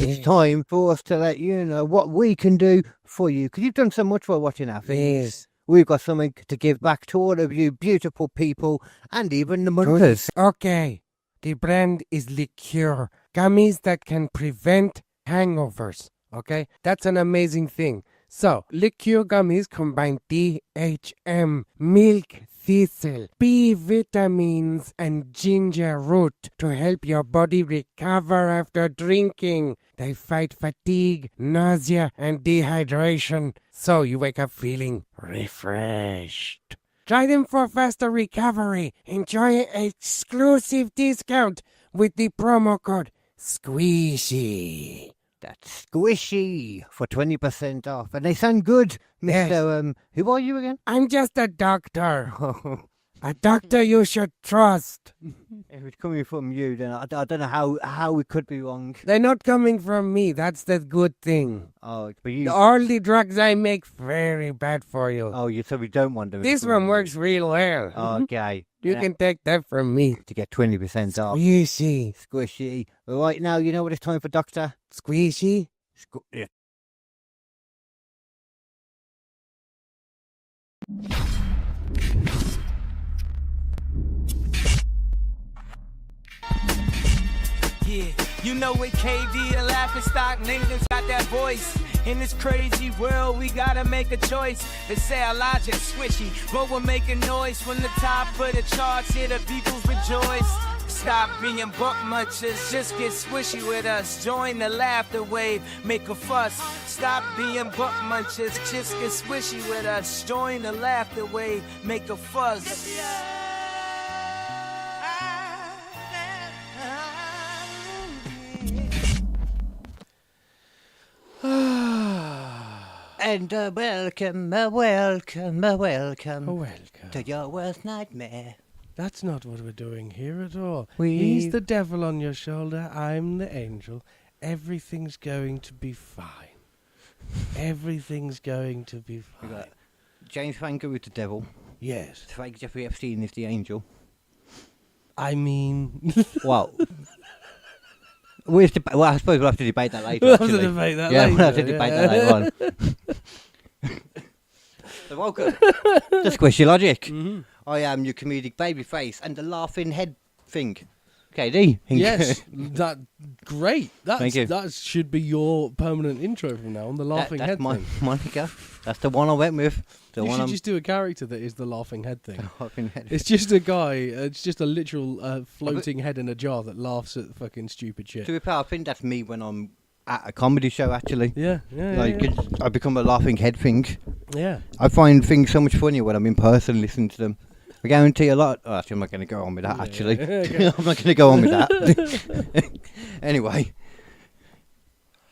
It's time for us to let you know what we can do for you, because you've done so much for watching our videos. We've got something to give back to all of you beautiful people and even the mothers. Okay, the brand is Liqueur. Gummies that can prevent hangovers. Okay, that's an amazing thing. So, Liqueur gummies combine DHM, milk thistle, B vitamins, and ginger root to help your body recover after drinking. They fight fatigue, nausea, and dehydration, so you wake up feeling refreshed. Try them for faster recovery. Enjoy an exclusive discount with the promo code SQUISHY. That's Squishy for 20% off. And they sound good, Mr. Yes. Who are you again? I'm just a doctor. A doctor you should trust. If it's coming from you, then I don't know how we could be wrong. They're not coming from me. That's the good thing. Oh, but you... All the drugs I make very bad for you. Oh, so we don't want them. This one works real well. Okay. You can take that from me. To get 20% off. Squishy. Squishy. Right now, you know what it's time for, Doctor? Squishy. Yeah. Yeah, you know what KD, the laughing stock niggas got that voice. In this crazy world, we gotta make a choice. They say Elijah squishy, but we're making noise from the top of the charts. Here the people rejoice. Stop being buck munchers, just get squishy with us. Join the laughter wave, make a fuss. Stop being buck munchers, just get squishy with us. Join the laughter wave, make a fuss. And welcome to your worst nightmare. That's not what we're doing here at all. He's the devil on your shoulder. I'm the angel. Everything's going to be fine. Everything's going to be fine. We got James Francos is the devil. Yes. Fake Jeffrey Epstein is the angel. I mean... Well, I suppose we'll have to debate that later. We'll have to debate that later. We'll have to debate that later on. So welcome to Squishy Logic. Mm-hmm. I am your comedic baby face and the laughing head thing. KD. Yes, great. Thank you. That should be your permanent intro from now on, the laughing head my thing. moniker. That's the one I went with. You should just do a character that is the laughing head thing. Laughing head. It's just a guy, it's just a literal floating head in a jar that laughs at fucking stupid shit. To be fair, I think that's me when I'm at a comedy show, actually. Yeah. I become a laughing head thing. Yeah. I find things so much funnier when I'm in person listening to them. I guarantee a lot. Oh, actually, I'm not going to go on with that, actually. Okay. I'm not going to go on with that. Anyway,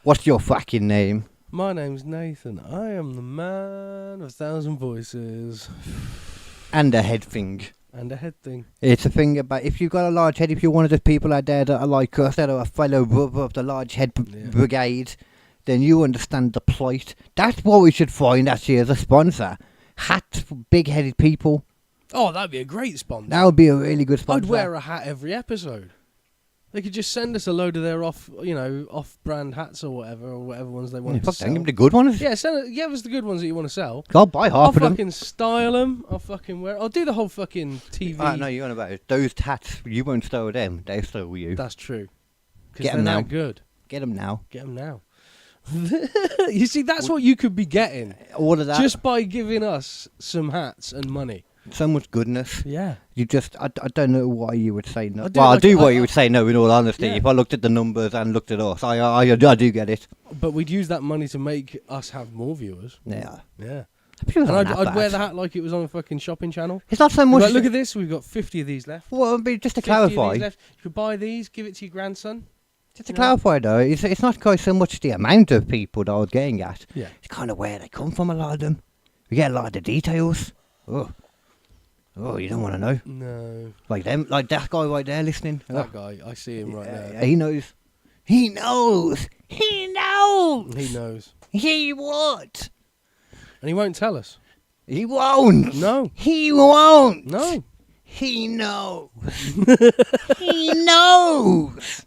what's your fucking name? My name's Nathan. I am the man of 1,000 voices. And a head thing. And a head thing. It's a thing about if you've got a large head, if you're one of the people out there that are like us, that are a fellow brother of the large head brigade, then you understand the plight. That's what we should find actually as a sponsor. Hats for big-headed people. Oh, that'd be a great sponsor. That would be a really good sponsor. I'd wear a hat every episode. They could just send us a load of their off-brand hats or whatever ones they want to sell. Give them the good ones. Yeah, give us the good ones that you want to sell. I'll buy half of them. I'll fucking style them. I'll fucking wear. I'll do the whole fucking TV. No, you're on about it. Those hats, you won't style them. They style you. That's true. Get them now. Good. Get them now. Get them now. You see, that's what you could be getting. All of that. Just by giving us some hats and money. So much goodness. Yeah. You just, I don't know why you would say no. I do why you would say no, in all honesty. Yeah. If I looked at the numbers and looked at us, I do get it. But we'd use that money to make us have more viewers. Yeah. Yeah. And I'd wear the hat like it was on a fucking shopping channel. It's not so much. Like, look at this, we've got 50 of these left. Well, just to 50 of these clarify. left. You could buy these, give it to your grandson. Just to clarify though, it's not quite so much the amount of people that I was getting at. Yeah. It's kind of where they come from, a lot of them. We get a lot of the details. Oh, you don't want to know. No. Like them, like that guy right there listening. That guy, I see him right now. Yeah, he knows. He knows. He knows. He knows. He what? And he won't tell us. He won't. No. He won't. No. He knows. He knows.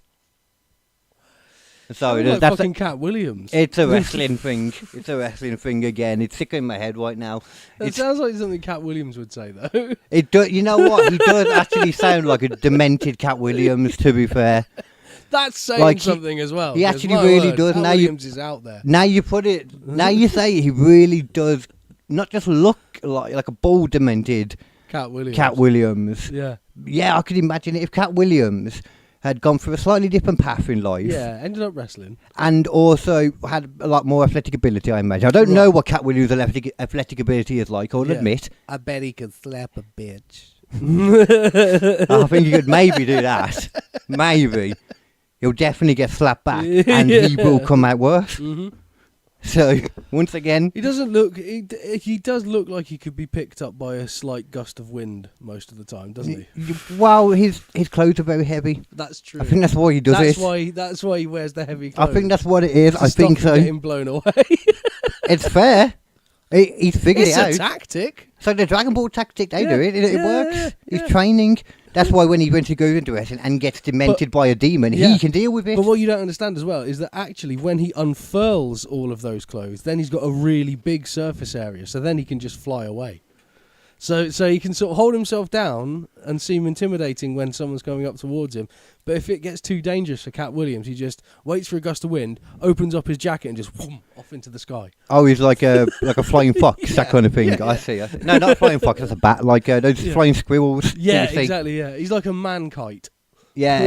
Sorry, Like that's fucking Cat Williams. it's a wrestling thing. It's a wrestling thing again. It's sick in my head right now. That sounds like something Cat Williams would say, though. It do, you know what? He does actually sound like a demented Cat Williams. To be fair, That's saying Like, something as well. he because actually my really word, does. Cat Now you- Williams is out there. now you put it. Now you say it, he really does not just look like a bald demented Cat Williams. Cat Williams. Yeah. Yeah, I could imagine it if Cat Williams had gone through a slightly different path in life. Yeah, ended up wrestling. And also had a lot more athletic ability, I imagine. I don't know what Cat Williams' athletic ability is like, I'll Yeah. admit. I bet he could slap a bitch. I think he could maybe do that. Maybe. He'll definitely get slapped back, and he will come out worse. Mm-hmm. So, once again, He doesn't look. He does look like he could be picked up by a slight gust of wind most of the time, doesn't he? well, his clothes are very heavy. That's true. I think that's why he does it. That's why he wears the heavy I clothes. think that's what it is. To I think stop so. him getting blown away. It's fair. He's figured It's it out. a tactic. So the Dragon Ball tactic, they do it. It Yeah, works. yeah, He's yeah. training. That's why when he went to go into wrestling and gets demented by a demon, Yeah. he can deal with it. But what you don't understand as well is that actually when he unfurls all of those clothes, then he's got a really big surface area. So then he can just fly away. So he can sort of hold himself down and seem intimidating when someone's coming up towards him. But if it gets too dangerous for Cat Williams, he just waits for a gust of wind, opens up his jacket and just whoom, off into the sky. Oh, he's like a flying fox, that kind of thing. yeah. I see. No, not a flying fox. That's a bat. Like those flying squirrels. Yeah, you see. exactly, yeah. He's like a man kite. Yeah.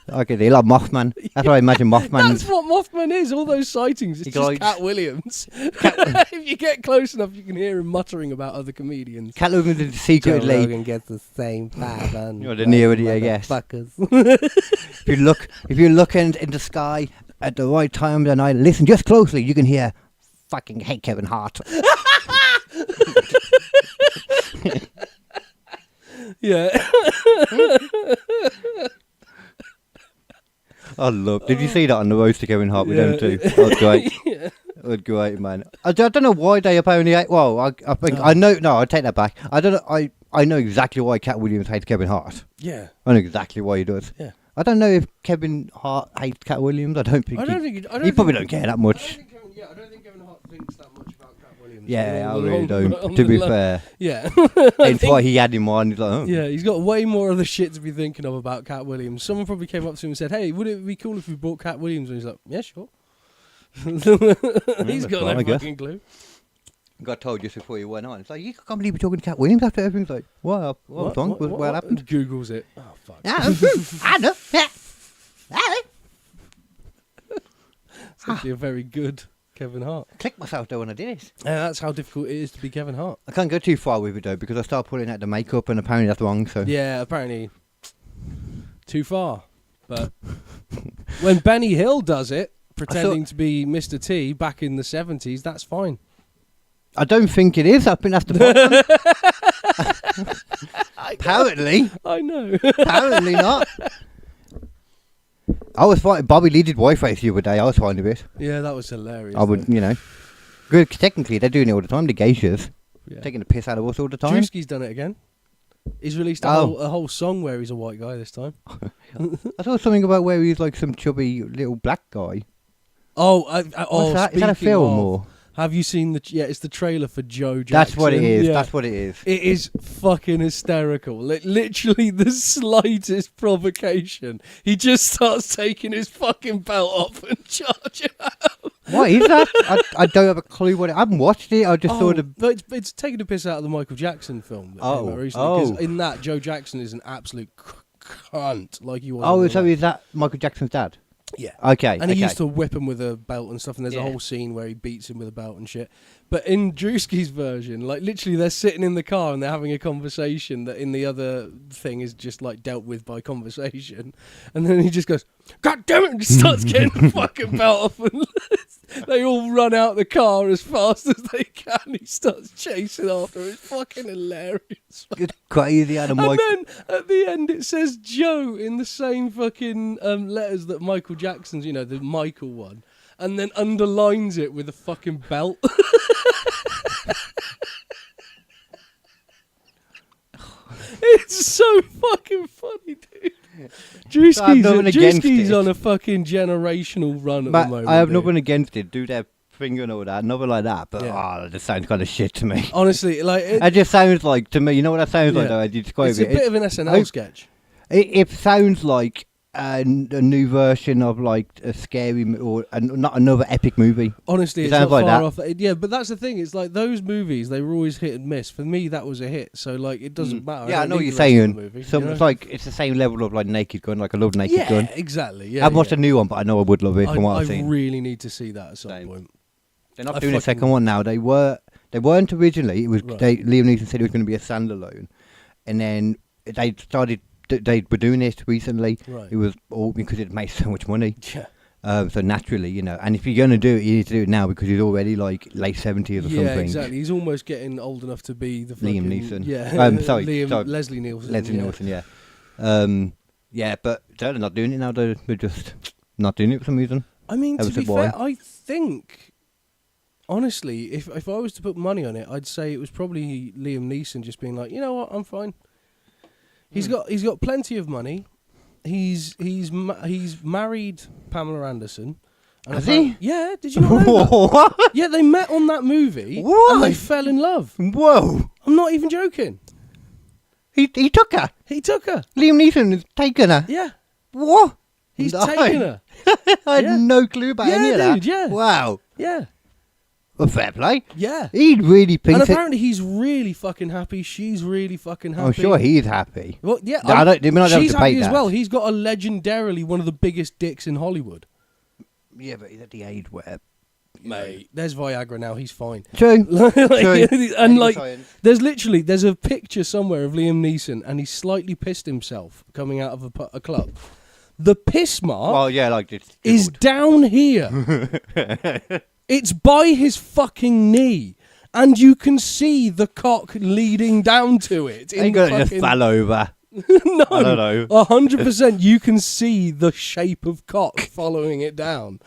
I get it. Like Mothman. That's what I imagine Mothman. That's what Mothman is, all those sightings. It's He just likes- Cat Williams. If you get close enough, you can hear him muttering about other comedians. Cat Williams is secretly. Joe Rogan gets the same 500. You're the near it, I guess. Fuckers. If you look in the sky at the right time of the night, listen just closely, you can hear fucking hate Kevin Hart. Yeah. I love. Did you see that on the roast to Kevin Hart with them too? That was great. Yeah. That was great, man. I don't know why they apparently hate. Well, I think I know. No, I take that back. I don't know. I know exactly why Cat Williams hates Kevin Hart. Yeah. I know exactly why he does. Yeah. I don't know if Kevin Hart hates Cat Williams. I don't think. He probably don't care that much. I don't think Kevin Hart thinks that much about Cat Williams. Yeah, I On the really long- don't. on To the be lo- fair, Yeah. it's why he had him on. He's like, oh. Yeah, he's got way more other shit to be thinking of about Cat Williams. Someone probably came up to him and said, "Hey, would it be cool if we bought Cat Williams?" And he's like, "Yeah, sure." He's got fine, no I guess. fucking clue. Got told just before you went on. It's like, you can't believe you're talking to Cat Williams after everything's like, what's wrong? What happened? Googles it. Oh fuck. I know. It's actually a very good Kevin Hart. Clicked myself though when I did it. Yeah, that's how difficult it is to be Kevin Hart. I can't go too far with it though because I start pulling out the makeup and apparently that's wrong. So Yeah, apparently too far. But when Benny Hill does it, pretending to be Mr. T back in the 70s, that's fine. I don't think it is. I think that's the problem. Apparently, I know. apparently not. I was fine. Bobby Lee did whiteface the other day. I was fine with it. Yeah, that was hilarious. I would, good. Technically, they're doing it all the time. The geishas Yeah. taking the piss out of us all the time. Drewski's done it again. He's released a whole song where he's a white guy this time. I saw something about where he's like some chubby little black guy. What's that? Is that a film or? Have you seen it's the trailer for Joe Jackson. That's what it is. Yeah. That's what it is. It is fucking hysterical. Literally the slightest provocation. He just starts taking his fucking belt off and charging out. What is that? I don't have a clue what I haven't watched it. I just saw the. But it's taking the piss out of the Michael Jackson film that came out recently. Because in that, Joe Jackson is an absolute cunt. Like you was. So is that Michael Jackson's dad? Yeah. Okay. And he used to whip him with a belt and stuff, and there's a whole scene where he beats him with a belt and shit. But in Drewski's version, like literally they're sitting in the car and they're having a conversation that in the other thing is just like dealt with by conversation. And then he just goes, "God damn it," and just starts getting the fucking belt off. And they all run out the car as fast as they can. He starts chasing after him. It's fucking hilarious. It's crazy out of And Michael. then at the end it says Joe in the same fucking letters that Michael Jackson's, the Michael one, and then underlines it with a fucking belt. It's so fucking funny, dude. Drewski's on a fucking generational run at the moment. I have nothing against it. Do their finger and all that, nothing like that. But that just sounds kind of shit to me. Honestly, like it just sounds like to me. You know what that sounds like? Though, I describe it's a bit of an SNL sketch. It sounds like a new version of like a scary or not another epic movie. Honestly, it's not far off. Yeah, but that's the thing. It's like those movies, they were always hit and miss. For me, that was a hit. So like, it doesn't matter. Yeah, I know what you're saying. It's like it's the same level of like Naked Gun. Like I love Naked Gun. Yeah, exactly. Yeah, I've watched a new one, but I know I would love it from what I've seen. I really need to see that at some point. They're not doing a second one now. They weren't originally. It was Liam Neeson said it was going to be a standalone, and then they started. They were doing this recently. Right. It was all because it made so much money. Yeah. So naturally, you know, and if you're going to do it, you need to do it now because he's already like late 70s or something. Yeah, exactly. He's almost getting old enough to be the fucking... Liam Neeson. Yeah. Sorry. Leslie Nielsen. Nielsen, yeah. Yeah, but they're not doing it now. They're just not doing it for some reason. I mean, to be fair, I think... Honestly, if I was to put money on it, I'd say it was probably Liam Neeson just being like, you know what, I'm fine. He's got plenty of money. He's married Pamela Anderson. Has he? Yeah, did you not know that? What? Yeah, they met on that movie. What? And they fell in love. Whoa. I'm not even joking. He took her. He took her. Liam Neeson has taken her. Yeah. What? He's taken her. I had no clue about any of that. Dude, yeah. Wow. Yeah. Well, fair play. Yeah. He really thinks. And apparently he's really fucking happy. She's really fucking happy. I'm sure he's happy. Well, yeah. She's happy as well. He's got a legendarily one of the biggest dicks in Hollywood. Yeah, but he's at the age where... Mate, there's Viagra now. He's fine. True. True. And like, there's a picture somewhere of Liam Neeson, and he's slightly pissed himself coming out of a club. The piss mark. Well, yeah, like it's is down here. It's by his fucking knee, and you can see the cock leading down to it. Ain't gonna just fall over. No, I don't know. 100%. You can see the shape of cock following it down.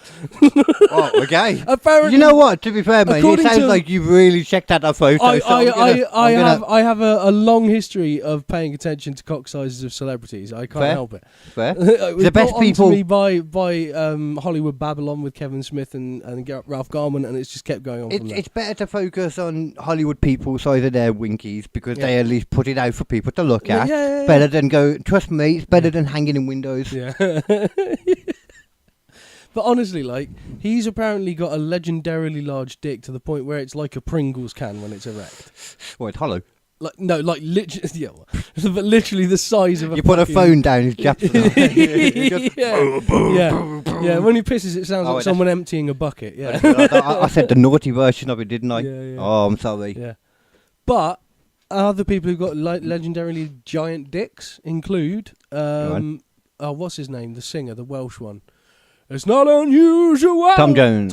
Oh, okay. Apparently, you know what? To be fair, mate, it sounds like you've really checked out that photo. I have a long history of paying attention to cock sizes of celebrities. I can't help it. Fair. It was the best brought people on to me by Hollywood Babylon with Kevin Smith and Ralph Garman, and it's just kept going on. It's better to focus on Hollywood people size of their winkies because they at least put it out for people to look at. Better than go. Trust me, it's better than hanging in windows. Yeah. But honestly, like, he's apparently got a legendarily large dick to the point where it's like a Pringles can when it's erect. Well, it's hollow. Like literally, yeah, but literally the size of a. You put a phone down, his japs. Yeah. When he pisses, it sounds like someone emptying a bucket. Yeah. I said the naughty version of it, didn't I? Yeah. Oh, I'm sorry. Yeah. But other people who've got legendarily giant dicks include what's his name? The singer, the Welsh one. It's not unusual. Tom Jones,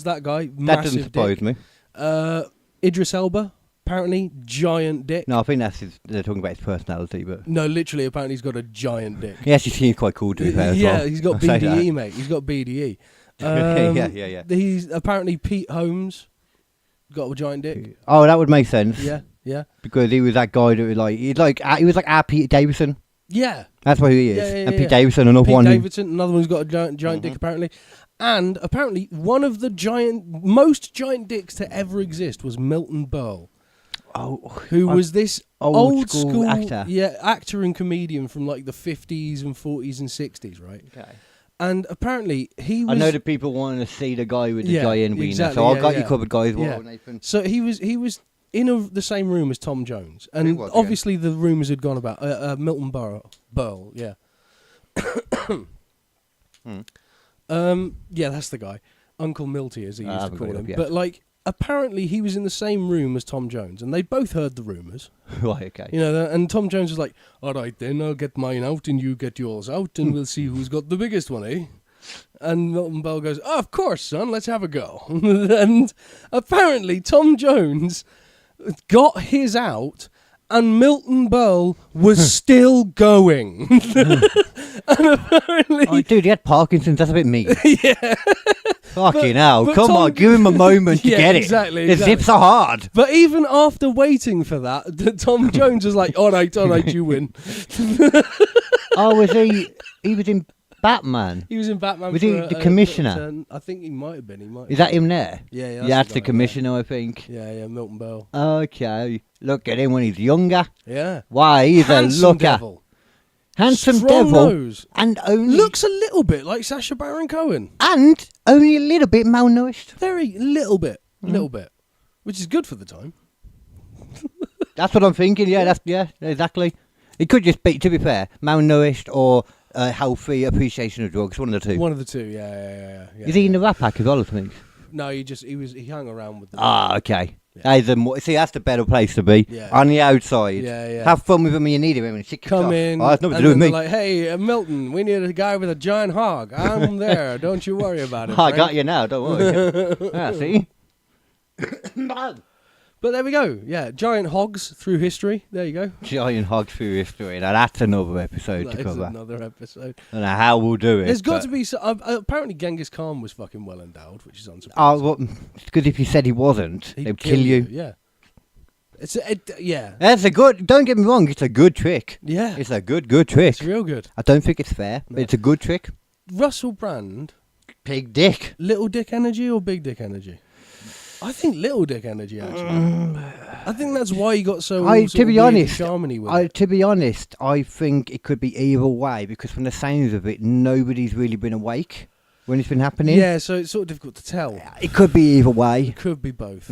that guy. That doesn't surprise me. Idris Elba, apparently giant dick. No, I think they're talking about his personality, but no, literally, apparently he's got a giant dick. He actually seems quite cool to be fair. Yeah, he's got BDE, mate. He's got BDE. Yeah. He's apparently Pete Holmes got a giant dick. Oh, that would make sense. Yeah. Because he was that guy that was like he was like our Pete Davidson. Yeah. That's what he is. Yeah, and Pete Davidson, another one. Pete Davidson, another one's got a giant dick apparently. And apparently one of the most giant dicks to ever exist was Milton Berle. Oh, who was this old school actor? Yeah, actor and comedian from like the 50s and 40s and 60s, right? Okay. And apparently he was... I know that people want to see the guy with the giant wiener, exactly, so I've got you covered, guys. Well, Nathan. So he was in the same room as Tom Jones, and obviously the rumours had gone about Milton Berle, yeah. Yeah, that's the guy, Uncle Milty, as he used to call him. Yeah. But like, apparently he was in the same room as Tom Jones, and they both heard the rumours. Right, okay. You know, and Tom Jones was like, "All right, then I'll get mine out, and you get yours out, and we'll see who's got the biggest one, eh?" And Milton Berle goes, "Oh, of course, son, let's have a go." And apparently Tom Jones got his out, and Milton Berle was still going. And apparently... dude, he had Parkinson's, that's a bit mean. Yeah. Fucking hell, come on, give him a moment to get it. Exactly. The zips are hard. But even after waiting for that, Tom Jones was like, all right, you win. Oh, was he? He was in Batman. He was in Batman. Was he the commissioner? I think he might have been. Is that him there? Yeah, that's the guy, commissioner, I think. Yeah, Milton Berle. Okay. Look at him when he's younger. Yeah. Why, he's Handsome a looker. devil. Handsome Strong devil. nose. And only... Looks a little bit like Sacha Baron Cohen. And only a little bit malnourished. Very little bit. Little bit. Which is good for the time. That's what I'm thinking, yeah, exactly. It could just be, to be fair, malnourished or healthy appreciation of drugs, one of the two. One of the two, yeah. Is he in the Rat Pack as well, I think? No, he hung around with them. Ah, okay. Yeah. See, that's the better place to be. Yeah. On the outside. Yeah. Have fun with him when you need him. And Come in. Oh, that's nothing to and do with then me. they're like, hey, Milton, we need a guy with a giant hog. I'm there. Don't you worry about it. I Frank. got you now, don't worry. See? But there we go. Yeah, giant hogs through history. There you go. Giant hog through history. Now, that's another episode That to is cover. another episode. I don't know how we'll do it. There's got to be... apparently Genghis Khan was fucking well endowed, which is unsurprising. Oh, well, because if you said he wasn't, He'd they'd kill you. Yeah. Yeah. That's a good... Don't get me wrong, it's a good trick. Yeah. It's a good trick. It's real good. I don't think it's fair, but No. it's a good trick. Russell Brand, Big dick. little dick energy or big dick energy? I think little dick energy, actually. I think that's why he got so To be honest, Germany with it. to be honest, I think it could be either way because from the sounds of it, nobody's really been awake when it's been happening. Yeah, so it's sort of difficult to tell. It could be either way. It could be both.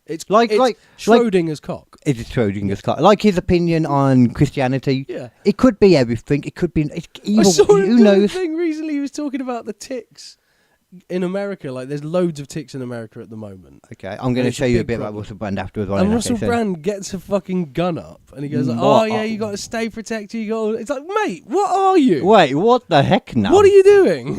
It's Like Schrodinger's cock. It's Schrodinger's cock. Like his opinion on Christianity. Yeah. It could be everything. It could be I saw who him do a knows? thing recently. He was talking about the ticks in America. Like, there's loads of ticks in America at the moment. Okay, I'm going to It's show a you a big bit problem. about Russell Brand afterwards. Well, And in that Russell case, Brand gets a fucking gun up, and he goes, like, What? "Oh yeah, you got to stay protected." You got. It's like, mate, what are you? Wait, what the heck now? What are you doing?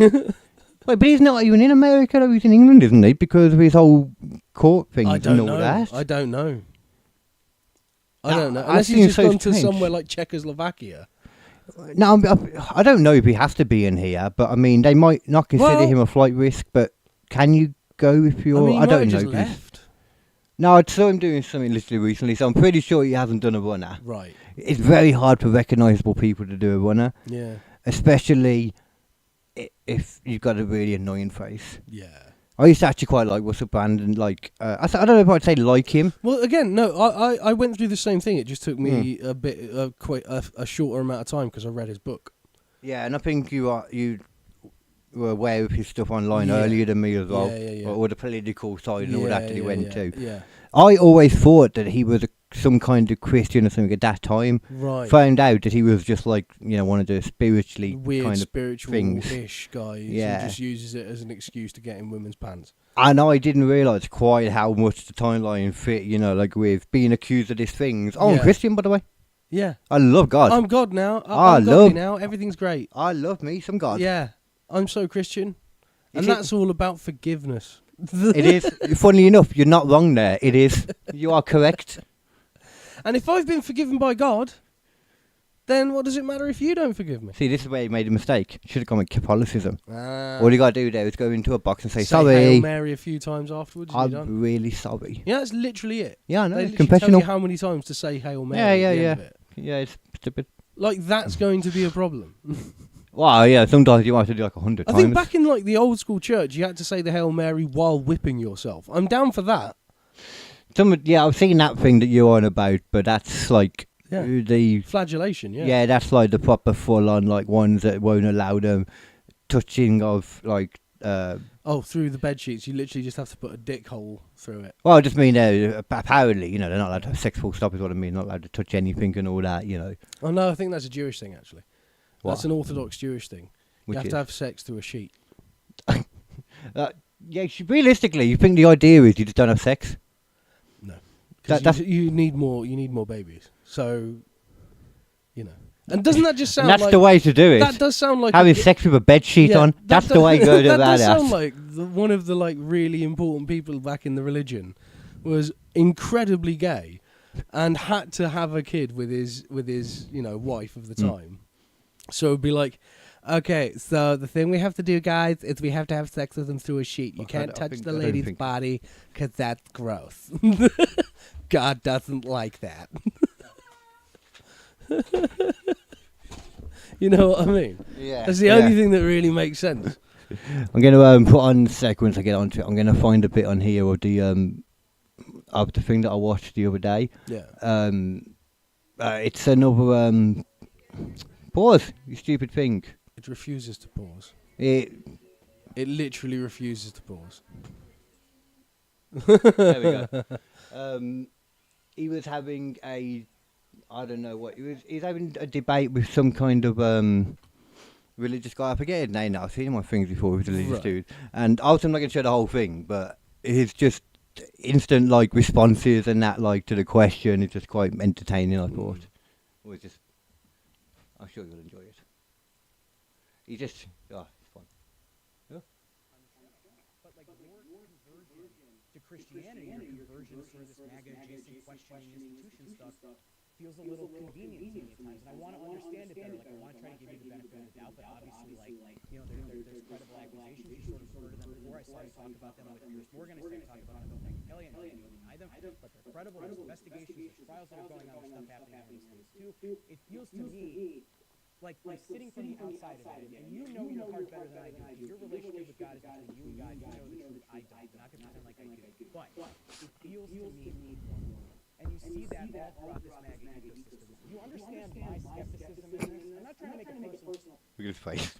Wait, but he's not even in America, though. He's in England, isn't he? Because of his whole court things I and don't all know. that. I don't know. That- Unless that he's seems just so gone to strange. somewhere like Czechoslovakia. No, I don't know if he has to be in here, but I mean, they might not consider Well- him a flight risk. But can you go if you're? I mean, he I might don't have know. just 'cause- left. No, I saw him doing something literally recently, so I'm pretty sure he hasn't done a runner. Right. It's very hard for recognisable people to do a runner, Yeah. especially if you've got a really annoying face. Yeah. I used to actually quite like Russell Brand and I don't know if I'd say like him. Well, again, no, I went through the same thing. It just took me a bit, quite a shorter amount of time because I read his book. Yeah, and I think you were aware of his stuff online Yeah. earlier than me as well, Yeah. or the political side and all that he went to. Yeah. I always thought that he was some kind of Christian or something at that time. Right. Found out that he was just like, one of the spiritually Weird kind of spiritual-ish things. guy Yeah. who just uses it as an excuse to get in women's pants. And I didn't realise quite how much the timeline fit, like with being accused of these things. Oh, I'm Yeah. Christian, by the way. Yeah. I love God. I'm God now. I I'm love- godly now. Everything's great. I love me some God. Yeah. I'm so Christian. And Is it- that's all about forgiveness. It is. Funnily enough, you're not wrong there. It is. You are correct. And if I've been forgiven by God, then what does it matter if you don't forgive me? See, this is where he made a mistake. Should have gone with Catholicism. Ah. All you got to do there is go into a box and say, Hail sorry, Mary a few times afterwards. And you're done. I'm really sorry. Yeah, that's literally it. Yeah, I know. They It's literally confessional. tell you how many times to say Hail Mary. Yeah, at the yeah, end of it. Yeah, it's stupid. Like, that's going to be a problem. Well, yeah, sometimes you have to do like 100 I times. think back in, like, the old school church, you had to say the Hail Mary while whipping yourself. I'm down for that. I've seen that thing that you're on about, but that's like Yeah. the... Flagellation, yeah. Yeah, that's like the proper full-on, like, ones that won't allow them touching of, like... Oh, through the bed sheets, you literally just have to put a dick hole through it. Well, I just mean, apparently, they're not allowed to have sex full stop is what I mean, not allowed to touch anything and all that, Oh, no, I think that's a Jewish thing, actually. What? That's an Orthodox Jewish thing. Which You have is? to have sex through a sheet. Yeah, realistically, you think the idea is you just don't have sex? No. 'Cause That's- you need more babies. So, And doesn't that just sound And that's like... the way to do it. That does sound like... Having sex with a bed sheet Yeah, on, that that's the does- way to go that about does it. sound like one of the really important people back in the religion was incredibly gay and had to have a kid with his wife of the time. So it'd be like, okay, so the thing we have to do, guys, is we have to have sex with them through a sheet. You can't touch the lady's body because that's gross. God doesn't like that. You know what I mean? Yeah. That's the only thing that really makes sense. I'm going to put on once I get onto it. I'm going to find a bit on here of the thing that I watched the other day. Yeah. It's another pause. You stupid thing. It refuses to pause. It literally refuses to pause. There we go. He was having I don't know what he's having a debate with some kind of religious guy. I forget his name now. I've seen him on things before with a religious dude, and I was not going to show the whole thing, but it's just instant like responses and that like to the question. It's just quite entertaining. I thought. It was just. I'm sure you'll enjoy it. He just it's fun. But like your conversion to Christianity, your conversion to sort of this MAGA adjacent questioning institution stuff feels a little convenient to me at times, and I want to understand it better. Like I want to try to give you the benefit of the doubt, but obviously, like there's credible accusations. You sort of referred to them before. I saw you talk about them with Piers Morgan. I saw you talk about them with Franco Finds Alien. I didn't deny them, but they're credible. There's investigations, there's trials that are going on, there's stuff happening here in the States too. It feels to me like sitting from the outside of it, and you know your heart better than I do, because your relationship with God is between you and God. You know the truth. I don't. I'm not going to pretend like I do. But it feels to me, and you see that all throughout this MAGA ecosystem. You understand my skepticism in this? I'm not trying to make it personal. Look at his face.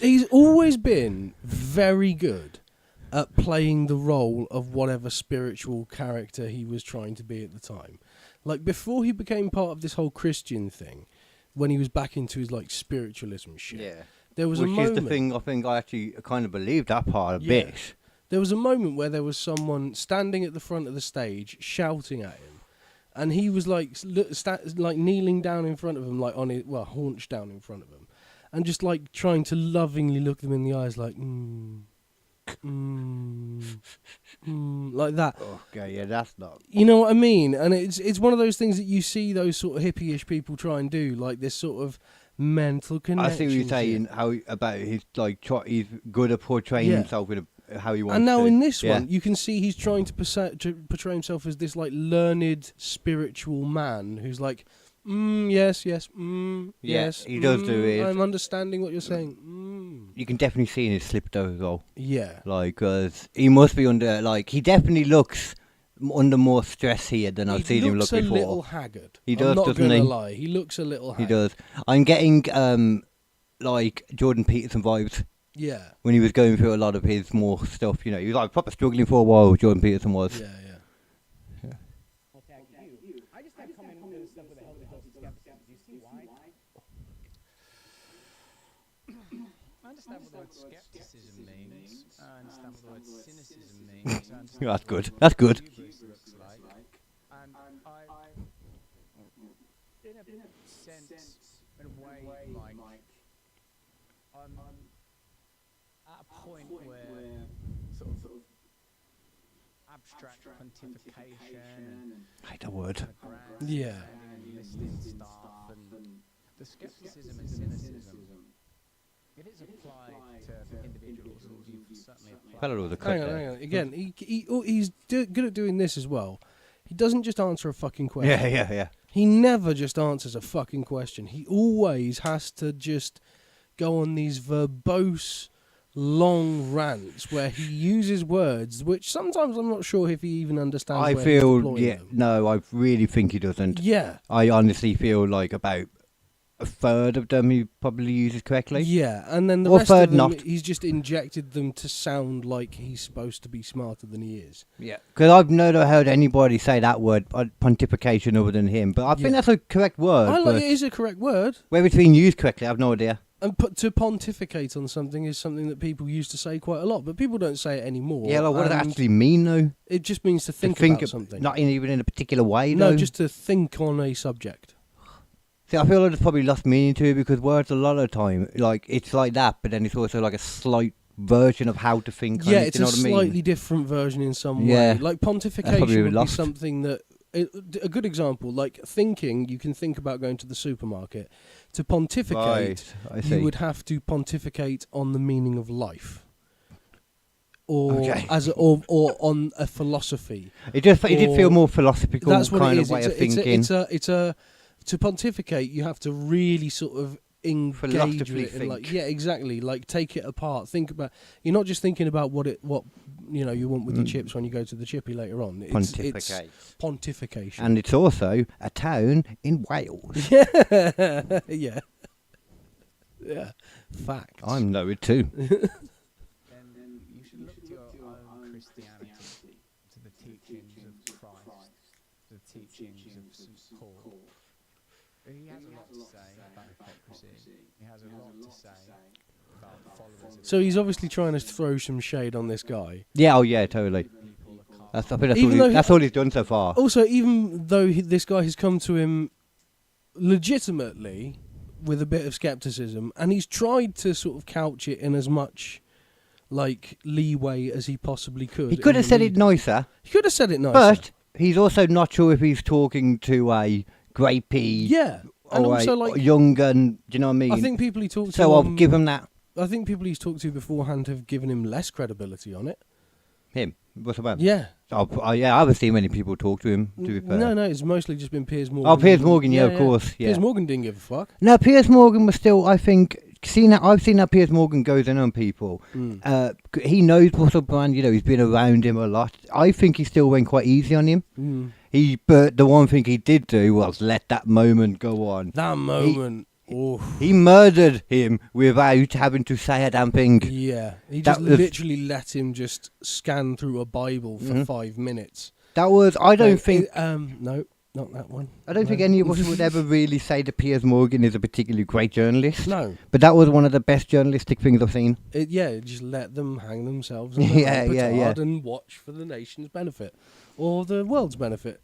He's always been very good at playing the role of whatever spiritual character he was trying to be at the time. Like before he became part of this whole Christian thing, when he was back into his like spiritualism shit. Yeah. There was Which a moment. is the thing I think I actually kind of believed that part a bit. There was a moment where there was someone standing at the front of the stage shouting at him, and he was like kneeling down in front of him, like on his haunched down in front of him, and just like trying to lovingly look them in the eyes, like like that. Okay, yeah, that's not. You know what I mean? And it's one of those things that you see those sort of hippie-ish people try and do, like this sort of mental connection. I see what you're saying. How about his like he's good at portraying himself with how he wants. And now to. in this one, you can see he's trying to portray himself as this like learned spiritual man who's like, yes, yes, yes. He does do it. I'm understanding what you're saying. You can definitely see in his slip though as well. Yeah. Like, he must be under he definitely looks under more stress here than I've seen him look before. He looks a little haggard. He does, I'm not doesn't gonna lie. He looks a little haggard. He does. I'm getting like Jordan Peterson vibes. Yeah. When he was going through a lot of his more stuff, he was like proper struggling for a while. Jordan Peterson was. Yeah. I just have come into this stuff with a healthy dose of skepticism. Do you see why? I understand what the word skepticism means. I understand what the word cynicism means. I understand That's good. That's good. what hubris looks like. And I, in a sense, in a way, like, I'm at a point where sort of abstract pontification I hate that word. and Yeah. and listing stuff and the skepticism and cynicism, it is applied to individuals, and you've certainly applied. Fella was a Hang on. Again, he's good at doing this as well. He doesn't just answer a fucking question. Yeah. He never just answers a fucking question. He always has to just go on these verbose, long rants where he uses words which sometimes I'm not sure if he even understands. I where feel, he's deploying them. no, I really think he doesn't. Yeah. I honestly feel like about a third of them he probably uses correctly. Yeah, and then the Or rest third of them, not. he's just injected them to sound like he's supposed to be smarter than he is. Yeah, because I've never heard anybody say that word, pontification, other than him. But I think that's a correct word. It is a correct word. Whether it's being used correctly, I have no idea. And to pontificate on something is something that people used to say quite a lot, but people don't say it anymore. Yeah, like, what does that and actually mean, though? It just means to think think about something. Not even in a particular way, though. No, just to think on a subject. See, I feel like it's probably lost meaning to it because words a lot of the time, like, it's like that, but then it's also like a slight version of how to think. Yeah, on it, it's you know a what I mean? slightly different version in some Yeah. way. Like That's pontification probably would be lost. something that... a good example, like thinking, you can think about going to the supermarket. To pontificate, Right, I see. you would have to pontificate on the meaning of life. or Okay. or on a philosophy. It did feel more philosophical That's what kind it of is. way of It's thinking. to pontificate. You have to really sort of engage with Philosophically it and like, think. yeah, exactly. Like take it apart. Think about. You're not just thinking about what you want with your chips when you go to the chippy later on. It's Pontificate. pontification. And it's also a town in Wales. yeah, yeah, yeah. Facts. I know it too. Then you should look to your own Christianity, to the teachings of Christ, the teachings of St. Paul. He has a lot to say about hypocrisy. He has a lot to say about followers of So he's obviously trying to throw some shade on this guy. Yeah, oh yeah, totally. people of cast. I think Even though that's all he's done so far. Also, even though this guy has come to him legitimately with a bit of skepticism, and he's tried to sort of couch it in as much like leeway as he possibly could. He could have said it nicer, He could have said it nicer. but he's also not sure if he's talking to a grapey yeah, and or also a like young gun. Do you know what I mean? I think people he talked to. so. I'll give him that. I think people he's talked to beforehand have given him less credibility on it. Him. What's about? Yeah. Yeah, I haven't seen many people talk to him. To be fair. No, it's mostly just been Piers Morgan. Oh, Piers Morgan, yeah, of course. Yeah. Piers Morgan didn't give a fuck. No, Piers Morgan was still. I think. I've seen that Piers Morgan goes in on people. He knows Russell Brand. You know, he's been around him a lot. I think he still went quite easy on him. But the one thing he did do was let that moment go on. That moment. He murdered him without having to say a damn thing. Yeah, he That just was- literally let him just scan through a Bible for 5 minutes. That was. I don't think. No, not that one. I don't think any of us would ever really say that Piers Morgan is a particularly great journalist. No. But that was one of the best journalistic things I've seen. Just let them hang themselves on Yeah, the yeah, petard yeah. and watch for the nation's benefit or the world's benefit,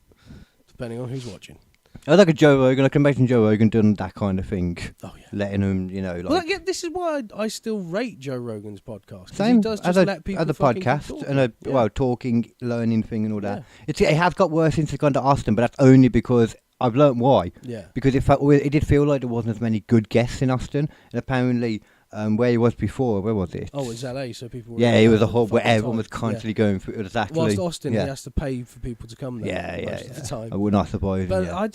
depending on who's watching. I like a Joe Rogan. I can imagine Joe Rogan doing that kind of thing. Oh yeah. Letting him, you know, like. Well, yeah, this is why I still rate Joe Rogan's podcast. 'Cause Same he does just as let people a fucking keep podcast talking. and a Yeah. talking, learning thing and all that. It has got worse since it's gone to Austin, but that's only because I've learnt why. Yeah. Because it did feel like there wasn't as many good guests in Austin, and apparently where he was before, where was it? Oh, it's LA, so people were Yeah, in it was LA a hub where fucking everyone was time. constantly going through. It was actually Whilst Austin, yeah. he has to pay for people to come there. Yeah, most of the time. I would not surprise. But Yeah.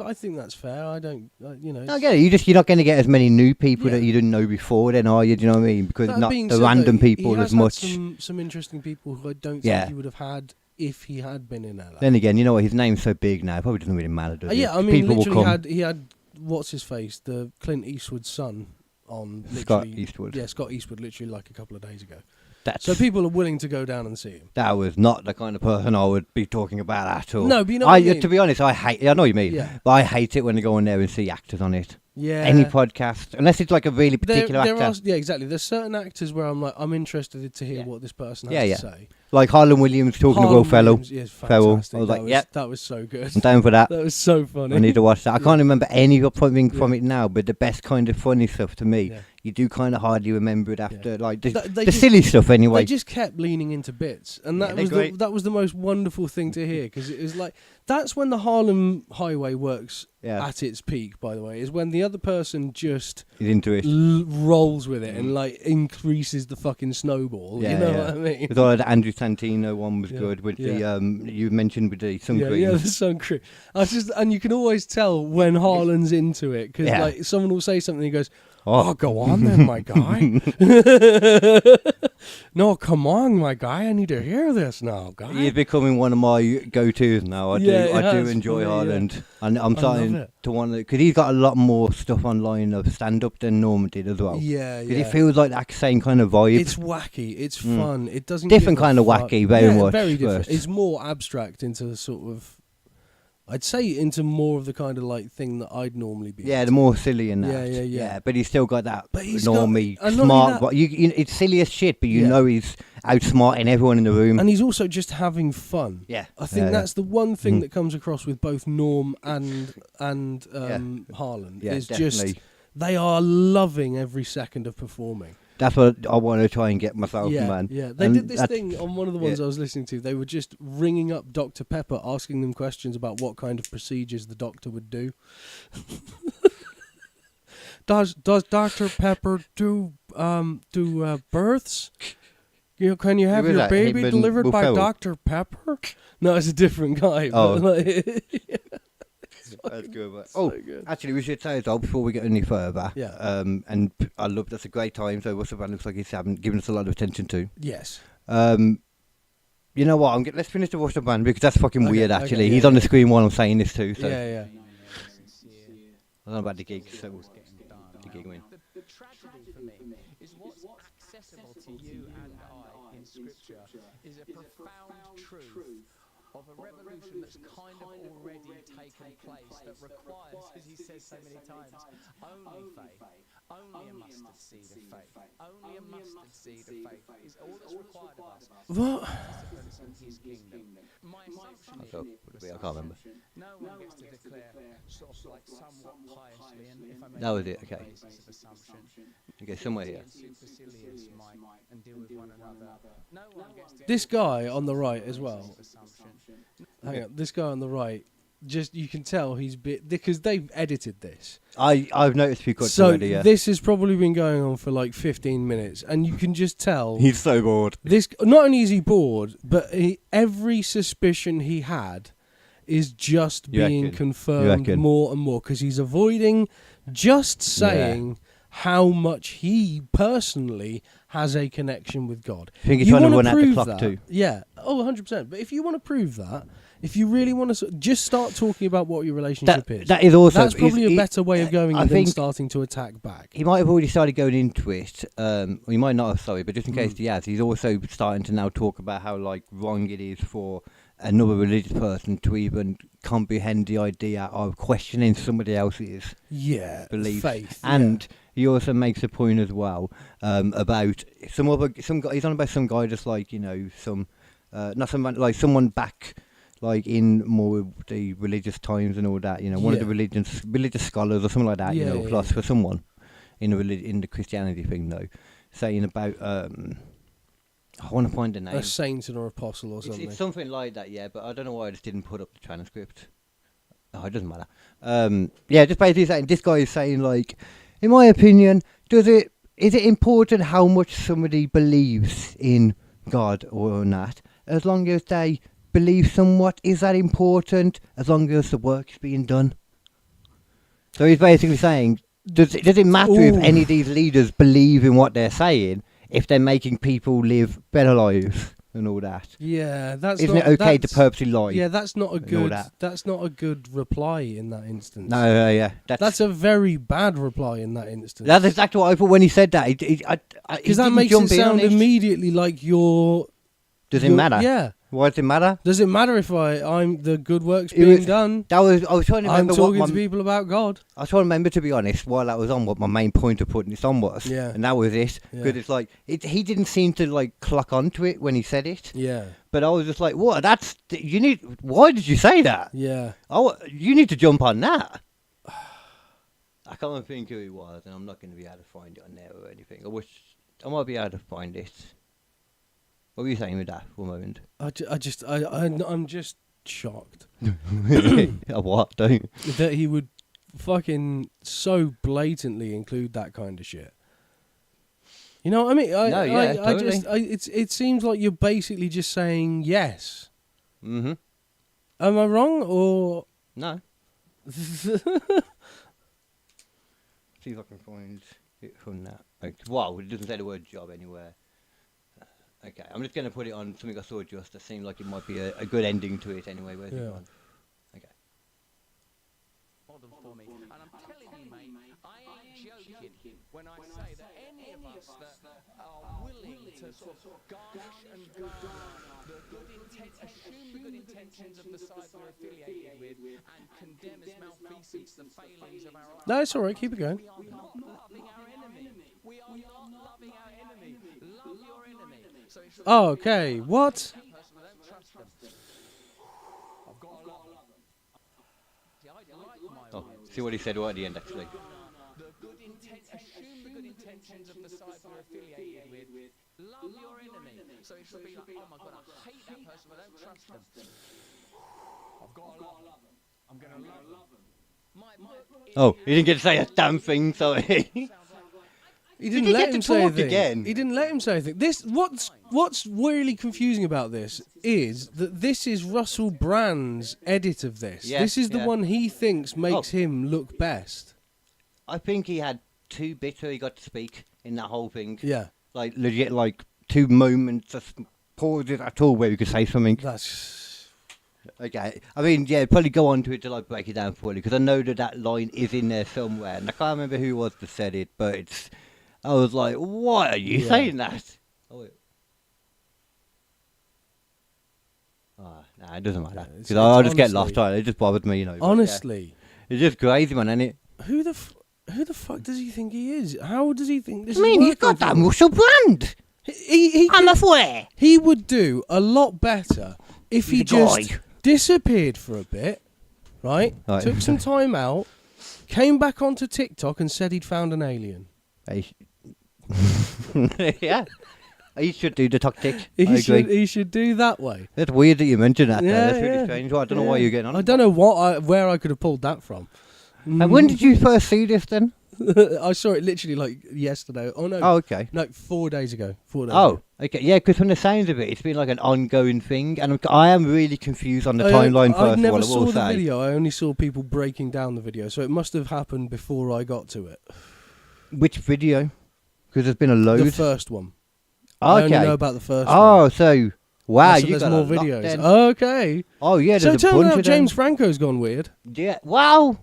I think that's fair. I don't, I get it. You're not going to get as many new people Yeah. that you didn't know before, then are you? Do you know what I mean? Because That not being the said, random though, people he has as had much. some interesting people who I don't Yeah. think he would have had if he had been in LA. Then again, you know what? His name's so big now. It probably doesn't really matter, does it? Yeah, I mean, people will literally come. he had what's his face, the Clint Eastwood's son on Scott literally- Eastwood. Yeah, Scott Eastwood, literally like a couple of days ago. That's, So people are willing to go down and see him. that was not the kind of person I would be talking about at all. No, but you know what I mean. To be honest, I know what you mean. Yeah. But I hate it when they go on there and see actors on it. Yeah. Any podcast, unless it's like a really particular there actor. are, yeah, exactly. There's certain actors where I'm interested to hear what this person has Yeah, to say. Like Harlan Williams talking to Will Harlan Ferrell. Williams is Ferrell. fantastic. I was like, that yep. that was so good. I'm down for that. That was so funny. I need to watch that. I can't remember any of something from Yeah. it now, but the best kind of funny stuff to me, Yeah. you do kind of hardly remember it after, like the, They the just- silly stuff anyway. They just kept leaning into bits, and Yeah, that they're was great. that was the most wonderful thing to hear, because it was like that's when the Harlem Highway works Yeah. at its peak. By the way, is when the other person just He's into it. rolls with it and like increases the fucking snowball. Yeah, you know yeah. what I mean? With all the Andrew Santino one was Yeah, good. With yeah. the you mentioned with the sun Yeah, cream. yeah, the sun cream. And you can always tell when Harlan's into it, because Yeah. like someone will say something, and he goes, Oh. "Oh, go on then, my guy." No, come on, my guy. I need to hear this now, guy. He's becoming one of my go-tos now. I Yeah, do. it I do has, enjoy for me, yeah. Ireland, and I'm I starting love it. to want to because he's got a lot more stuff online of stand-up than Norman did as well. Yeah, 'Cause yeah. it feels like that same kind of vibe. It's wacky. It's fun. It doesn't Different give a kind of fuck. wacky, very yeah, much, very different. but- It's more abstract into sort of, I'd say into more of the kind of like thing that I'd normally be. Yeah, into. the more silly in that. Yeah, yeah, yeah. But he's still got that But he's got- normie, and not smart. only that- But it's silly as shit, but you Yeah. know he's outsmarting everyone in the room. And he's also just having fun. Yeah. I think Yeah, that's the one thing Mhm. that comes across with both Norm and Harlan Yeah, is definitely. just they are loving every second of performing. That's what I want to try and get myself, Yeah, man. yeah. They And did this that's- thing on one of the ones I was listening to. They were just ringing up Dr. Pepper, asking them questions about what kind of procedures the doctor would do. Does Dr. Pepper do births? Can you have Who is your that? baby Him and delivered Will by Ferrell? Dr. Pepper? No, it's a different guy. Oh. But like, That's good. But, so oh, good. actually, we should say as well before we get any further. Yeah. And I love that's a great time. So Russell Brand looks like he's given us a lot of attention to. Yes. You know what? Let's finish the Russell Brand because that's fucking Okay, weird. okay, Actually, yeah, he's on the screen while I'm saying this too. So Yeah. I don't know about the gig. So the gig win. The tragedy for me is what's accessible to you and I in Scripture is a profound truth of a revolution that's kind of already taken place that requires, as he says so many times, only faith, only a mustard seed of faith, only a mustard seed of faith is all that's required of us. What? Participants in his kingdom. My assumption is I can't remember. no one gets to declare sort of like somewhat piously, and if I may That was it, use the okay. basis of assumption, Okay, somewhere here. and supercilious, Mike, and deal with one another. No one gets to This guy on the right as well. assumption. Hang on. This guy on the right. Just you can tell he's because they've edited this. I've noticed a few cuts So already. Yeah. this has probably been going on for like 15 minutes, and you can just tell He's so bored. this. Not only is he bored, but every suspicion he had is just You being reckon? You confirmed reckon? more and more because he's avoiding just saying how much he personally has a connection with God. I think he's You trying to wanna run out the prove clock that? too. Yeah. Oh, 100%. But if you want to prove that, if you really want to, just start talking about what your relationship is. That is also. That's probably a he- better way of going I than think starting to attack back. he might have already started going into it. Or he might not have. Sorry, but just in Hmm. case he has, he's also starting to now talk about how like wrong it is for another religious person to even comprehend the idea of questioning somebody else's Yeah. beliefs. Faith. And he also makes a point as well about some guy. He's on about some guy just like some not someone like someone back like in more of the religious times and all that. One of the religious scholars or something like that. Yeah, yeah, philosopher, yeah. someone in the Christianity thing though, saying about I want to find the name. A saint or apostle or It's, something. it's something like that, yeah. But I don't know why I just didn't put up the transcript. Oh, it doesn't matter. Just basically saying this guy is saying like, in my opinion, is it important how much somebody believes in God or not? As long as they believe somewhat, is that important? As long as the work is being done. So he's basically saying, does it matter if any of these leaders believe in what they're saying if they're making people live better lives and all that? Yeah, that's Isn't not, it okay to that's- purposely lie? Yeah, that's not a all good. that? That's not a good reply in that instance. No, yeah. That's a very bad reply in that instance. That's exactly what I thought when he said that. Because that makes it sound immediately like you're. Does it matter? Yeah. Why does it matter? Does it matter if I'm the good work's It being was- done? I was trying to I'm remember talking what to people about God. I was trying to remember, to be honest, while that was on, what my main point of putting this on was. Yeah. And that was it. Yeah. Because it's like, he didn't seem to like clock onto it when he said it. Yeah. But I was just like, what? Why did you say that? Yeah. Oh, you need to jump on that. I can't think who it was, and I'm not going to be able to find it on there or anything. I might be able to find it. What were you saying with that for a moment? I'm just shocked What? Don't. that he would fucking so blatantly include that kind of shit. You know what I mean? Totally. It seems like you're basically just saying yes. Mm-hmm. Am I wrong or? No. See if I can find it from that. Wow, it doesn't say the word job anywhere. Okay, I'm just going to put it on something I saw just that seemed like it might be a good ending to it anyway. Where's it Yeah. gone? Okay. Model for me. And I'm telling you, mate, I ain't joking when I say that any of us that are willing to sort of garnish and garner the good assume the good intentions of the side we're affiliated with and condemn as malfeasance the failings of our No, it's all right. Keep it going. We are not loving our enemy. We are not loving our enemy. Love your enemy. So it's Oh, okay. What? that person, I don't trust them. I've got to love them. See, I like my Oh, see what he said right at the end, actually. assume the good intentions of the side we're affiliated with. Love your enemy. So it should be like, oh my god, I hate that person, but I don't trust them. I've got to love them. I'm going to love them. Oh, he didn't get to say a damn thing, sorry. He didn't he let get him to say talk anything. again? He didn't let him say anything. What's really confusing about this is that this is Russell Brand's edit of this. Yeah, This is the yeah. one he thinks makes him look best. I think he had 2 bits where he got to speak in that whole thing. Yeah. Like, legit, like, 2 moments of pauses at all where you could say something. That's... Okay. I mean, yeah, probably go on to it till I break it down fully, because I know that line is in there somewhere, and I can't remember who it was that said it, but it's... I was like, why are you saying that? Oh, wait. Nah, it doesn't matter. Yeah, Because I'll just get honestly- lost on it. It just bothered me, you know. but, yeah. Honestly, It's just crazy, man, isn't it? who the fuck does he think he is? How does he think this I mean, is he's got working that for him? Russell Brand. I'm a swear. He would do a lot better if he He's a just guy. disappeared for a bit, right? Right. Took some time out, came back onto TikTok and said he'd found an alien. Yeah. He should do the tactic. I He agree. he should do that way. That's weird that you mentioned that, though. Yeah, That's really yeah. strange. Well, I don't know why you're getting on. I don't know where I could have pulled that from. And when did you first see this, then? I saw it literally like yesterday. Oh no. Oh, okay. No, 4 days ago. 4 days Oh, ago. okay. Yeah, because from the sounds of it, it's been like an ongoing thing, and I am really confused on the timeline. I First never of all, I saw will the say. video. I only saw people breaking down the video, so it must have happened before I got to it. Which video? Because there's been a The load. first one. I only Okay. know about the first one. Oh, so wow, So you there's got more a lot videos. then. Okay. Oh yeah, So there's it a turned bunch out of James them. Franco's gone weird. Yeah. Wow.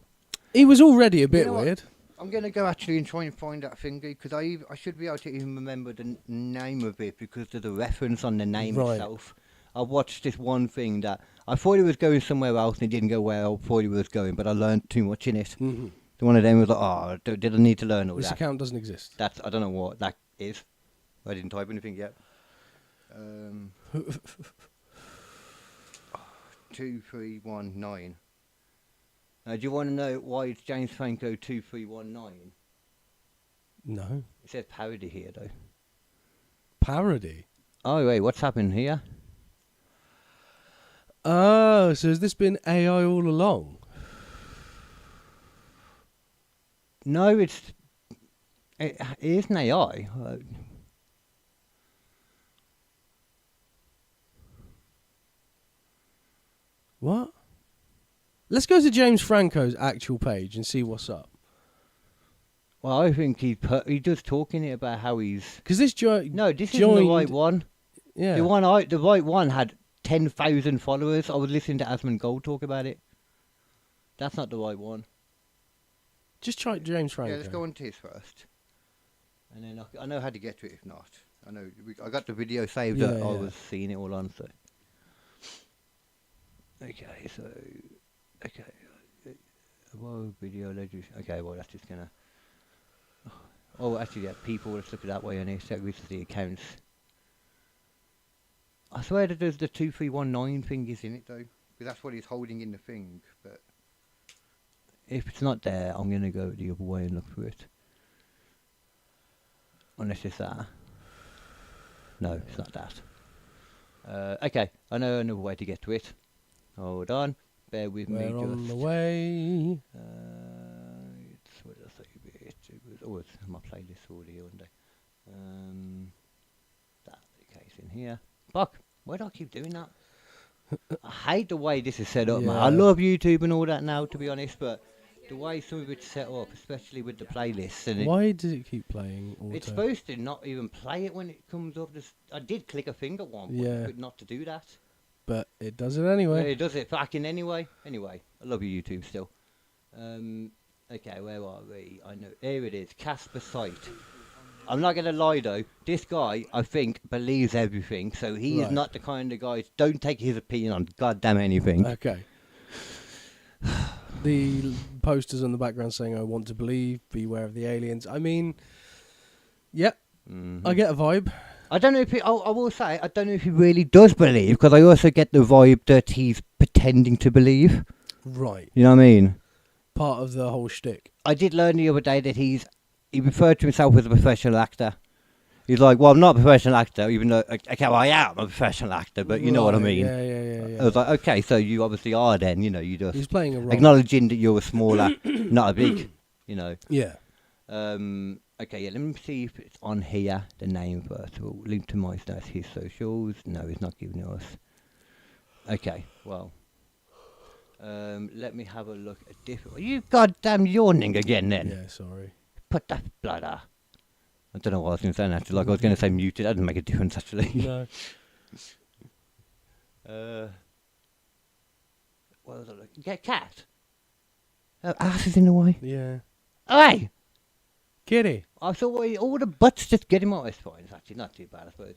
He was already a bit know what? weird. I'm gonna go actually and try and find that thingy because I should be able to even remember the name of it because there's a reference on the name Right. itself. I watched this one thing that I thought it was going somewhere else and it didn't go where I thought it was going, but I learned too much in it. Mm-hmm. So one of them was like, oh, did I need to learn all This that? account doesn't exist. I don't know what that is. I didn't type anything yet. 2319. Do you want to know why it's James Franco 2319? No. It says parody here though. Parody. Oh wait, what's happened here? Oh, so has this been AI all along? No, it isn't AI. What? Let's go to James Franco's actual page and see what's up. Well, I think he does talk in it about how he's. Because this No, this isn't the right one. Yeah. The right one had 10,000 followers. I was listening to Asmund Gold talk about it. That's not the right one. Just try James Franco. Yeah, let's go on to his first. And then I know how to get to it if not. I got the video saved Yeah, that I yeah. was seeing it all on, so. Okay, so. Okay. Well, video legend. Okay, well, that's just gonna. Oh, actually, yeah, people, let's look at that way on here. Set with the accounts. I swear that there's the 2319 thing is in it, though. Because that's what he's holding in the thing, but. If it's not there, I'm going to go the other way and look for it. Unless it's that. No, it's not that. Okay, I know another way to get to it. Hold on. Bear with me We're on just. the way. It's what did I say? It's my playlist already under. That's the case in here. Fuck, why do I keep doing that? I hate the way this is set up, man. I Yeah. love YouTube and all that now, to be honest, but the way some of it's set up, especially with the playlists, and Why does it keep playing auto? it's supposed to not even play it when it comes up. I did click a finger one, but Yeah. but not to do that. But it does it Yeah, anyway. it does it fucking anyway. Anyway, I love you, YouTube, still. Okay, where are we? I know. Here it is, Casper Site. I'm not going to lie, though. This guy, I think, believes everything, so he is Right. not the kind of guy... Don't take his opinion on goddamn anything. Okay. The posters on the background saying, I want to believe, beware of the aliens. I mean, yep, I get a vibe. I don't know if he... I will say, I don't know if he really does believe, because I also get the vibe that he's pretending to believe. Right. You know what I mean? Part of the whole shtick. I did learn the other day that he referred to himself as a professional actor. He's like, well, I'm not a professional actor, even though, okay, well, I am a professional actor, but you know what I Right, mean. Yeah. I was like, okay, so you obviously are then, you just He's playing a role. acknowledging that you're a smaller, not a big, Yeah. Okay, yeah, let me see if it's on here, the name first. We'll link to my stats, his socials. No, he's not giving us. Okay, well. Let me have a look at different. Are you goddamn yawning again then? Yeah, sorry. Put that bladder. I don't know what I was going to say actually. Like I was going to say muted. That doesn't make a difference actually. No. What was I looking? Get cat. Ass is in the way. Yeah. Hey! Kitty. I thought all the butts just get him out. It's fine. It's actually not too bad, I suppose.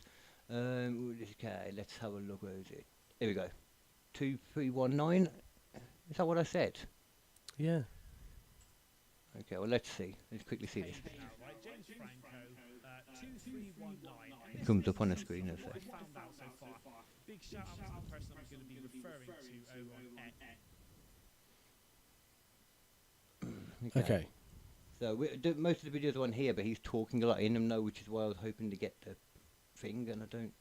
Okay, let's have a look. Where is it? Here we go. 2319. Is that what I said? Yeah. Okay, well, let's see. Let's quickly see this. Right, James Franco, 2319. It comes up on the screen, as I say. Found out so far. Big shout out to the person I'm going to be referring to over on X. Okay. So most of the videos are on here, but he's talking a lot in them now, which is why I was hoping to get the thing, and I don't.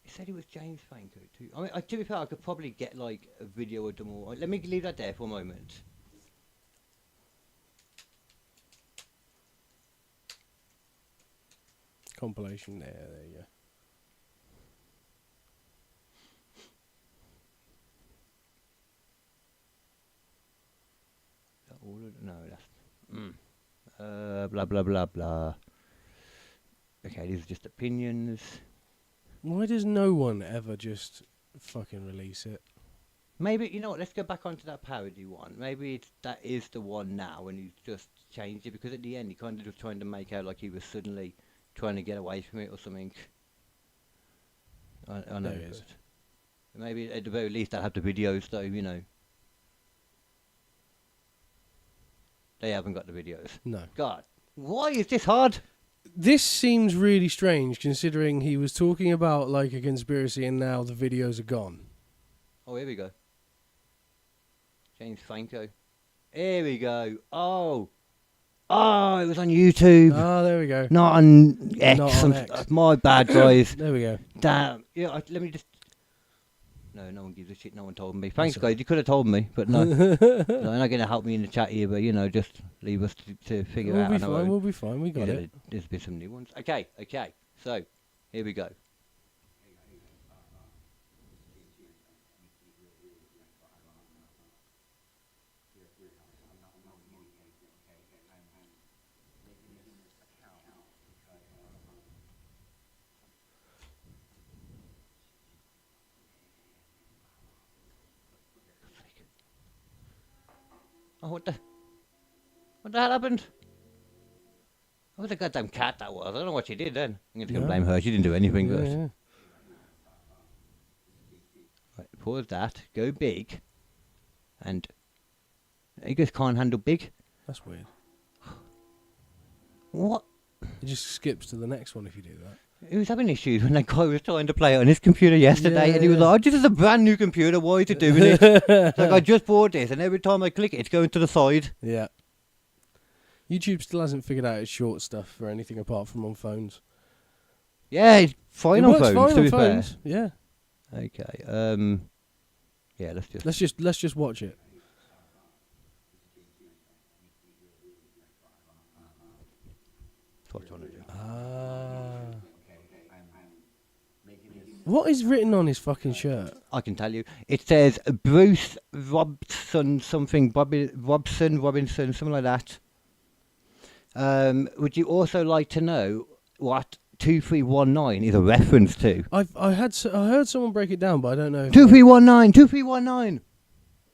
He said it was James Franco too. I mean, to be fair, I could probably get like a video of them all. Let me leave that there for a moment. Compilation there you go. Is that all no, that's blah blah blah blah. Okay, these are just opinions. Why does no one ever just fucking release it? Maybe, you know what, let's go back onto that parody one. Maybe that is the one now, and he's just changed it, because at the end he kind of was trying to make out like he was suddenly trying to get away from it or something. I know. There it is. Maybe at the very least I'll have the videos though, you know. They haven't got the videos. No. God, why is this hard? This seems really strange, considering he was talking about like a conspiracy and now the videos are gone. Oh, here we go. James Franco. Here we go. Oh, it was on YouTube. Ah, there we go. Not on X. Not on X. My bad, guys. There we go. Damn. Yeah, let me just. No one gives a shit. No one told me. Thanks, guys. You could have told me, but no. No, they're not going to help me in the chat here, but, you know, just leave us to figure We'll out. be fine. We'll be fine. We got it. There's been some new ones. Okay. So, here we go. Oh, what the hell happened? Oh, the goddamn cat that was. I don't know what she did then. I'm going to blame her. She didn't do anything. But Yeah. right, pause that. Go big. And you guys can't handle big. That's weird. What? It just skips to the next one if you do that. He was having issues when that guy was trying to play it on his computer yesterday, and he was like, "Oh, this is a brand new computer. Why is it doing it?" It's like, I just bought this, and every time I click it, it's going to the side. Yeah. YouTube still hasn't figured out its short stuff for anything apart from on phones. Yeah, it's fine It on works phones. fine To on be fair. phones. Yeah. Okay. Yeah. Let's just watch it. That's what I want to do. What is written on his fucking shirt? I can tell you. It says Bruce Robson, something Robinson, something like that. Would you also like to know what 2319 is a reference to? I heard someone break it down, but I don't know. 2319.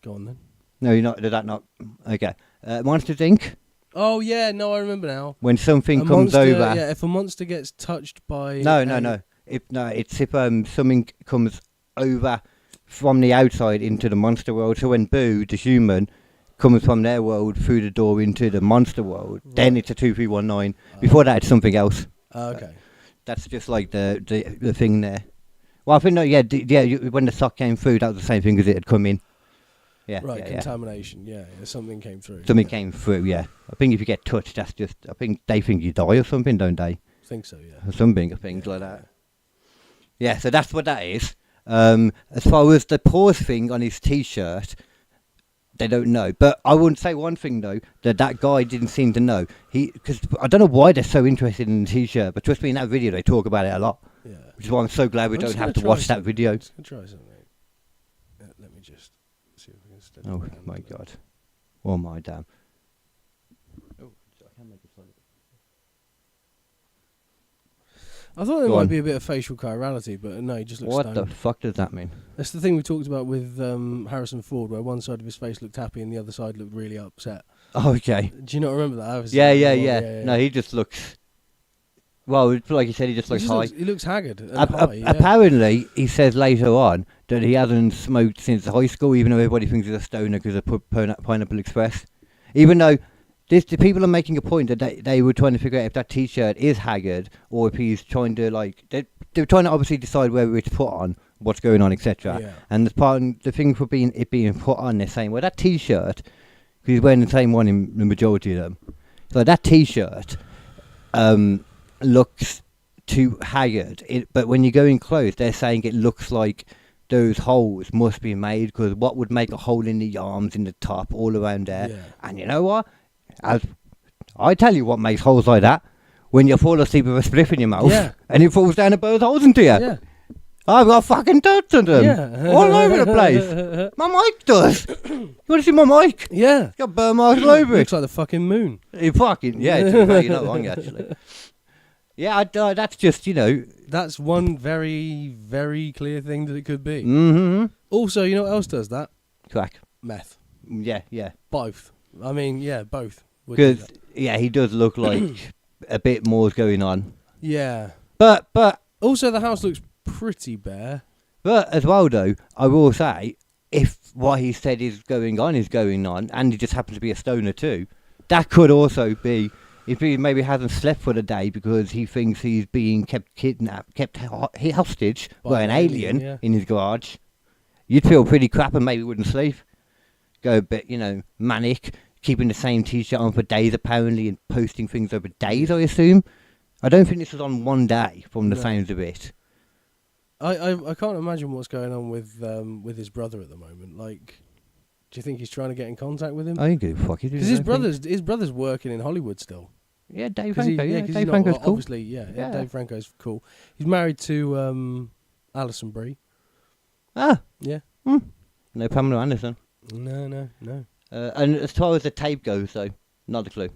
Go on then. No, you're not. Did that not? Okay. Monsters Inc. Oh yeah, no, I remember now. When something A comes monster, over. Yeah, if a monster gets touched by. No. It's if something comes over from the outside into the monster world. So when Boo, the human, comes from their world through the door into the monster world, then it's a 2319. Before that, it's something else. Okay. That's just like the thing there. Well, I think when the sock came through, that was the same thing as it had come in. Yeah. Right, yeah. contamination. Yeah, something came through. Something came through. Yeah. I think if you get touched, that's just. I think they think you die or something, don't they? I think so. Yeah. Or something, things like that. Yeah, so that's what that is. As far as the pause thing on his T-shirt, they don't know. But I wouldn't say one thing though, that guy didn't seem to know. Because I don't know why they're so interested in the T-shirt, but trust me, in that video they talk about it a lot. Yeah. Which is why I'm so glad we I'm don't just have gonna to watch try that video. I'm just gonna try something. Let me just see if we can steady Oh my hand my a bit. god. Oh my damn. Oh, I can make it slightly. I thought there Go might on. be a bit of facial chirality, but no, he just looks What the stoned. fuck does that mean? That's the thing we talked about with Harrison Ford, where one side of his face looked happy and the other side looked really upset. Oh, okay. Do you not remember that? I was Yeah, saying yeah, before, yeah. No, he just looks. Well, it's like you said, he just looks high. He looks haggard and Ap- high. Yeah. Apparently, he says later on that he hasn't smoked since high school, even though everybody thinks he's a stoner because of Pineapple Express. Even though the people are making a point that they were trying to figure out if that T-shirt is haggard or if he's trying to they're trying to obviously decide whether it's put on, what's going on, etc. Yeah. And the thing for being put on, they're saying, well, that T-shirt, because he's wearing the same one in the majority of them, so that T-shirt looks too haggard. But when you go in close, they're saying it looks like those holes must be made, because what would make a hole in the arms, in the top, all around there? Yeah. And you know what? I tell you what makes holes like that. When you fall asleep with a spliff in your mouth, Yeah. and it falls down and burns holes into you. Yeah. I've got fucking dots on them. Yeah. All over the place. My mic does. You want to see my mic? Yeah. It's got burn marks all over it. Looks like the fucking moon. It fucking, yeah, you're not wrong, actually. Yeah, that's just, That's one very, very clear thing that it could be. Mm-hmm. Also, you know what else does that? Crack. Meth. Yeah, yeah. Both. I mean, yeah, both. would do Because, that. yeah, he does look like a bit more's going on. Yeah. But Also, the house looks pretty bare. as well, though, I will say, if what he said is going on, and he just happens to be a stoner too, that could also be, if he maybe hasn't slept for the day because he thinks he's being kept hostage by an alien yeah. in his garage, you'd feel pretty crap and maybe wouldn't sleep. Go a bit, manic, keeping the same T-shirt on for days apparently and posting things over days, I assume. I don't think this was on one day from the No. sounds of it. I can't imagine what's going on with his brother at the moment. Like, do you think he's trying to get in contact with him? I think it fuck it. Because his brother's working in Hollywood still. Yeah, Dave 'Cause Franco. he- Yeah, he's Dave not- Franco's cool. Obviously, yeah, Yeah. Dave Franco's cool. He's married to Alison Brie. Ah, Yeah. no Pamela Anderson. No. And as far as the tape goes, though, not a clue.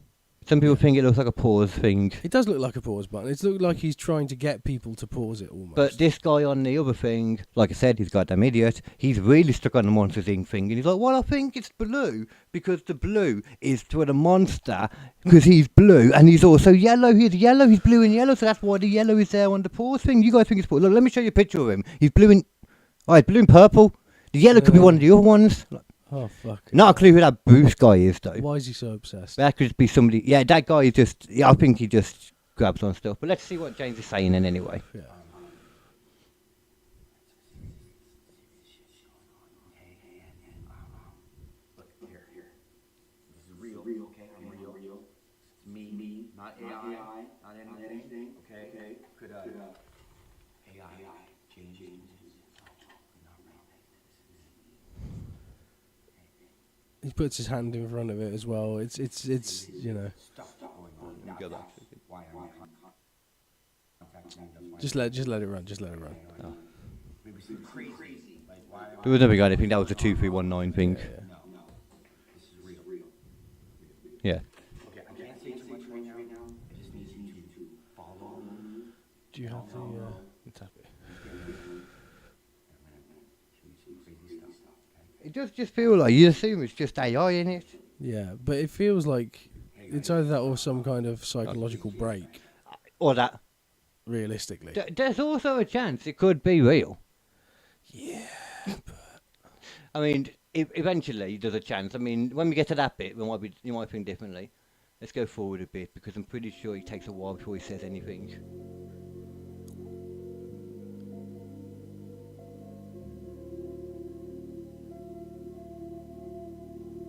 Some people think it looks like a pause thing. It does look like a pause button. It looks like he's trying to get people to pause it almost. But this guy on the other thing, like I said, he's goddamn idiot. He's really stuck on the Monsters Inc. thing. And he's like, well, I think it's blue because the blue is for the monster because he's blue and he's also yellow. He's yellow. He's blue and yellow. So that's why the yellow is there on the pause thing. You guys think it's pause. Look, let me show you a picture of him. He's blue and... Oh, he's blue and purple. The yellow could be one of the other ones. oh, fuck. Not a clue who that Bruce guy is, though. Why is he so obsessed? That could be somebody. Yeah, that guy is just. Yeah, I think he just grabs on stuff. But let's see what James is saying then anyway. Yeah. Real, okay? I'm real. Me, not AI, not anything, okay? Could AI change? He puts his hand in front of it as well. It's you know. Just let it run. Just let it run. There was another guy. I think that was the 2319 thing. This is real. Yeah. Okay, I can't say too much right now. I just need you to follow. Do you have the tap it? It does just feel like you assume it's just AI in it. Yeah, but it feels like it's either that or some kind of psychological break. Or that. Realistically. There's also a chance it could be real. Yeah. I mean, eventually there's a chance. I mean, when we get to that bit, you might think differently. Let's go forward a bit because I'm pretty sure it takes a while before he says anything.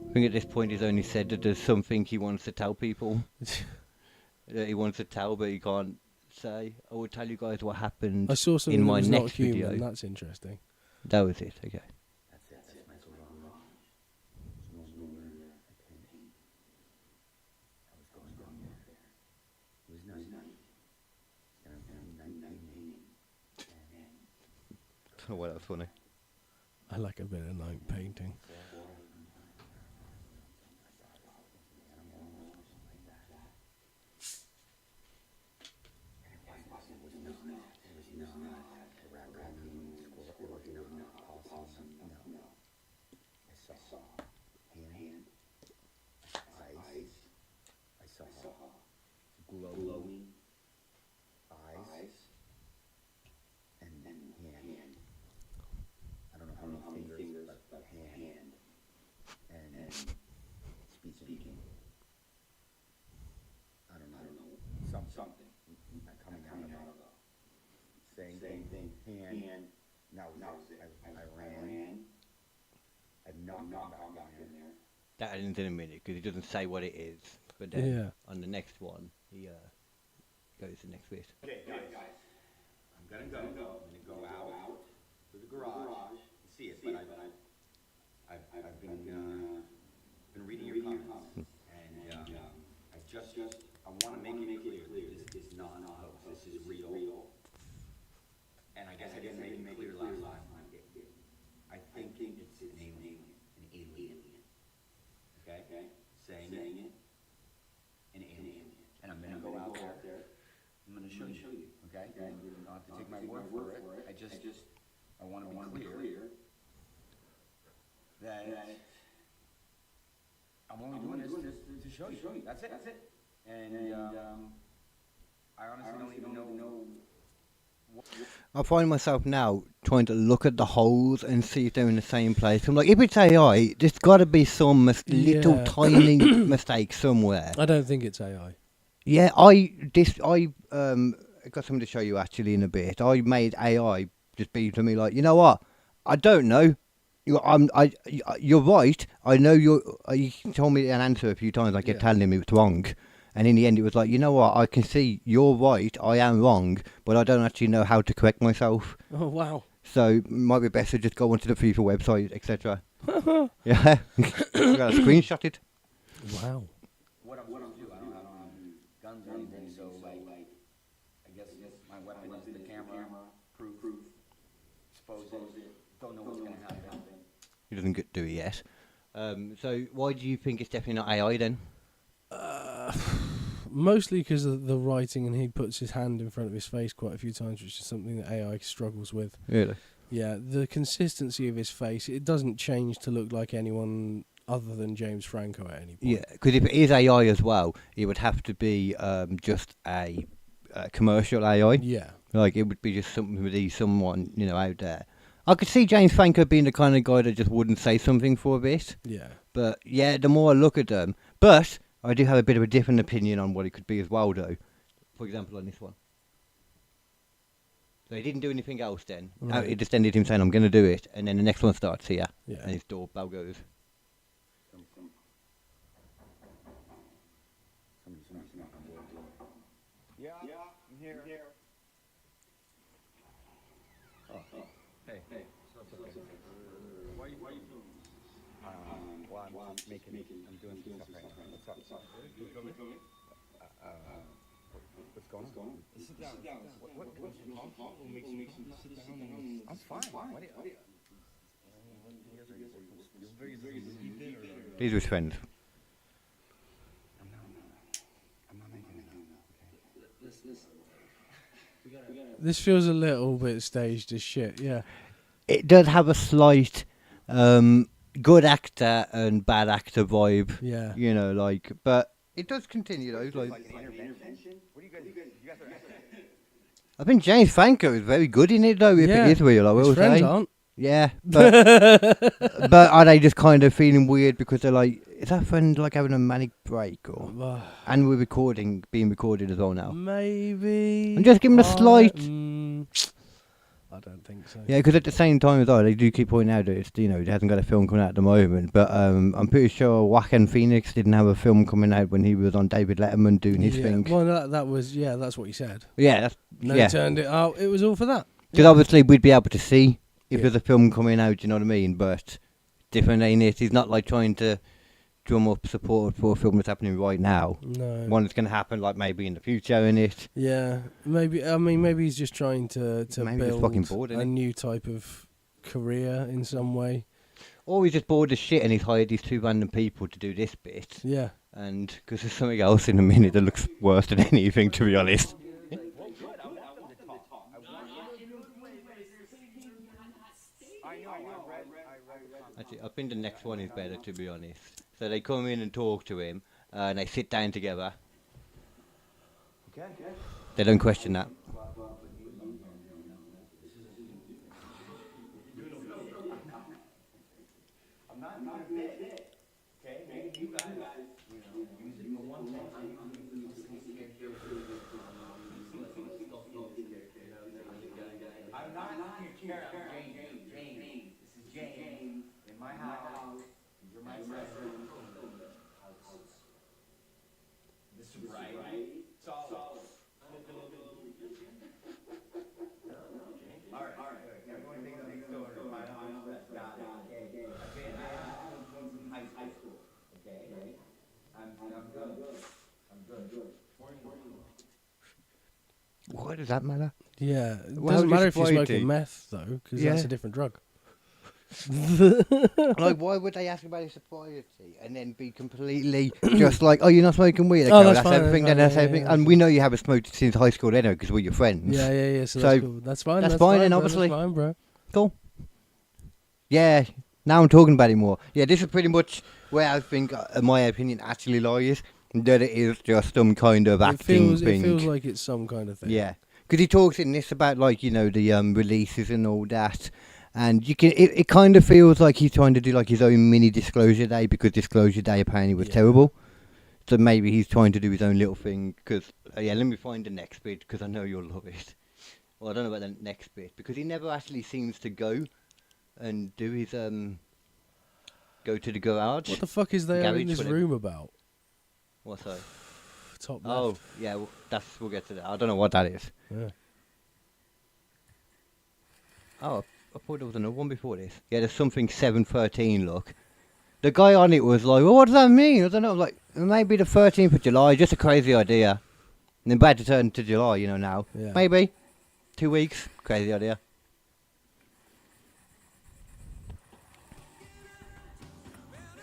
I think at this point he's only said that there's something he wants to tell people. That he wants to tell, but he can't say. I will tell you guys what happened I saw something in that my was next not human. video. That's interesting. That was it. Okay. Well, that was funny. I like a bit of night painting. Glowing eyes and hand. I don't know how many fingers, but hand. And speaking. I don't know. Something coming out of saying hand. Now I ran. I've knocked in there. That isn't in a minute because he doesn't say what it is. But then on the next one, he goes to the next bit. Okay, guys. I'm gonna go out to the garage and see it. But I've been reading your comments, and I want to make it clear that this is not a hoax. This is real. And I guess I didn't make it clear last time. I think it's an alien. Okay? Saying it. An alien. And I'm gonna go out there. I'm gonna show you. Okay? And you don't have to take my word for it. I want to be clear that I'm only doing this to show you. That's it. And I honestly don't even know. I find myself now trying to look at the holes and see if they're in the same place. I'm like, if it's AI, there's got to be some little tiny mistake somewhere. I don't think it's AI. Yeah, I got something to show you actually in a bit. I made AI just be to me like, you know what? I don't know. You're right. I know you told me an answer a few times. I kept telling him it was wrong. And in the end, it was like, you know what? I can see you're right. I am wrong, but I don't actually know how to correct myself. Oh, wow. So it might be best to just go onto the FIFA website, etc. Yeah. I got to screenshot it. Wow. What I'm gonna do, I don't have guns or anything, so like, I guess my weapon is the camera, proof, expose it, don't know what's gonna happen. He doesn't do it yet. So why do you think it's definitely not AI then? Mostly because of the writing, and he puts his hand in front of his face quite a few times, which is something that AI struggles with. Really? Yeah, the consistency of his face, it doesn't change to look like anyone other than James Franco at any point. Yeah, because if it is AI as well, it would have to be just a commercial AI. Yeah. Like, it would be just someone, out there. I could see James Franco being the kind of guy that just wouldn't say something for a bit. Yeah. But, yeah, the more I look at them... But I do have a bit of a different opinion on what it could be as well, though. For example, on this one. So he didn't do anything else then. Right. It just ended him saying, I'm going to do it. And then the next one starts here. Yeah. And his doorbell goes. Yeah, I'm here. Oh, hey. Why are you filming? Well, I'm doing some stuff right now. What's up? What's going on? Sit down. What makes you sit down? I'm fine. Why do you... These were his friends. I'm not making it up, okay? This feels a little bit staged as shit, yeah. It does have a slight good actor and bad actor vibe. Yeah. But it does continue though. Like an intervention? What do you guys are... I think James Franco is very good in it though, if it is real, I will His friends say. aren't. Yeah, but but are they just kind of feeling weird because they're like, is that friend like having a manic break or? And we're being recorded as well now. Maybe. And just give him a slight. I don't think so. Yeah, because at the same time as well, they do keep pointing out that it's, it hasn't got a film coming out at the moment. But I'm pretty sure Joaquin Phoenix didn't have a film coming out when he was on David Letterman doing his thing. Well, that was that's what he said. Yeah, He turned it out. It was all for that. Because obviously we'd be able to see if there's a film coming out, you know what I mean? But different ain't it? He's not like trying to drum up support for a film that's happening right now. No. One that's going to happen like maybe in the future in it. Yeah, maybe. I mean, maybe he's just trying to Maybe he's build fucking bored, a isn't he? new type of career in some way. Or he's just bored as shit and he's hired these two random people to do this bit. Yeah. And because there's something else in a minute that looks worse than anything, to be honest. Actually, I think the next one is better, to be honest. So they come in and talk to him, and they sit down together. They don't question that. I'm not your chair. I'm James. This is James. In my house. You're my friend. This is right. Solid. All right. Everyone thinks I'm next door. My house. Got it. Okay. I'm from high school. Okay. I'm good. Why does that matter? Yeah, it Well, doesn't how matter if you're disappointing. smoking meth though, because Yeah. that's a different drug. Like, why would they ask about his sobriety and then be completely just like, oh, you're not smoking weed? Okay, Oh, well, that's that's fine, everything, that's then that's fine, yeah, everything. yeah, And we know you haven't smoked since high school anyway because we're your friends. Yeah. So So, that's cool. That's fine. that's fine, then, bro, obviously. That's fine, bro. Cool. Yeah, now I'm talking about it more. Yeah, this is pretty much where I think, in my opinion, actually lies. That it is just some kind of acting It thing. feels like it's some kind of thing. Yeah, because he talks in this about like the releases and all that, and you can it kind of feels like he's trying to do like his own mini disclosure day because disclosure day apparently was Yeah. terrible. So maybe he's trying to do his own little thing. Because yeah, let me find the next bit because I know you'll love it. Well, I don't know about the next bit because he never actually seems to go and do his go to the garage. What the fuck is there Garage, in this whatever. room about? What's that? Top Oh left. yeah, we'll get to that. I don't know what that is. Yeah. Oh, I thought there was another one before this. Yeah, there's something 713, look. The guy on it was like, well, what does that mean? I don't know. Like, maybe the 13th of July, just a crazy idea. And then about to turn to July, now. Yeah. Maybe. 2 weeks. Crazy idea.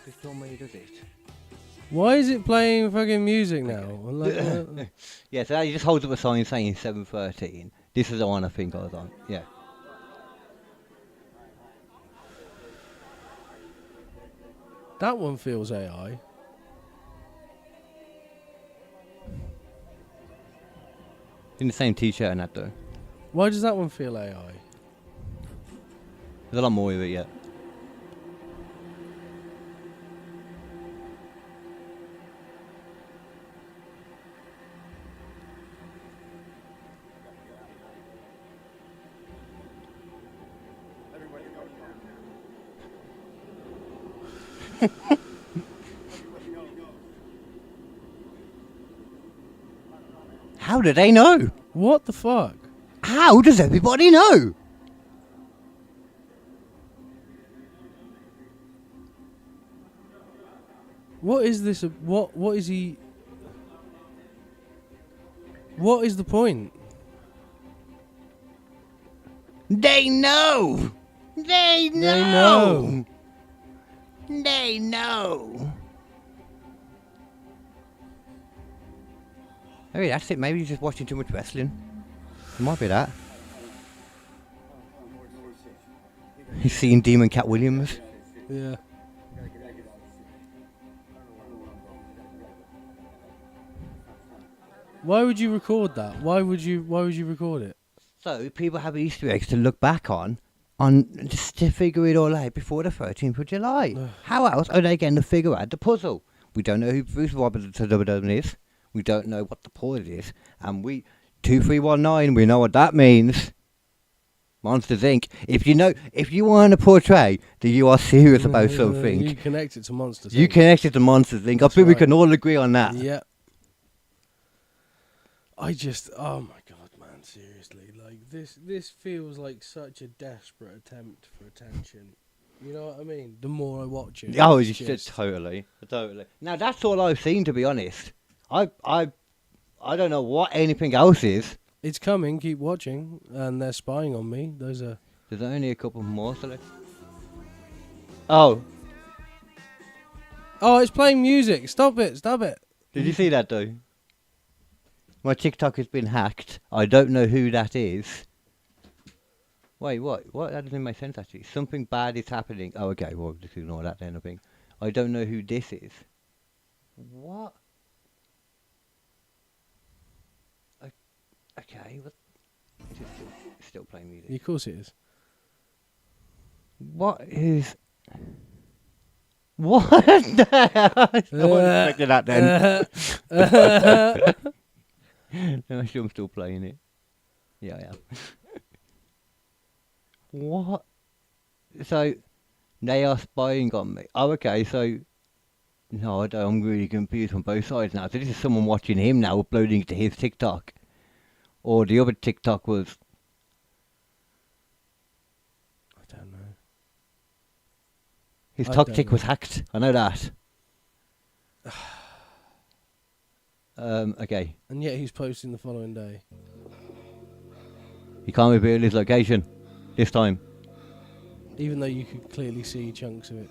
This normally does it. Why is it playing fucking music now? Like, Yeah, so he just holds up a sign saying 713. This is the one I think I was on. Yeah. that one feels AI. In the same t-shirt and that, though. Why does that one feel AI? There's a lot more of it yet. How do they know? What the fuck? How does everybody know? What is this? What is he? What is the point? They know. They know. They know. They know. Maybe that's it. Maybe he's just watching too much wrestling. It might be that. He's seeing Demon Cat Williams. Yeah. Why would you record that? Why would you record it? So people have Easter eggs to look back on just to figure it all out before the 13th of July. How else are they going to figure out the puzzle? We don't know who Bruce Robertson is. We don't know what the pause is. And 2319, we know what that means. Monsters Inc. If you want to portray that you are serious about something, You connect it to monsters. you Inc. connect it to Monsters Inc. I That's think we right. can all agree on that. Yeah. Oh my god, man, seriously, like this feels like such a desperate attempt for attention. You know what I mean? The more I watch it. Oh, it's you should totally. Now that's all I've seen, to be honest. I don't know what anything else is. It's coming. Keep watching, and they're spying on me. Those are. There's only a couple more to left. Oh, Oh, it's playing music. Stop it. Stop it. did you see that though? My TikTok has been hacked. I don't know who that is. Wait, what? What? That doesn't make sense actually. Something bad is happening. Oh, okay. Well, just ignore that then. I think. I don't know who this is. What? Okay. What? Is it still playing music? Of course it is. What is? What? I wasn't expecting that then. No, I'm still playing it. Yeah, I am. What? So, they are spying on me. Oh, okay, so... No, I'm really confused on both sides now. So this is someone watching him now, uploading to his TikTok. Or the other TikTok was... I don't know. His I TikTok don't was know. hacked. I know that. Okay. And yet he's posting the following day. He can't reveal his location. This time. Even though you could clearly see chunks of it.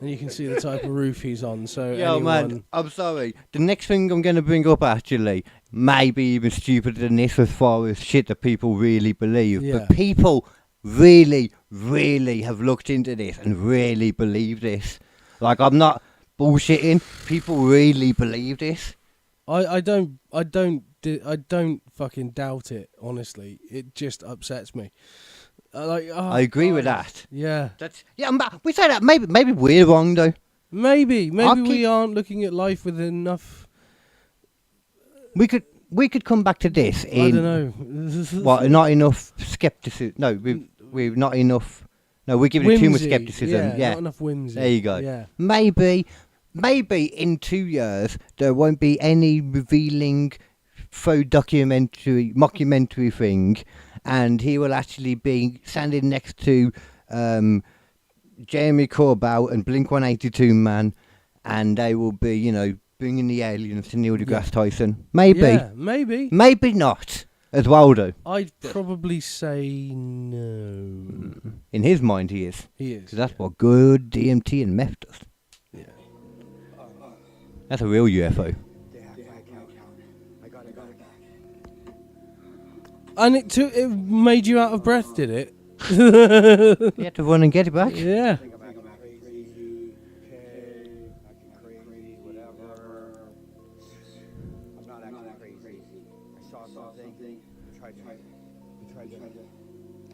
And you can see the type of roof he's on, so Yo, anyone... man, I'm sorry. The next thing I'm going to bring up, actually, may be even stupider than this as far as shit that people really believe. Yeah. But people really, really have looked into this and really believe this. Like, I'm not bullshitting. People really believe this. I don't fucking doubt it, honestly. It just upsets me. I agree with that. Yeah. We say that. Maybe we're wrong, though. Maybe I'll we keep- aren't looking at life with enough... We could come back to this I in... don't know. What, not enough skepticism. No, we've not enough... No, we're giving it too much Whimsy. skepticism. Yeah. Not enough whimsy. There you go. Yeah. Maybe in 2 years there won't be any revealing faux mockumentary thing, and he will actually be standing next to Jeremy Corbell and Blink-182 man, and they will be, bringing the aliens to Neil deGrasse Tyson. Maybe. Yeah, maybe. Maybe not. As well, though. I'd probably say no. In his mind, he is. He is. Because that's what good DMT and meth does. Yeah. That's a real UFO. And it made you out of breath, did it? You had to run and get it back? Yeah. I'm not acting crazy. I saw something. He tried to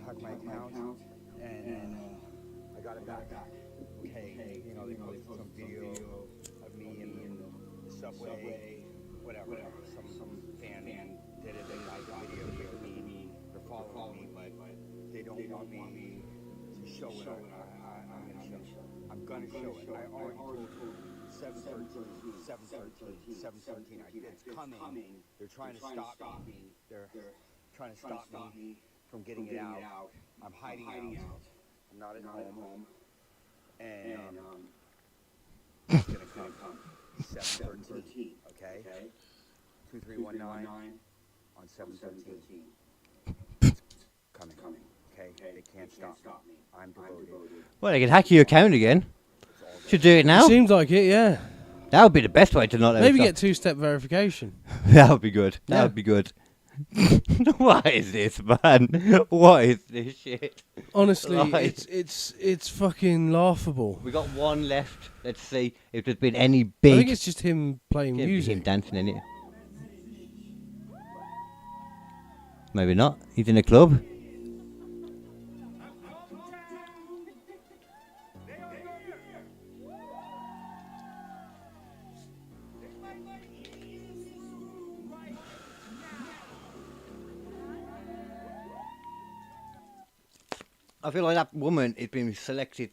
hack my account, and I got it back. Okay, they posted some video of me in the subway, whatever. Some fan did it. They liked the video of me. They're following me, but they don't want me to show it. I'm gonna show it. I already told 713. It's coming. They're trying to stop me. They're trying to stop me from getting it out. I'm hiding out. I'm not at home. And it's gonna come 713. Okay. 2319 on 713. Coming. Okay. They can't stop me. I'm devoted. Well, they can hack your account again. Should do it now. Seems like it, yeah. That would be the best way to not let Maybe it get two-step verification. That would be good. That Yeah. would be good. What is this, man? What is this shit? Honestly, Like- it's fucking laughable. We got one left. Let's see if there's been any I big... think it's just him playing Yeah, music. him dancing in it. Maybe not. He's in a club. I feel like that woman is being selected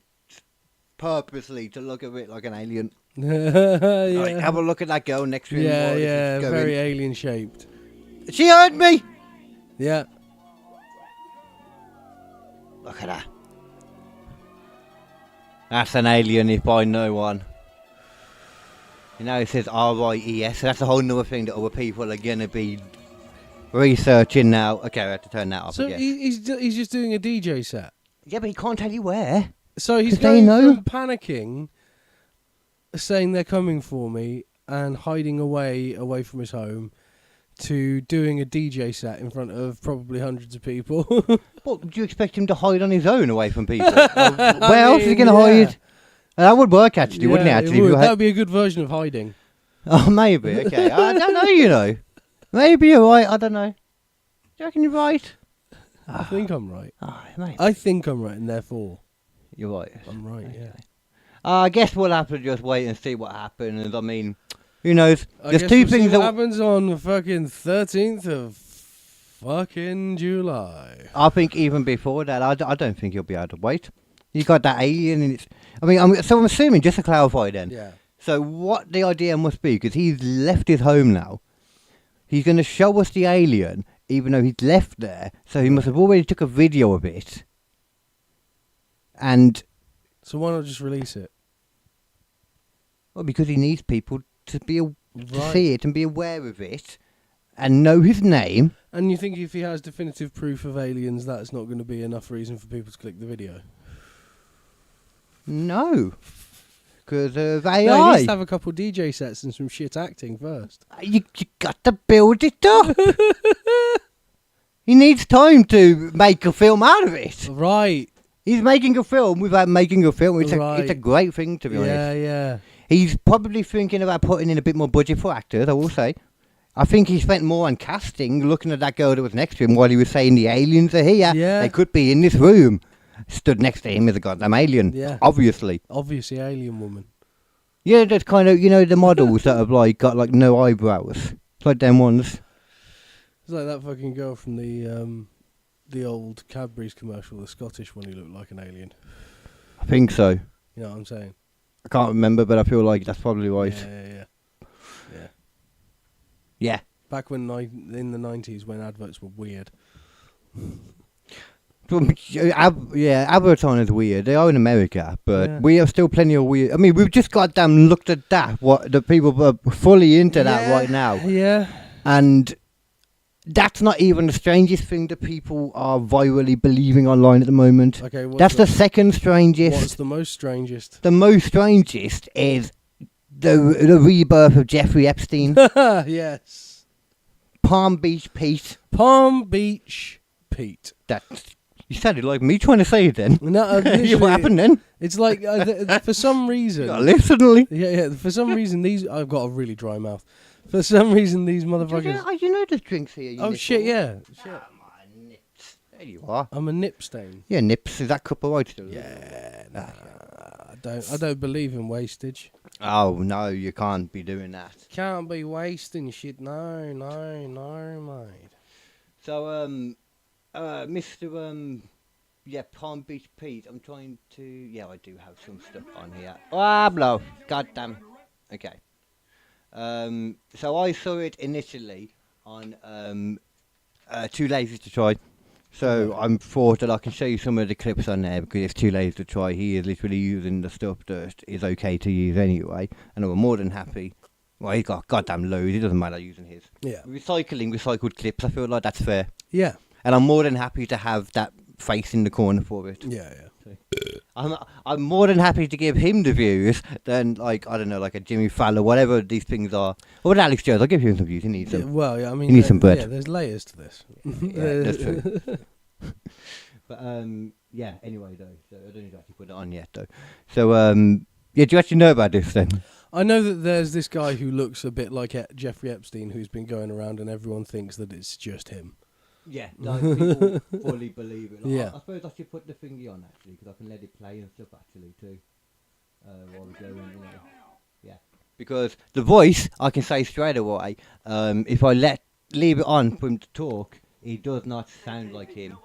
purposely to look a bit like an alien. Like, yeah, have a look at that girl next to him. yeah, while he's yeah, going. very alien shaped. She heard me! Yeah. Look at that. That's an alien if I know one. You know, it says RIES, so that's a whole nother thing that other people are going to be researching now. Okay, I have to turn that off So again. he's just doing a DJ set. Yeah, but he can't tell you where. So he's 'Cause they going know. from panicking, saying they're coming for me, and hiding away from his home, to doing a DJ set in front of probably hundreds of people. What, do you expect him to hide on his own away from people? Where else is he going to hide? That would work, actually, wouldn't it? Actually, That would be a good version of hiding. Oh, maybe. Okay, I don't know. You know, maybe you're right. I don't know. Do you reckon you're right? I think I'm right. Oh, maybe. I think I'm right, and therefore You're right. I'm right. Yeah. I guess we'll have to just wait and see what happens. I mean, who knows? I There's guess two we'll see things what that happens on the fucking 13th of fucking July. I think even before that, I don't think you'll be able to wait. You got that alien, and it's. I mean, I'm assuming, just to clarify then. Yeah. So what the idea must be, because he's left his home now, he's going to show us the alien, even though he's left there. So he must have already took a video of it. And, So why not just release it? well, because he needs people to be to Right. see it and be aware of it, and know his name. And you think if he has definitive proof of aliens, that's not going to be enough reason for people to click the video? No. Because of No, he AI. needs to have a couple DJ sets and some shit acting first. You got to build it up. He needs time to make a film out of it. Right. He's making a film without making a film. It's a Right. great thing, to be Yeah, honest. yeah. He's probably thinking about putting in a bit more budget for actors, I will say. I think he spent more on casting, looking at that girl that was next to him while he was saying the aliens are here. Yeah. They could be in this room. Stood next to him is a goddamn alien. Yeah. Obviously. Obviously, alien woman. Yeah, that's kind of, you know, the models that have like got like no eyebrows. It's like them ones. It's like that fucking girl from the old Cadbury's commercial, the Scottish one who looked like an alien. I think so. You know what I'm saying? I can't remember, but I feel like that's probably right. Yeah. Yeah. Back when in the 90s when adverts were weird. Advertising is weird. They are in America, but Yeah. we have still plenty of weird. I mean, we've just goddamn looked at that. What the people are fully into that right now, Yeah. and that's not even the strangest thing that people are virally believing online at the moment. Okay, That's the second strangest. what's the most strangest? The most strangest is the rebirth of Jeffrey Epstein, Yes. Palm Beach Pete. Palm Beach Pete. That you sounded like me trying to say it then. No, What literally, happened then? It's like for some reason. Literally. Yeah. For some reason, I've got a really dry mouth. For some reason, these motherfuckers. You know there's drinks here. You Oh shit! Yeah. Shit. Nips. There you are. I'm a nip stain. Yeah, Nips. Is that cup of white still? Yeah. Nah. I don't believe in wastage. Oh no, you can't be doing that. Can't be wasting shit. No, mate. So Mr. Yeah, Palm Beach Pete. I'm trying to. Yeah, I do have some stuff on here. Ah, blow. Goddamn. Okay. So I saw it initially on Too Lazy to Try. So I'm thought that I can show you some of the clips on there because it's Too Lazy to Try. He is literally using the stuff that is okay to use anyway, and I'm more than happy. Well, he's got goddamn loads. It doesn't matter using his. Yeah. Recycled clips. I feel like that's fair, Yeah. and I'm more than happy to have that face in the corner for it. Yeah. I'm more than happy to give him the views than like I don't know, like a Jimmy Fallon, whatever these things are. Or with Alex Jones, I'll give him some views. He needs them. Well, yeah. I mean, You need some bread. Yeah, there's layers to this. Yeah, that's true. But yeah. Anyway, though, so I don't need to actually put it on yet, though. So yeah, do you actually know about this then? I know that there's this guy who looks a bit like Jeffrey Epstein who's been going around and everyone thinks that it's just him. Yeah, like people fully believe it. Like, Yeah. I suppose I should put the thingy on actually because I can let it play and stuff actually too. While we go in, you know. Yeah, because the voice I can say straight away. If I leave it on for him to talk, he does not sound like him.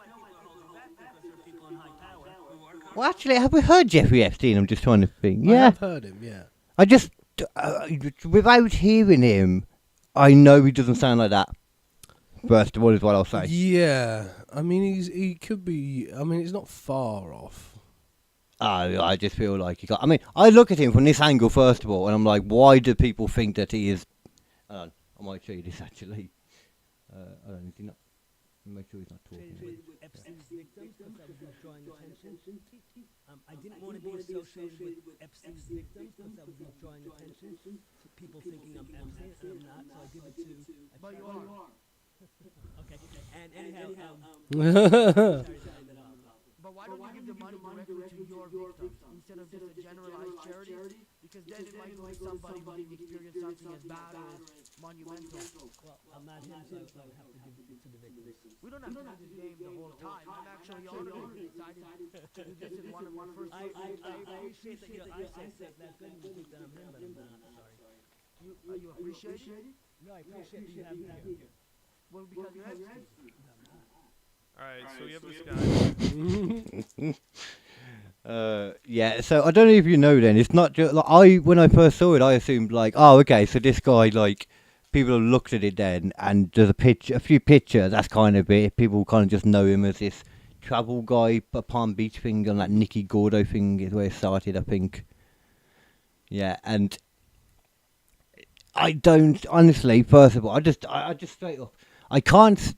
Well, actually, have we heard Jeffrey Epstein? I'm just trying to think. I Yeah, have heard him, yeah. I just without hearing him, I know he doesn't sound like that. First of all, is what I'll say. Yeah, I mean, he could be. I mean, he's not far off. I just feel like he got. I mean, I look at him from this angle first of all, and I'm like, why do people think that he is? I might show you this actually. I don't think not. Make sure he's not talking. With Epstein's victims because I was drawing attention. I didn't want to be associated with Epstein's victims because I was drawing attention to people thinking I'm Epstein and I'm not. So I give it to. But you are. Okay. And anyhow, but why don't you give the money directly to your victims instead of just a generalized charity? Because then it might go to somebody who didn't experience something as bad or as monumental. well, I'm not him, so I would have to give it to the victims. We don't have to do this game the whole time. I'm actually honored that you decided to do this in one of your first I appreciate that your eyesight says that good and you think that I'm him, but I'm not. Sorry. Are you appreciated? No, I appreciate you having me here. Well, because you're Epstein. Alright, so we have this guy. Yeah, so I don't know if you know then, it's not just, like, when I first saw it, I assumed, like, oh, okay, so this guy, like, people have looked at it then, and there's a few pictures, that's kind of it, people kind of just know him as this travel guy, Palm Beach thing, and that Nicky Gordo thing is where it started, I think. Yeah, and I don't, honestly, first of all, I just straight up, I can't,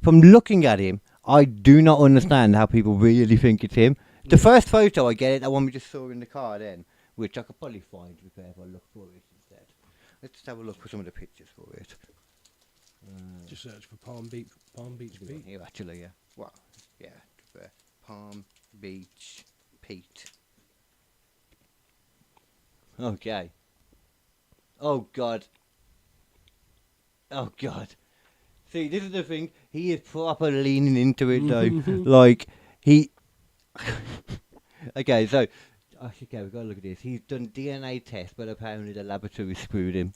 from looking at him, I do not understand how people really think it's him. The first photo, I get it, that one we just saw in the car then, which I could probably find if I look for it instead. Let's just have a look for some of the pictures for it. Just search for Palm Beach Pete. Here, actually, yeah. Well, yeah, Palm Beach Pete. Okay. Oh, God. Oh, God. See, this is the thing. He is proper leaning into it, though. Like, he... Okay, so... Okay, we've got to look at this. He's done DNA tests, but apparently the laboratory screwed him.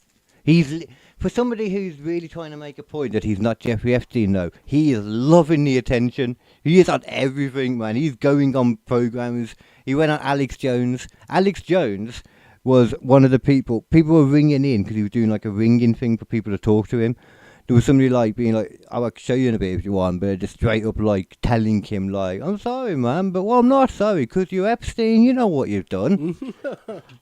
For somebody who's really trying to make a point that he's not Jeffrey Epstein, though, he is loving the attention. He is on everything, man. He's going on programs. He went on Alex Jones. Alex Jones was one of the people were ringing in because he was doing like a ringing thing for people to talk to him. There was somebody like being like, I'll show you in a bit if you want, but just straight up like telling him like, I'm sorry, man, but well, I'm not sorry because you're Epstein. You know what you've done.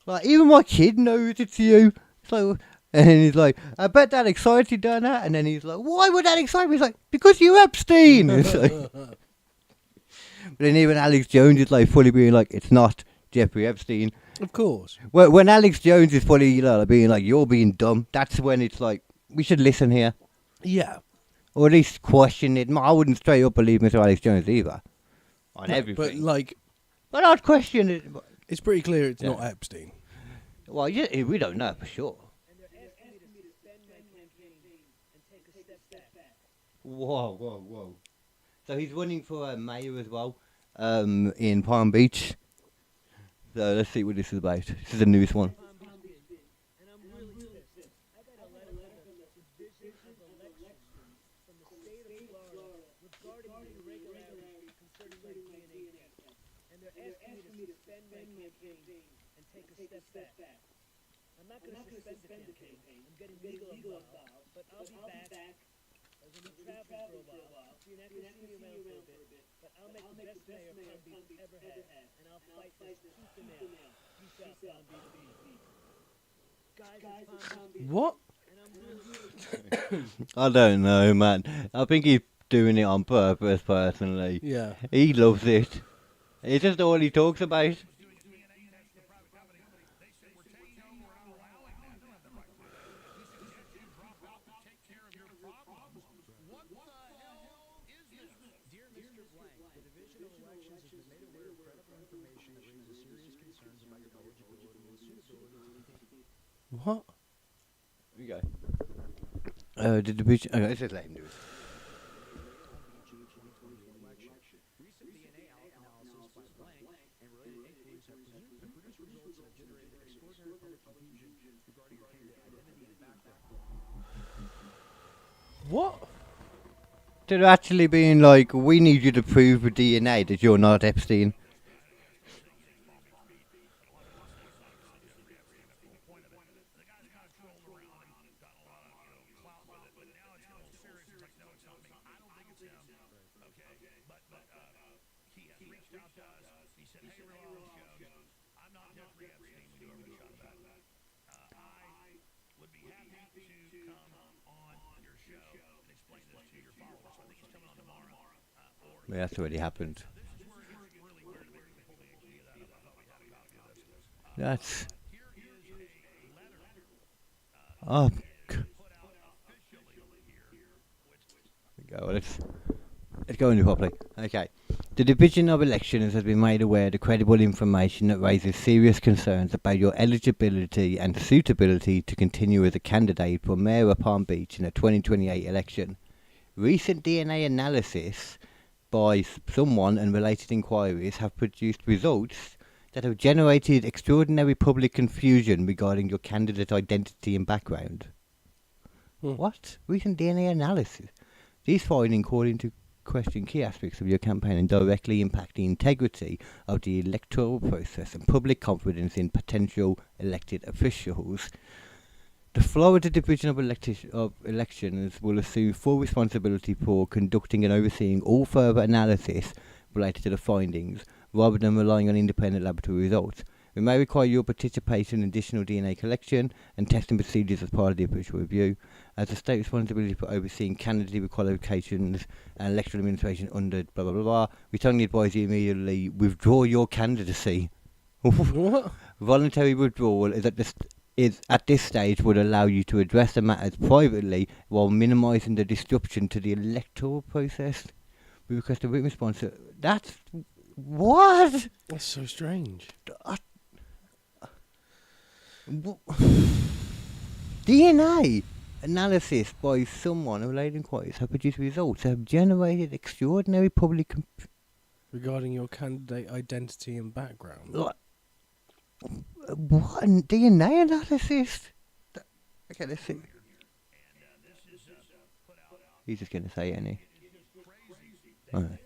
Like even my kid knows it's you. So, and he's like, I bet that excites you, done that. And then he's like, why would that excite me? He's like, because you're Epstein. It's like, but then even Alex Jones is like fully being like, it's not Jeffrey Epstein. Of course. Well, when Alex Jones is fully being like, you're being dumb, that's when it's like, we should listen here. Yeah. Or at least question it. I wouldn't straight up believe Mr. Alex Jones either. On everything. But, like... But I'd question it. It's pretty clear it's not Epstein. Well, yeah, we don't know for sure. And they're asking me to suspend my campaign and take a step back. Whoa. So he's running for mayor as well, in Palm Beach. So let's see what this is about. This is the newest one. And I'm really pissed. I got a letter from the Division of Elections from the state of Florida regarding the irregularities concerning my DNA test. And they're asking me to suspend my campaign and take a step back. I'm not going to suspend the campaign. I'm getting legal involved, but I'll be back. I was going to be traveling for a while. So you're not going to see me around for a bit. But I'll make the best mayor Palm Beach ever had. And I'll fight this tooth and nail. Peace out, Palm Beach. Guys, it's Palm Beach. What? And I'm really I don't know, man. I think he's doing it on purpose, personally. Yeah. He loves it. It's just all he talks about. Dear Mr. Blank, the Division of Elections has been made aware of credible information that raises serious concerns about your eligibility and suitability. What? Here you go. Did the bitch... Okay, let's just let him do it. June 2024 election. Recent DNA analysis by Blank and related inquiries have produced results that have generated extraordinary public confusion regarding your candidate identity and background. What? They're actually being like, we need you to prove with DNA that you're not Epstein. Yeah, that's already happened. That's... Oh, go. Let's go into properly. Okay. The Division of Elections has been made aware of the credible information that raises serious concerns about your eligibility and suitability to continue as a candidate for Mayor of Palm Beach in the 2028 election. Recent DNA analysis by someone and related inquiries have produced results that have generated extraordinary public confusion regarding your candidate identity and background. What? Recent DNA analysis? These findings call into question key aspects of your campaign and directly impact the integrity of the electoral process and public confidence in potential elected officials. The Florida Division of Elections will assume full responsibility for conducting and overseeing all further analysis related to the findings, rather than relying on independent laboratory results. We may require your participation in additional DNA collection and testing procedures as part of the official review. As a state responsibility for overseeing candidate qualifications and electoral administration under blah blah blah blah, we strongly advise you immediately withdraw your candidacy. What? Voluntary withdrawal is at this stage would allow you to address the matters privately while minimising the disruption to the electoral process. We request a written response. That's what? That's so strange. DNA analysis by someone who related inquiries have produced results that have generated extraordinary public Regarding your candidate identity and background. what? DNA analysis? Okay, let's see. He's just going to say any. Alright.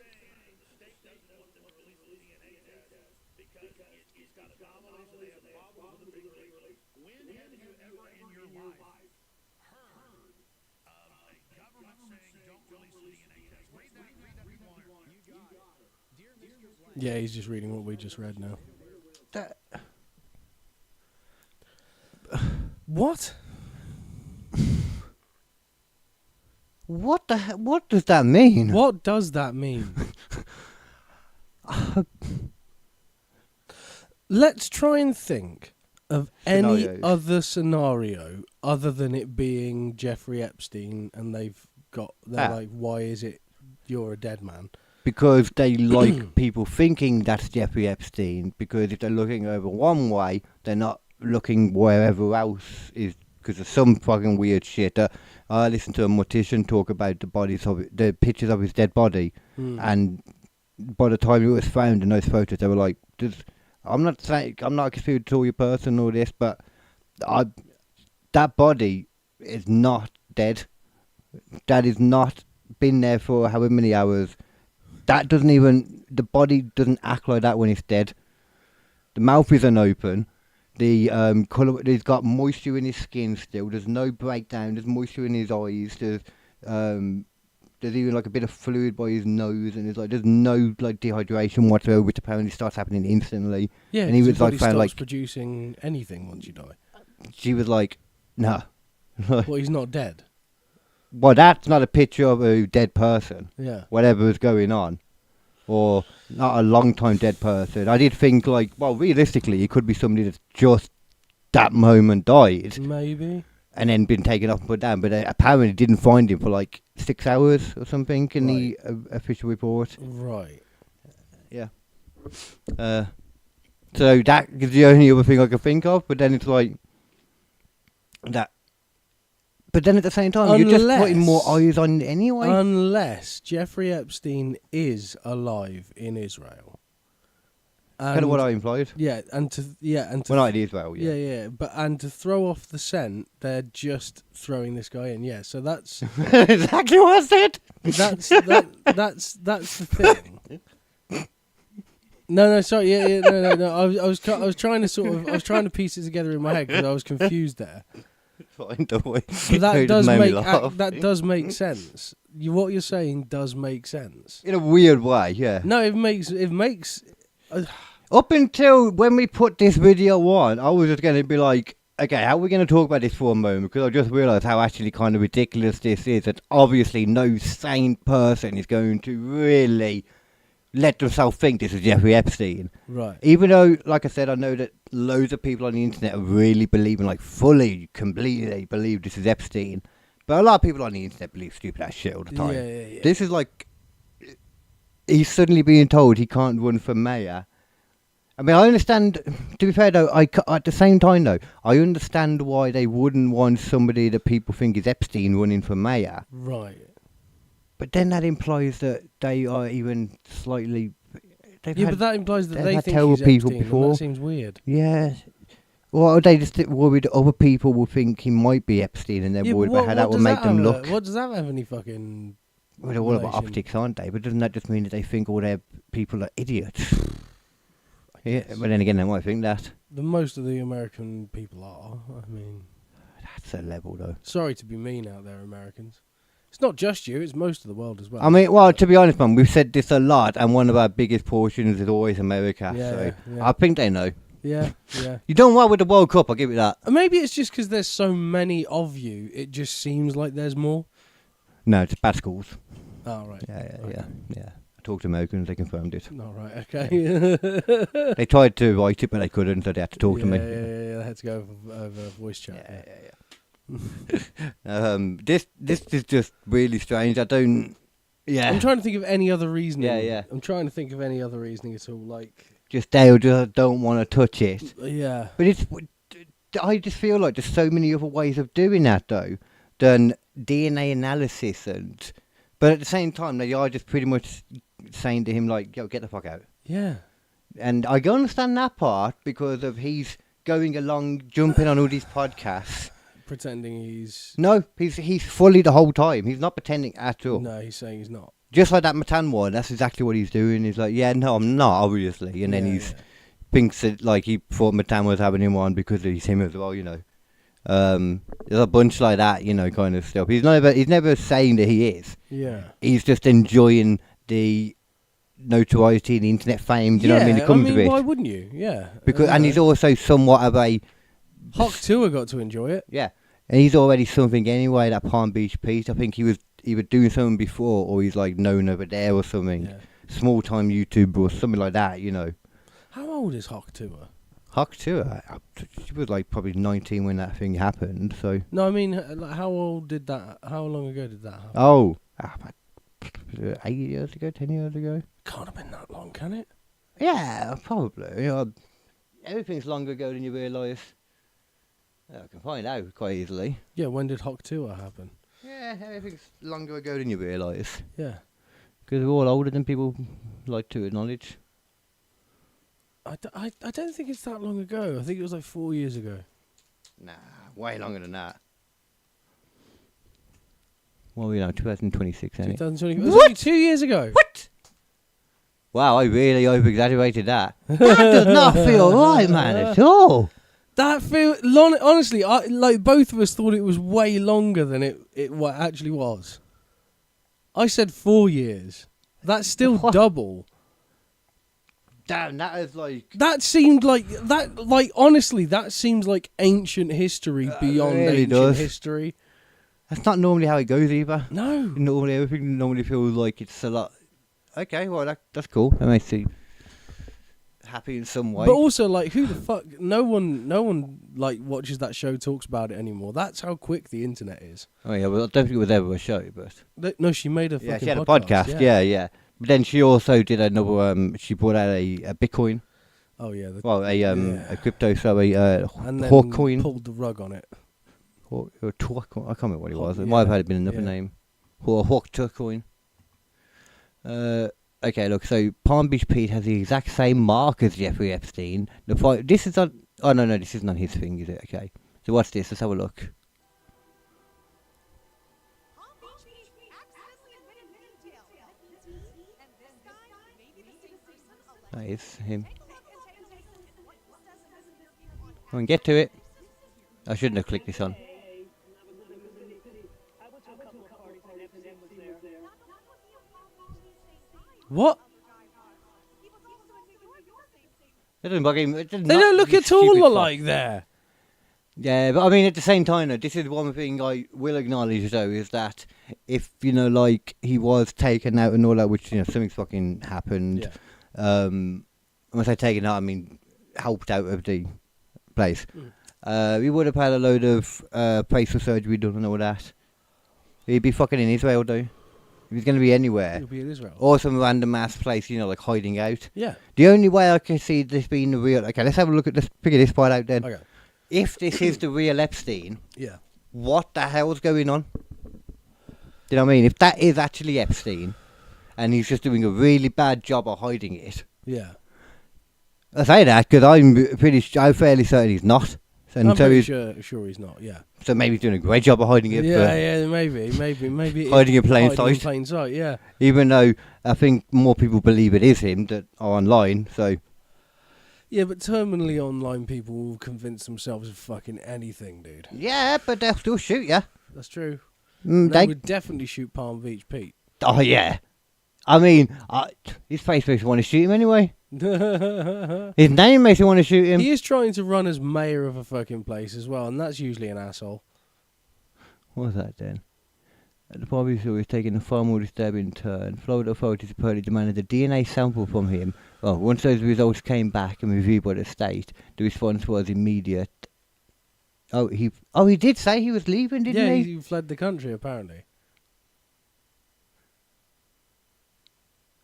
Yeah, he's just reading what we just read now. What? What the hell? What does that mean? What does that mean? Let's try and think of any Scenarios. other scenario other than it being Jeffrey Epstein and they're like, why is it you're a dead man? Because they like people thinking that's Jeffrey Epstein, because if they're looking over one way, they're not looking wherever else is, because of some fucking weird shit. I listened to a mortician talk about the pictures of his dead body, and by the time it was found in those photos, they were like, I'm not considered to your person or this, but that body is not dead. That is not been there for however many hours. That doesn't even, the body doesn't act like that when it's dead. The mouth isn't open. The colour, he's got moisture in his skin still. There's no breakdown. There's moisture in his eyes. There's even like a bit of fluid by his nose, and there's no like dehydration whatsoever, which apparently starts happening instantly. Yeah, and he was your like body found stops like producing anything once you die. She was like, nah. Well, he's not dead. Well, that's not a picture of a dead person. Yeah. Whatever is going on. Or not a long time dead person. I did think like, well, realistically, it could be somebody that's just that moment died. Maybe. And then been taken off and put down. But apparently didn't find him for like 6 hours or something in the official report. Right. Yeah. So that is the only other thing I can think of. But then it's like that. But then at the same time, you're just putting more eyes on anyway. Unless Jeffrey Epstein is alive in Israel. Kind of what I implied. Yeah, and to well, not in Israel. Yeah. Yeah, but to throw off the scent, they're just throwing this guy in. Yeah, so that's exactly what I said. That's the thing. No, sorry. Yeah, no. I was trying to piece it together in my head because I was confused there. find a way. But that It does made me make laugh. that does make sense. What you're saying does make sense. In a weird way, yeah. No, it makes. Up until when we put this video on, I was just going to be like, okay, how are we going to talk about this for a moment? Because I just realised how actually kind of ridiculous this is. That obviously no sane person is going to really let themselves think this is Jeffrey Epstein. Right. Even though, like I said, I know that loads of people on the internet are really believing, like fully, completely believe this is Epstein. But a lot of people on the internet believe stupid ass shit all the time. Yeah. This is like, he's suddenly being told he can't run for mayor. I mean, I understand, to be fair though, at the same time though, I understand why they wouldn't want somebody that people think is Epstein running for mayor. Right. But then that implies that they are even slightly... But that implies that they've they had think terrible he's people Epstein, before. and that seems weird. Yeah. Or are they just worried that other people will think he might be Epstein and they're worried about how that will make them look? What does that have any fucking... Well, they're all about relation? optics, aren't they? But doesn't that just mean that they think all their people are idiots? Yeah, but then again, they might think that. Most of the American people are. I mean... That's a level, though. Sorry to be mean out there, Americans. It's not just you, it's most of the world as well. I mean, well, to be honest, man, we've said this a lot, and one of our biggest portions is always America. Yeah. I think they know. Yeah. You done well with the World Cup, I'll give you that. Maybe it's just because there's so many of you, it just seems like there's more. No, it's bad schools. Oh, right. Yeah. I talked to Americans, they confirmed it. Oh, right, okay. They tried to write it, but they couldn't, so they had to talk to me. Yeah, they had to go over voice chat. This is just really strange. I don't... Yeah. I'm trying to think of any other reasoning. Yeah. I'm trying to think of any other reasoning at all, like... Just they just don't want to touch it. Yeah. But I just feel like there's so many other ways of doing that, though, than DNA analysis But at the same time, they are just pretty much saying to him, like, yo, get the fuck out. Yeah. And I can understand that part because of he's going along, jumping on all these podcasts. Pretending he's... No, he's fully the whole time. He's not pretending at all. No, he's saying he's not. Just like that Matan one, that's exactly what he's doing. He's like, yeah, no, I'm not, obviously. And then he's thinks that, like, he thought Matan was having him on because he's him as well, you know. There's a bunch like that, you know, kind of stuff. He's never saying that he is. Yeah. He's just enjoying the notoriety, the internet fame, do you know what I mean? It comes with it. Why wouldn't you? Yeah. Because, and he's also somewhat of a... Hawk Tour got to enjoy it. Yeah. And he's already something anyway, that Palm Beach Pete. I think he was either doing something before or he's like known over there or something. Yeah. Small time YouTuber or something like that, you know. How old is Hawk Tour? Hawk Tour? She was like probably 19 when that thing happened, so... No, I mean, like, how long ago did that happen? Oh, about 8 years ago, 10 years ago. Can't have been that long, can it? Yeah, probably. You know, everything's longer ago than you realise. I can find out quite easily. Yeah, when did Hawk Tour happen? Yeah, everything's longer ago than you realise. Yeah. Because we're all older than people like to acknowledge. I don't think it's that long ago. I think it was like 4 years ago. Nah, way longer than that. Well, you know, 2026, ain't it? 2020. It was only 2 years ago. What? Wow, I really over-exaggerated that. That does not feel right, man, at all. That honestly, like both of us thought it was way longer than it what actually was. I said 4 years. That's still double. Damn, that is like... That seemed like that. Like honestly, that seems like ancient history beyond really ancient does. history. That's not normally how it goes either. No. Normally, everything normally feels like it's a lot... Okay, well, that's cool. That makes you happy in some way. But also, like, who the fuck? No one like watches that show, talks about it anymore. That's how quick the internet is. Oh yeah, well, I don't think it was ever a show, but... No, she made a fucking yeah, she had podcast. a podcast, yeah. But then she also did another, she brought out a Bitcoin. Oh yeah. A crypto, so and then Hawk coin. Pulled the rug on it. Or I can't remember what it was. It might have had been another name. Or Hawk coin. Okay, look, so Palm Beach Pete has the exact same mark as Jeffrey Epstein. This is on... Oh, no, this isn't on his thing, is it? Okay. So what's this? Let's have a look. That is him. Come on, get to it. I shouldn't have clicked this on. to a couple of parties when Epstein was there. What? It doesn't bug him. They don't look at all alike there. Yeah, but I mean, at the same time, though, this is one thing I will acknowledge, though, is that if, you know, like, he was taken out and all that, which, you know, something's fucking happened. Yeah. When I say taken out, I mean helped out of the place. We would have had a load of facial surgery done and all that. He'd be fucking in Israel, though. If he's going to be anywhere. He'll be in Israel. Or some random ass place, you know, like hiding out. Yeah. The only way I can see this being the real... Okay, let's have a look at this, figure this part out then. Okay. If this is the real Epstein, Yeah. what the hell's going on? Do you know what I mean? If that is actually Epstein, and he's just doing a really bad job of hiding it, Yeah. I say that because I'm fairly certain he's not. I'm pretty sure he's not. Yeah. So maybe he's doing a great job of hiding it. Yeah, maybe hiding in plain hiding in sight. plain sight. Yeah. Even though I think more people believe it is him that are online. So Yeah, but terminally online people will convince themselves of fucking anything, dude. yeah, but they'll still shoot you. That's true. Mm, They would definitely shoot Palm Beach Pete. Oh yeah. I mean, his face makes me want to shoot him anyway. His name makes me want to shoot him. He is trying to run as mayor of a fucking place as well, and that's usually an asshole. What was that then? The Bobby Show is taking a far more disturbing turn. Florida authorities reportedly demanded a DNA sample from him. Well, once those results came back and reviewed by the state, the response was immediate. He did say he was leaving, didn't Yeah, he? he fled the country apparently.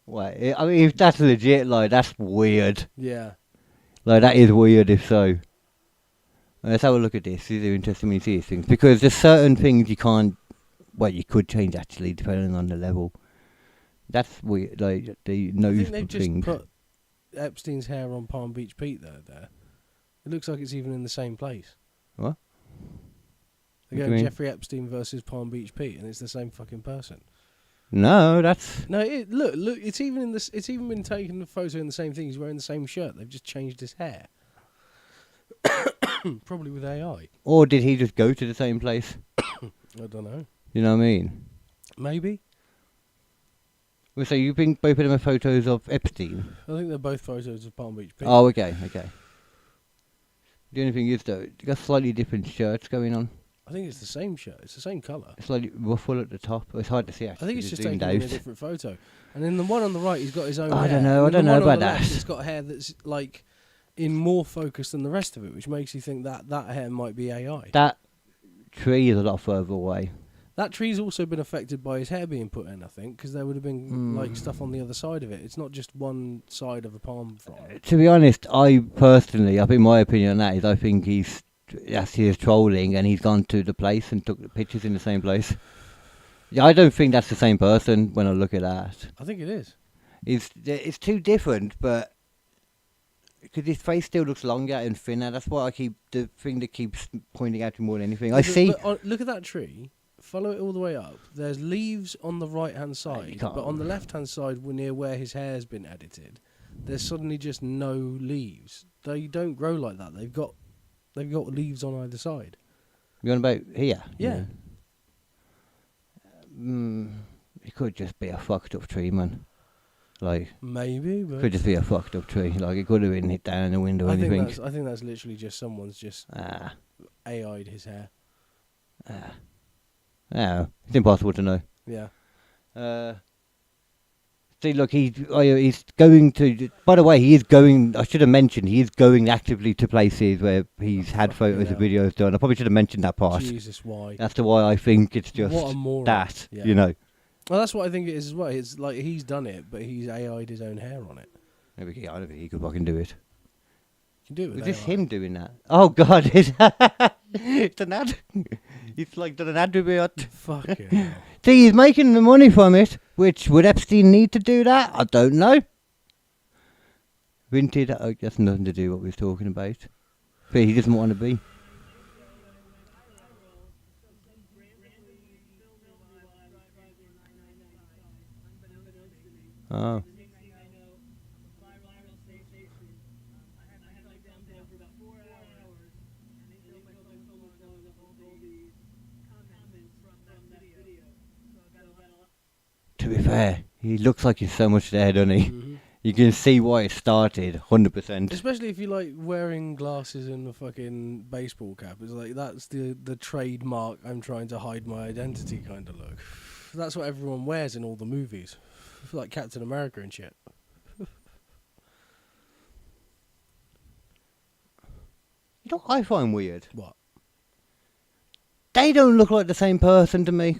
Wait, I mean, if that's legit, like, that's weird. Yeah. Like, that is weird if so. Let's have a look at this. These are interesting when you see these things. Because there's certain things you can't... Well, you could change, actually, depending on the level. That's weird, like, the nose I think they've thing. just put Epstein's hair on Palm Beach Pete there. It looks like it's even in the same place. What? They're What do going you mean? Jeffrey Epstein versus Palm Beach Pete, and it's the same fucking person. No, that's... No, look, it's even in this. It's even been taken the photo in the same thing. He's wearing the same shirt. They've just changed his hair. Probably with AI. Or did he just go to the same place? I don't know. You know what I mean? Maybe. Well, so you think both of them are photos of Epstein? I think they're both photos of Palm Beach Pete. Oh, okay. The only thing is, though, you got slightly different shirts going on. I think it's the same shirt. It's the same colour. Slightly ruffle at the top. It's hard to see, I actually. think it's just zoomed taken in out. a different photo. And in the one on the right, he's got his own hair. I don't know And the one about on the that. left, it's got hair that's, like, in more focus than the rest of it, which makes you think that hair might be AI. That tree is a lot further away. That tree's also been affected by his hair being put in, I think, because there would have been like stuff on the other side of it. It's not just one side of a palm frond. To be honest, I think my opinion on that is I think he is trolling and he's gone to the place and took the pictures in the same place. Yeah, I don't think that's the same person when I look at that. I think it is. It's too different, but because his face still looks longer and thinner. That's what the thing that keeps pointing out to me more than anything. Look at that tree. Follow it all the way up. There's leaves on the right-hand side, but on the left-hand side, near where his hair's been edited, there's suddenly just no leaves. They don't grow like that. They've got leaves on either side. You on about here? Yeah. It could just be a fucked up tree, man. Like maybe, but could just be a fucked up tree. Like it could have been hit down in the window or anything. I think that's literally just someone's just AI'd his hair. No, it's impossible to know. Yeah. See, look, he's going to. By the way, he is going. I should have mentioned he is going actively to places where he's had photos and videos done. I probably should have mentioned that part. Jesus, why? That's the why I think it's just what a moron. that. Yeah. You know. Well, that's what I think it is as well. It's like he's done it, but he's AI'd his own hair on it. Maybe I don't think he could fucking do it. You can do it with Was this AI. him doing that? Oh God, it's an ad. It's like done an ad with it. Fucking hell. See, he's making the money from it. Which would Epstein need to do that? I don't know. Vinted, that's nothing to do with what we was talking about. But he doesn't want to be. Oh. to be fair, he looks like he's so much there, doesn't he? Mhm. You can see why it started, 100%. Especially if you like wearing glasses and a fucking baseball cap. It's like that's the trademark I'm trying to hide my identity kind of look. That's what everyone wears in all the movies. Like Captain America and shit. You know what I find weird? What? They don't look like the same person to me.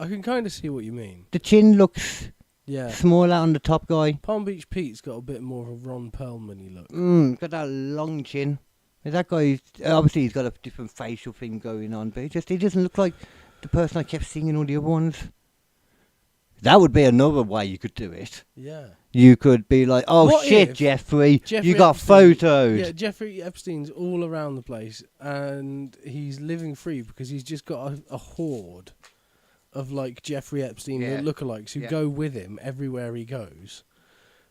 I can kind of see what you mean. The chin looks Yeah. smaller on the top guy. Palm Beach Pete's got a bit more of a Ron Perlman-y look. Got that long chin. That guy, obviously he's got a different facial thing going on, but he doesn't look like the person I kept seeing in all the other ones. That would be another way you could do it. Yeah. You could be like, oh What shit, if Jeffrey, Jeffrey you got Epstein- photos. Yeah, Jeffrey Epstein's all around the place, and he's living free because he's just got a horde of like Jeffrey Epstein Yeah. lookalikes who Yeah. go with him everywhere he goes,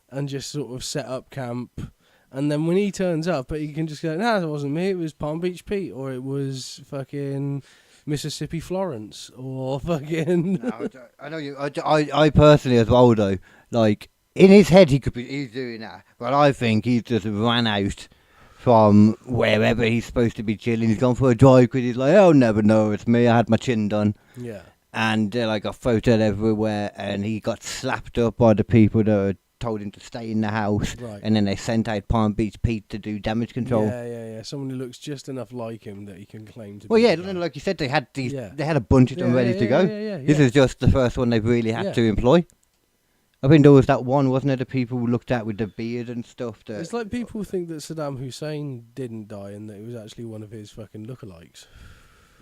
and just sort of set up camp. And then when he turns up, but he can just go, nah, that wasn't me. It was Palm Beach Pete, or it was fucking Mississippi Florence, or fucking. No, I know you. I personally as well though, like in his head he's doing that, but I think he's just ran out from wherever he's supposed to be chilling. He's gone for a drive because he's like, I'll never know it's me. I had my chin done, Yeah. and like got photoed everywhere, and he got slapped up by the people that told him to stay in the house, Right. and then they sent out Palm Beach Pete to do damage control. Yeah. Someone who looks just enough like him that he can claim to Well, be. yeah, the guy. like you said, they had these. Yeah. They had a bunch of them ready to go. Yeah. This is just the first one they've really had Yeah. to employ. I think there was that one, wasn't there, the people who looked at with the beard and stuff. That It's like people think that Saddam Hussein didn't die and that it was actually one of his fucking lookalikes.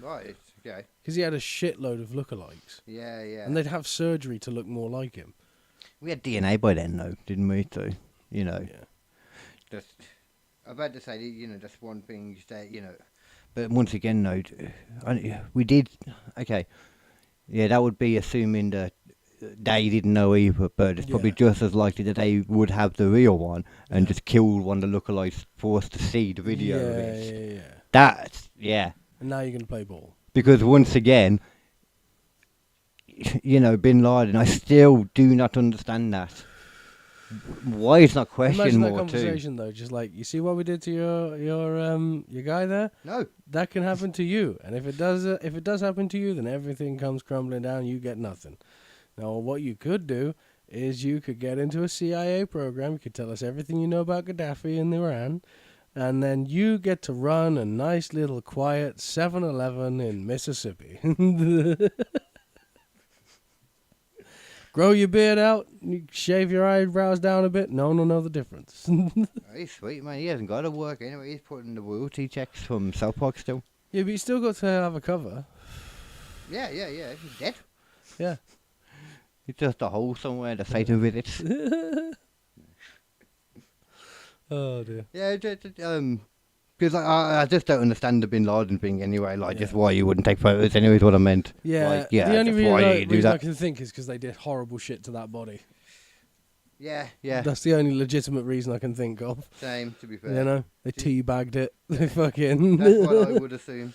Right, okay. Because he had a shitload of lookalikes. Yeah. And they'd have surgery to look more like him. We had DNA by then, though, didn't we? So, you know. Yeah. Just, I'm about to say, that's one thing that, But once again, though, we did. Okay. Yeah, that would be assuming that they didn't know either, but it's probably Yeah. just as likely that they would have the real one and just kill one of the lookalikes for us to see the video of it. Yeah. That's, yeah. And now you're going to play ball. Because once again, Bin Laden, I still do not understand that. Why is not questioned Imagine that more too? conversation though, just like, you see what we did to your guy there? No. That can happen to you. And if it does happen to you, then everything comes crumbling down, you get nothing. Now, what you could do is you could get into a CIA program, you could tell us everything you know about Gaddafi and Iran, and then you get to run a nice little quiet 7-Eleven in Mississippi. Grow your beard out, you shave your eyebrows down a bit, no one will know the difference. He's sweet, man. He hasn't got to work anyway. He's putting the royalty checks from South Park still. Yeah, but you still got to have a cover. Yeah. He's dead. Yeah. It's just a hole somewhere to Satan visits. Oh dear. Yeah, because I just don't understand the Bin Laden thing anyway. Like, just why you wouldn't take photos anyway is what I meant. Yeah, Like, yeah, the only that's why you do reason I that. can think is because they did horrible shit to that body. Yeah. That's the only legitimate reason I can think of. Same, to be fair. You know, they teabagged it. They fucking. That's what I would assume.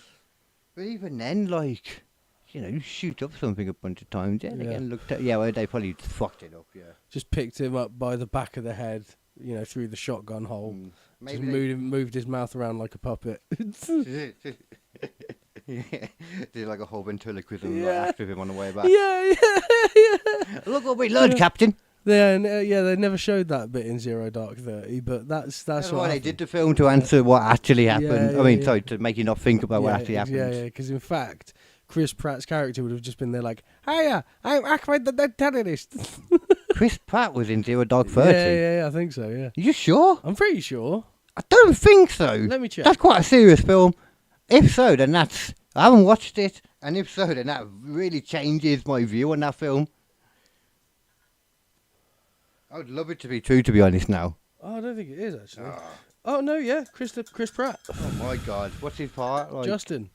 But even then, like, you shoot up something a bunch of times. Yeah, they Yeah. get looked at. Yeah, well, they probably fucked it up. Yeah. Just picked him up by the back of the head, through the shotgun hole. Maybe Just moved his mouth around like a puppet. Yeah, did like a whole ventriloquism Yeah. act with him on the way back. yeah. Look what we learned, Captain. They never showed that bit in Zero Dark 30, but that's That's what why they happened. did the film to answer what actually happened. Yeah, I mean, yeah. sorry, to make you not think about what actually happened. Yeah, because in fact, Chris Pratt's character would have just been there like, hiya, I'm Ahmed the terrorist. Chris Pratt was in Zero Dark 30. Yeah, I think so, yeah. You sure? I'm pretty sure. I don't think so. Let me check. That's quite a serious film. If so, then that's... I haven't watched it, and if so, then that really changes my view on that film. I would love it to be true, to be honest, now. Oh, I don't think it is, actually. Oh, no, yeah, Chris Pratt. Oh, my God. What's his part? Like, Justin.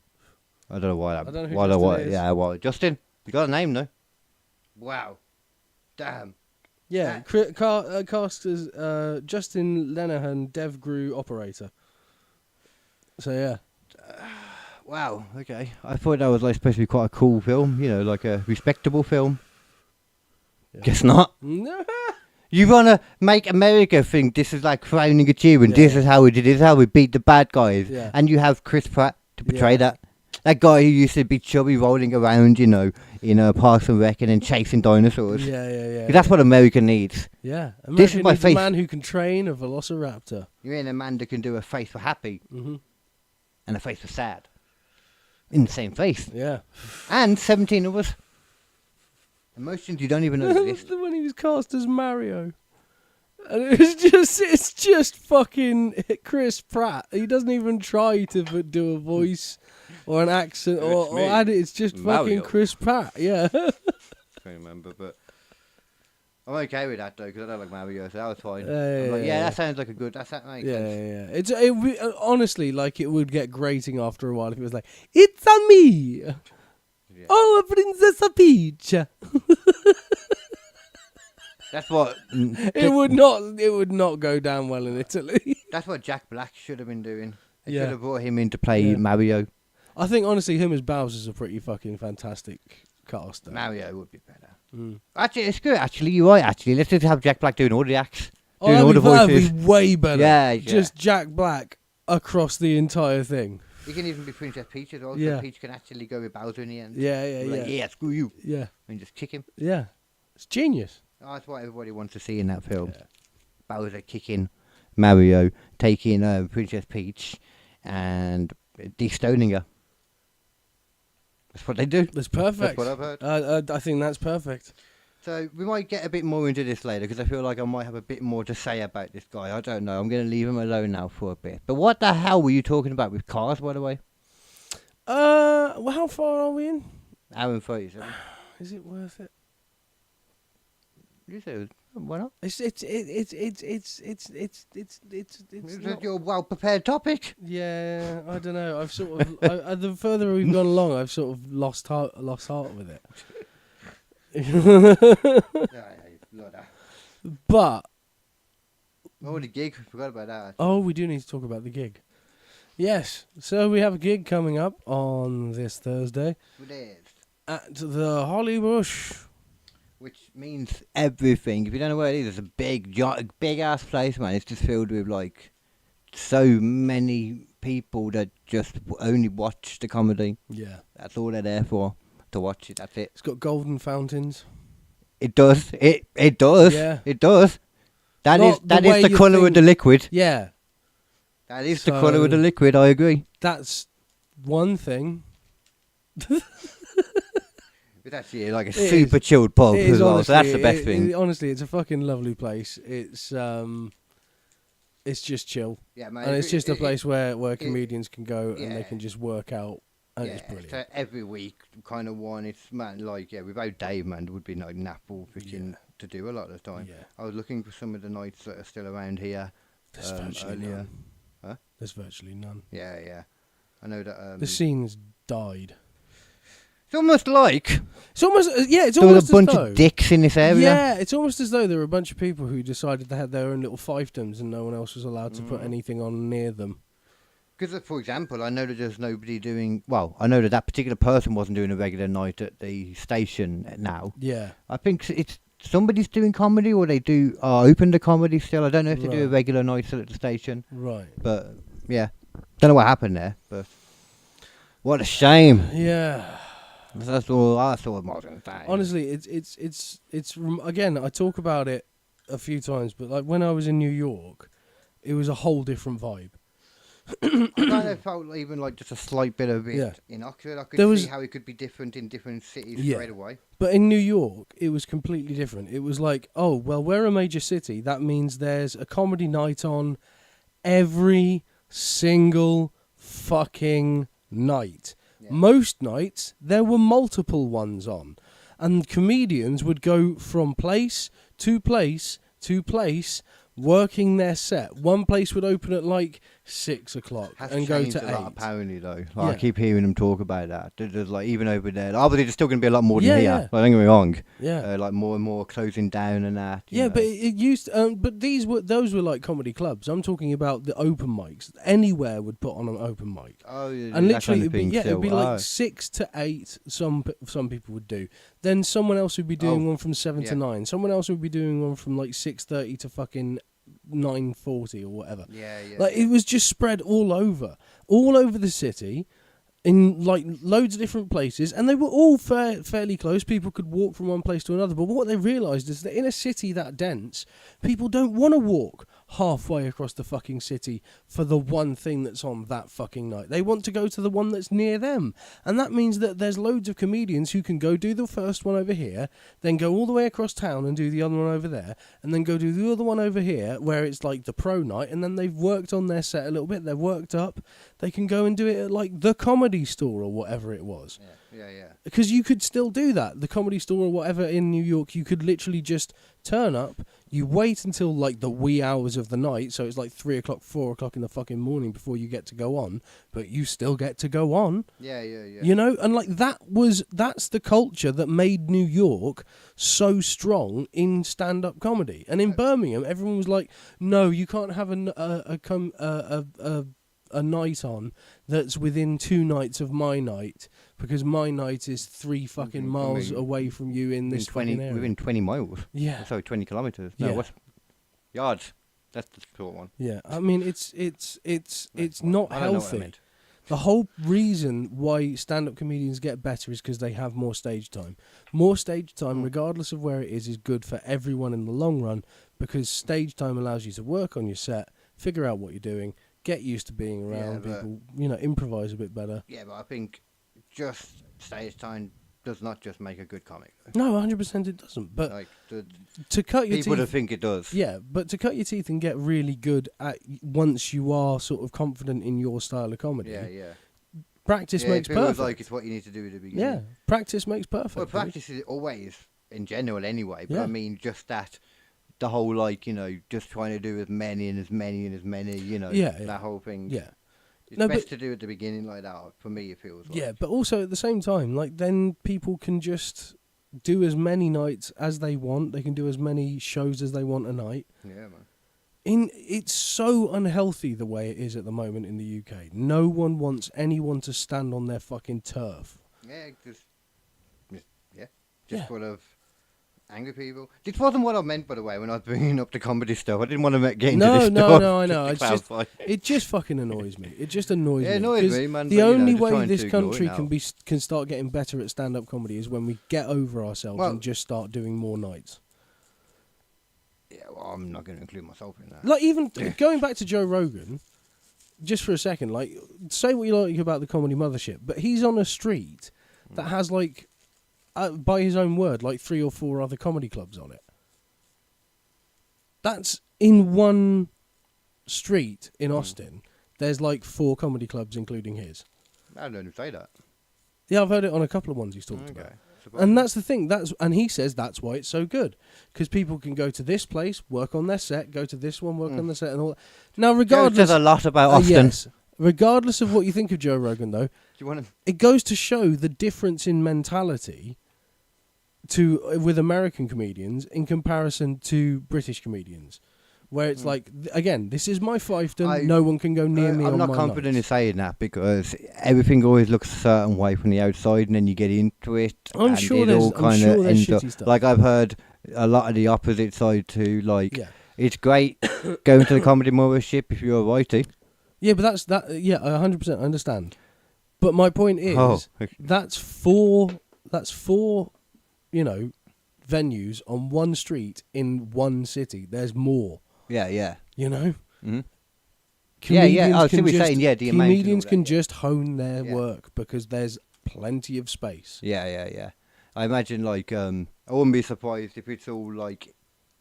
I don't know why that... I don't know who why Justin is. Yeah, well, Justin. You got a name, though? Wow. Damn. Yeah, cast as Justin Lenahan, Dev Grew operator. So, yeah. Wow, okay. I thought that was like supposed to be quite a cool film, you know, like a respectable film. Yeah. Guess not. No. You want to make America think this is like crowning achievement, this is how we did, this is how we beat the bad guys. Yeah. And you have Chris Pratt to portray Yeah. that. That guy who used to be chubby rolling around, you know, in a Parks and Rec and then chasing dinosaurs. Yeah. 'Cause that's what America needs. Yeah. This is America my needs face. a man who can train a velociraptor. You mean a man that can do a face for happy Mm-hmm. and a face for sad in the same face. Yeah. And 17 of us. Emotions you don't even know exist. When he was cast as Mario. And it's just fucking Chris Pratt. He doesn't even try to do a voice or an accent or add it. It's just Mario. fucking Chris Pratt. Yeah. I can't remember, but I'm okay with that though because I don't like Mario, so that was fine. I'm like, yeah. that sounds like a good. That makes sense. It would be, honestly, like, it would get grating after a while if it was like, it's a me. Yeah. Oh, a Princess Peach. That's what. It would not go down well in Italy. That's what Jack Black should have been doing. They Yeah. should have brought him in to play Yeah. Mario. I think, honestly, him as Bowser's a pretty fucking fantastic cast. Though. Mario would be better. Mm. Actually, it's good. Actually, you're right. Actually, let's just have Jack Black doing all the acts, Oh, doing all the that'd voices. be way better. Yeah, Just Jack Black across the entire thing. You can even be Princess Peach as well. So Yeah. Peach can actually go with Bowser in the end. Yeah. Be like, yeah, screw you, Yeah. and just kick him. Yeah. It's genius. Oh, that's what everybody wants to see in that film. Yeah. Bowser kicking Mario, taking Princess Peach, and destoning her. That's what they do. That's perfect. That's what I've heard. I think that's perfect. So we might get a bit more into this later because I feel like I might have a bit more to say about this guy. I don't know. I'm going to leave him alone now for a bit. But what the hell were you talking about with cars, by the way? Well, how far are we in? Hour and 37. Is it worth it? You said, why not? It's not. Your well-prepared topic. Yeah, I don't know. I've sort of the further we've gone along, I've sort of lost heart with it. But Oh, the gig. Forgot about that. oh, we do need to talk about the gig. Yes, so we have a gig coming up on this Thursday It is. at the Holly Bush. Which means everything. If you don't know where it is, it's a big ass place, man. It's just filled with like so many people that just only watch the comedy. Yeah, That's all they're there for, to watch it. That's it. it's got golden fountains. It does. It does. Yeah. It does. That is Not the way the you colour of think- the liquid. Yeah, That is the colour of the So- liquid. I agree. that's one thing. It's actually like a It super chilled pub It is as well. So that's the honestly- best thing. Honestly, it's a fucking lovely place. It's just chill. Yeah, man. And it's just a place where it- comedians can go and they yeah. can just work out, and it's Yeah, brilliant. so every week, kind of one. It's man, like without Dave, man, it would be like naffle freaking to do a lot of the time. Yeah. I was looking for some of the nights that are still around here. There's virtually earlier. none. Huh? There's virtually none. Yeah. I know that. The scene's died. It's almost like It's almost it's there was almost a bunch as though, of dicks in this area. Yeah, it's almost as though there were a bunch of people who decided they had their own little fiefdoms and no one else was allowed to put anything on near them. Because, for example, I know that there's nobody doing. Well, I know that particular person wasn't doing a regular night at the station now. Yeah. I think it's somebody's doing comedy, or they do open the comedy still. I don't know if they do a Right. regular night still at the station, Right. but yeah, don't know what happened there. But what a shame. Yeah. That's all I saw was going to say. Honestly, again, I talk about it a few times, but like when I was in New York, it was a whole different vibe. I kind of felt even like just a slight bit of it Yeah. in Oxford. I could There see was- how it could be different in different cities Yeah. straight away. But in New York, it was completely different. It was like, oh, well, we're a major city. That means there's a comedy night on every single fucking night. Yeah. Most nights, there were multiple ones on. And comedians would go from place to place to place, working their set. One place would open at like 6 o'clock Has and go changed to a lot, 8. apparently, though. Like, Yeah. I keep hearing them talk about that. There's like, even over there, obviously there's still going to be a lot more than Yeah, here. yeah. Like, don't get me wrong. Yeah. Like more and more closing down and that. you Yeah, know. but it used. But those were like comedy clubs. I'm talking about the open mics. Anywhere would put on an open mic, Oh, yeah, and that kind literally, of thing it'd be still. like Oh. 6 to 8. Some people would do. Then someone else would be doing Oh, one from 7 to yeah. 9. Someone else would be doing one from like 6:30 to fucking 9:40 or whatever. Yeah, yeah. Like it was just spread all over the city, in like loads of different places, and they were all fairly close. People could walk from one place to another. But what they realised is that in a city that dense, people don't want to walk halfway across the fucking city for the one thing that's on that fucking night. They want to go to the one that's near them, and that means that there's loads of comedians who can go do the first one over here, then go all the way across town and do the other one over there, and then go do the other one over here where it's like the pro night, and then they've worked on their set a little bit, they're worked up, they can go and do it at like the Comedy Store or whatever it was. Yeah. Because you could still do that. The Comedy Store or whatever in New York, you could literally just turn up, you wait until like the wee hours of the night, so it's like 3 o'clock, 4 o'clock in the fucking morning before you get to go on, but you still get to go on. Yeah. You know, and like that's the culture that made New York so strong in stand-up comedy. And in Birmingham, everyone was like, "No, you can't have a night on that's within 2 nights of my night because my night is 3 fucking miles away from you in this fucking area." Within 20 miles. Yeah. Sorry, 20 kilometres. No, Yeah. what's yards? That's the short one. Yeah, I mean it's not I don't know what I healthy. meant. The whole reason why stand-up comedians get better is because they have more stage time. More stage time, regardless of where it is good for everyone in the long run, because stage time allows you to work on your set, figure out what you're doing, get used to being around but- people, you know, improvise a bit better. Yeah, but I think just stage time does not just make a good comic. Though. No, 100% it doesn't. But Like, to cut your people teeth, that think it does. yeah, but to cut your teeth and get really good at once you are sort of confident in your style of comedy. Yeah. Practice Yeah, makes it feels perfect. like it's what you need to do at the beginning. Yeah, practice makes perfect. Well, dude. practice is always in general anyway. But Yeah. I mean, just that, the whole like just trying to do as many and as many and as many. Yeah. that whole thing. Yeah. It's No, best but- to do at the beginning like that. For me, it feels. Like. Yeah, but also at the same time, like then people can just do as many nights as they want. They can do as many shows as they want a night. Yeah, man. It's so unhealthy the way it is at the moment in the UK. No one wants anyone to stand on their fucking turf. Yeah, just Yeah. full of angry people. This wasn't what I meant, by the way, when I was bringing up the comedy stuff. I didn't want to get into this stuff. No, I know. just to It's just, clarify. it just fucking annoys me. It just annoys Yeah, me. it annoys 'cause me, man, The but, only just way trying this to ignore it country now. can start getting better at stand-up comedy is when we get over ourselves Well- and just start doing more nights. Yeah, well, I'm not going to include myself in that. Like even going back to Joe Rogan, just for a second, like say what you like about the comedy mothership, but he's on a street that has like, by his own word, like 3 or 4 other comedy clubs on it. That's in one street in Austin. There's like 4 comedy clubs, including his. I don't say that. Yeah, I've heard it on a couple of ones he's talked about. Okay. And that's the thing. And he says that's why it's so good, because people can go to this place, work on their set, go to this one, work on the set, and all that. Now, Joe regardless, says a lot about Austin. yes, regardless of what you think of Joe Rogan, though, Do you want to? it goes to show the difference in mentality with American comedians in comparison to British comedians, where it's like, again, this is my fiefdom. No one can go near me. I'm on not my confident in nights. saying that because everything always looks a certain way from the outside, and then you get into it. I'm and sure it there's- all I'm kind sure of there's ends up. shitty stuff. Like I've heard a lot of the opposite side too. Like Yeah. it's great going to the comedy mothership if you're a writer. Yeah, but that's that. Yeah, I 100% understand. But my point is, Oh. that's four, venues on one street in one city. There's more, Yeah. you know. Mhm. Yeah. I see Comedians what can you're just- saying. Yeah, the amount and all comedians that, can yeah. just hone their Yeah. work because there's plenty of space. Yeah. I imagine like I wouldn't be surprised if it's all like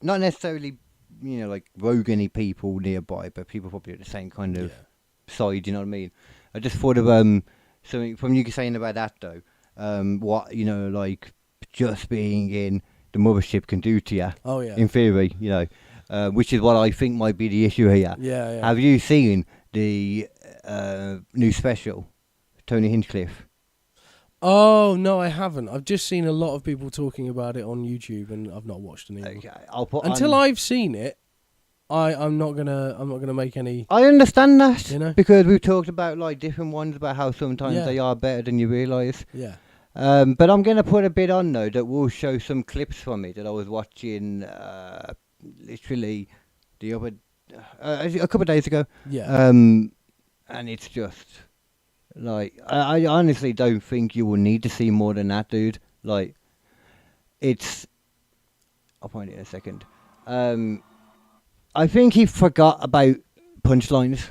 not necessarily like Rogan-y people nearby, but people probably at the same kind of side. You know what I mean? I just thought of something from you saying about that though. What like just being in the mothership can do to you. Oh yeah. In theory, which is what I think might be the issue here. Yeah. Have you seen the new special, Tony Hinchcliffe? Oh no, I haven't. I've just seen a lot of people talking about it on YouTube, and I've not watched any. Okay, I'll put Until on... I've seen it, I'm not gonna make any. I understand that, You know? because we've talked about like different ones about how sometimes Yeah. they are better than you realise. Yeah. But I'm going to put a bit on though that will show some clips from it that I was watching literally the other a couple of days ago. Yeah. And it's just like I honestly don't think you will need to see more than that, dude. Like it's. I'll find it in a second. I think he forgot about punchlines.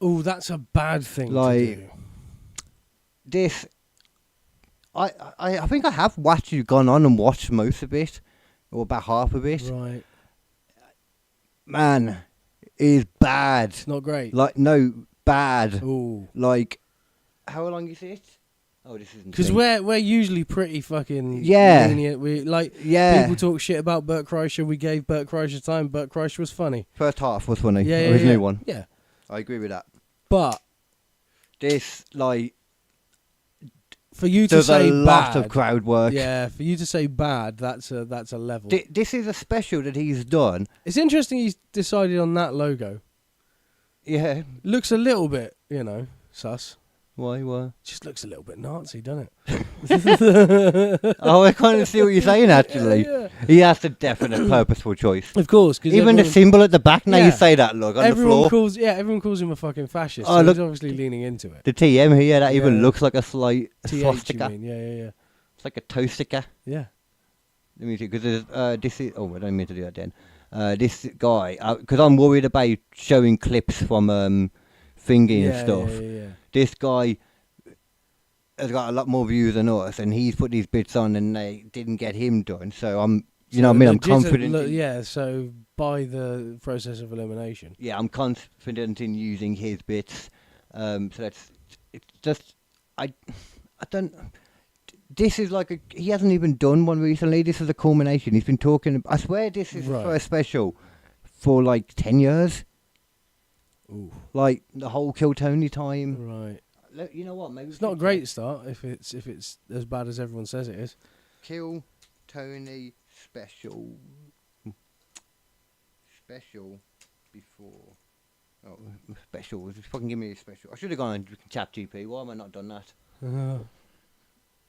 Oh, that's a bad thing Like to do. this. I think I have gone on and watched most of it, or about half of it. Right. Man, it is bad. It's not great. Like no, bad. Ooh. Like, how long is it? Oh, this isn't. Because synced. we're usually pretty fucking Yeah. lenient. We like Yeah. people talk shit about Bert Kreischer. We gave Bert Kreischer time. Bert Kreischer was funny. First half was funny. Yeah, It yeah, was a yeah. new one. Yeah, I agree with that. but This like for you to does say a lot bad, of crowd work. yeah, for you to say bad, that's a level. This is a special that he's done. It's interesting he's decided on that logo. Yeah. Looks a little bit, sus. Why? Just looks a little bit Nazi, doesn't it? Oh, I kind of see what you're saying. Actually, Yeah. he has a definite purposeful choice. Of course, because Even the symbol at the back. Now Yeah. you say that. Look on the floor. everyone calls him a fucking fascist. Oh, So look. he's obviously leaning into it. The TM here, that even Yeah. looks like a slight TH, you swastika. mean? Yeah. It's like a toe sticker. Yeah. Let me see, because this is. Oh, I don't mean to do that then. This guy, because I'm worried about showing clips from thingy and stuff. Yeah. This guy has got a lot more views than us, and he's put these bits on, and they didn't get him done. So I'm, you know what I mean? I'm confident. So by the process of elimination. Yeah, I'm confident in using his bits. So it's just I don't. This is like he hasn't even done one recently. This is a culmination. He's been talking. I swear this is Right. the first special for like 10 years. Ooh. Like the whole Kill Tony time. Right. You know what? Maybe It's not a great start if it's as bad as everyone says it is. Kill Tony special before. Oh, special. Just fucking give me a special. I should have gone on ChatGPT. Why have I not done that?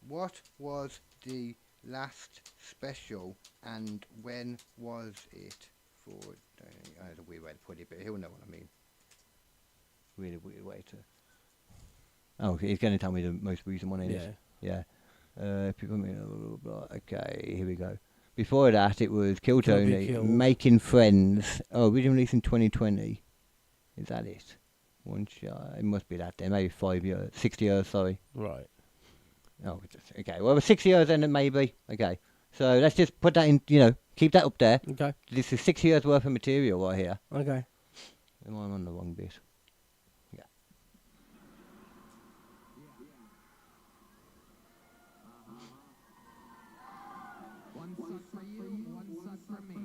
What was the last special and when was it for? That's a weird way to put it, but he'll know what I mean. Really weird way to. Oh, he's going to tell me the most recent one is. Yeah. People mean blah, blah, blah. Okay, here we go. Before that, it was Kill Can't Be Tony, Killed. Making Friends. Oh, originally released in 2020. Is that it? One shot. It must be that then. Maybe 5 years, 60 years. Sorry. Right. Oh, okay. Well, 6 years then, maybe. Okay. So let's just put that in. Keep that up there. Okay. This is 6 years worth of material right here. Okay. I'm on the wrong bit. Yeah. One suck for you, one suck for me.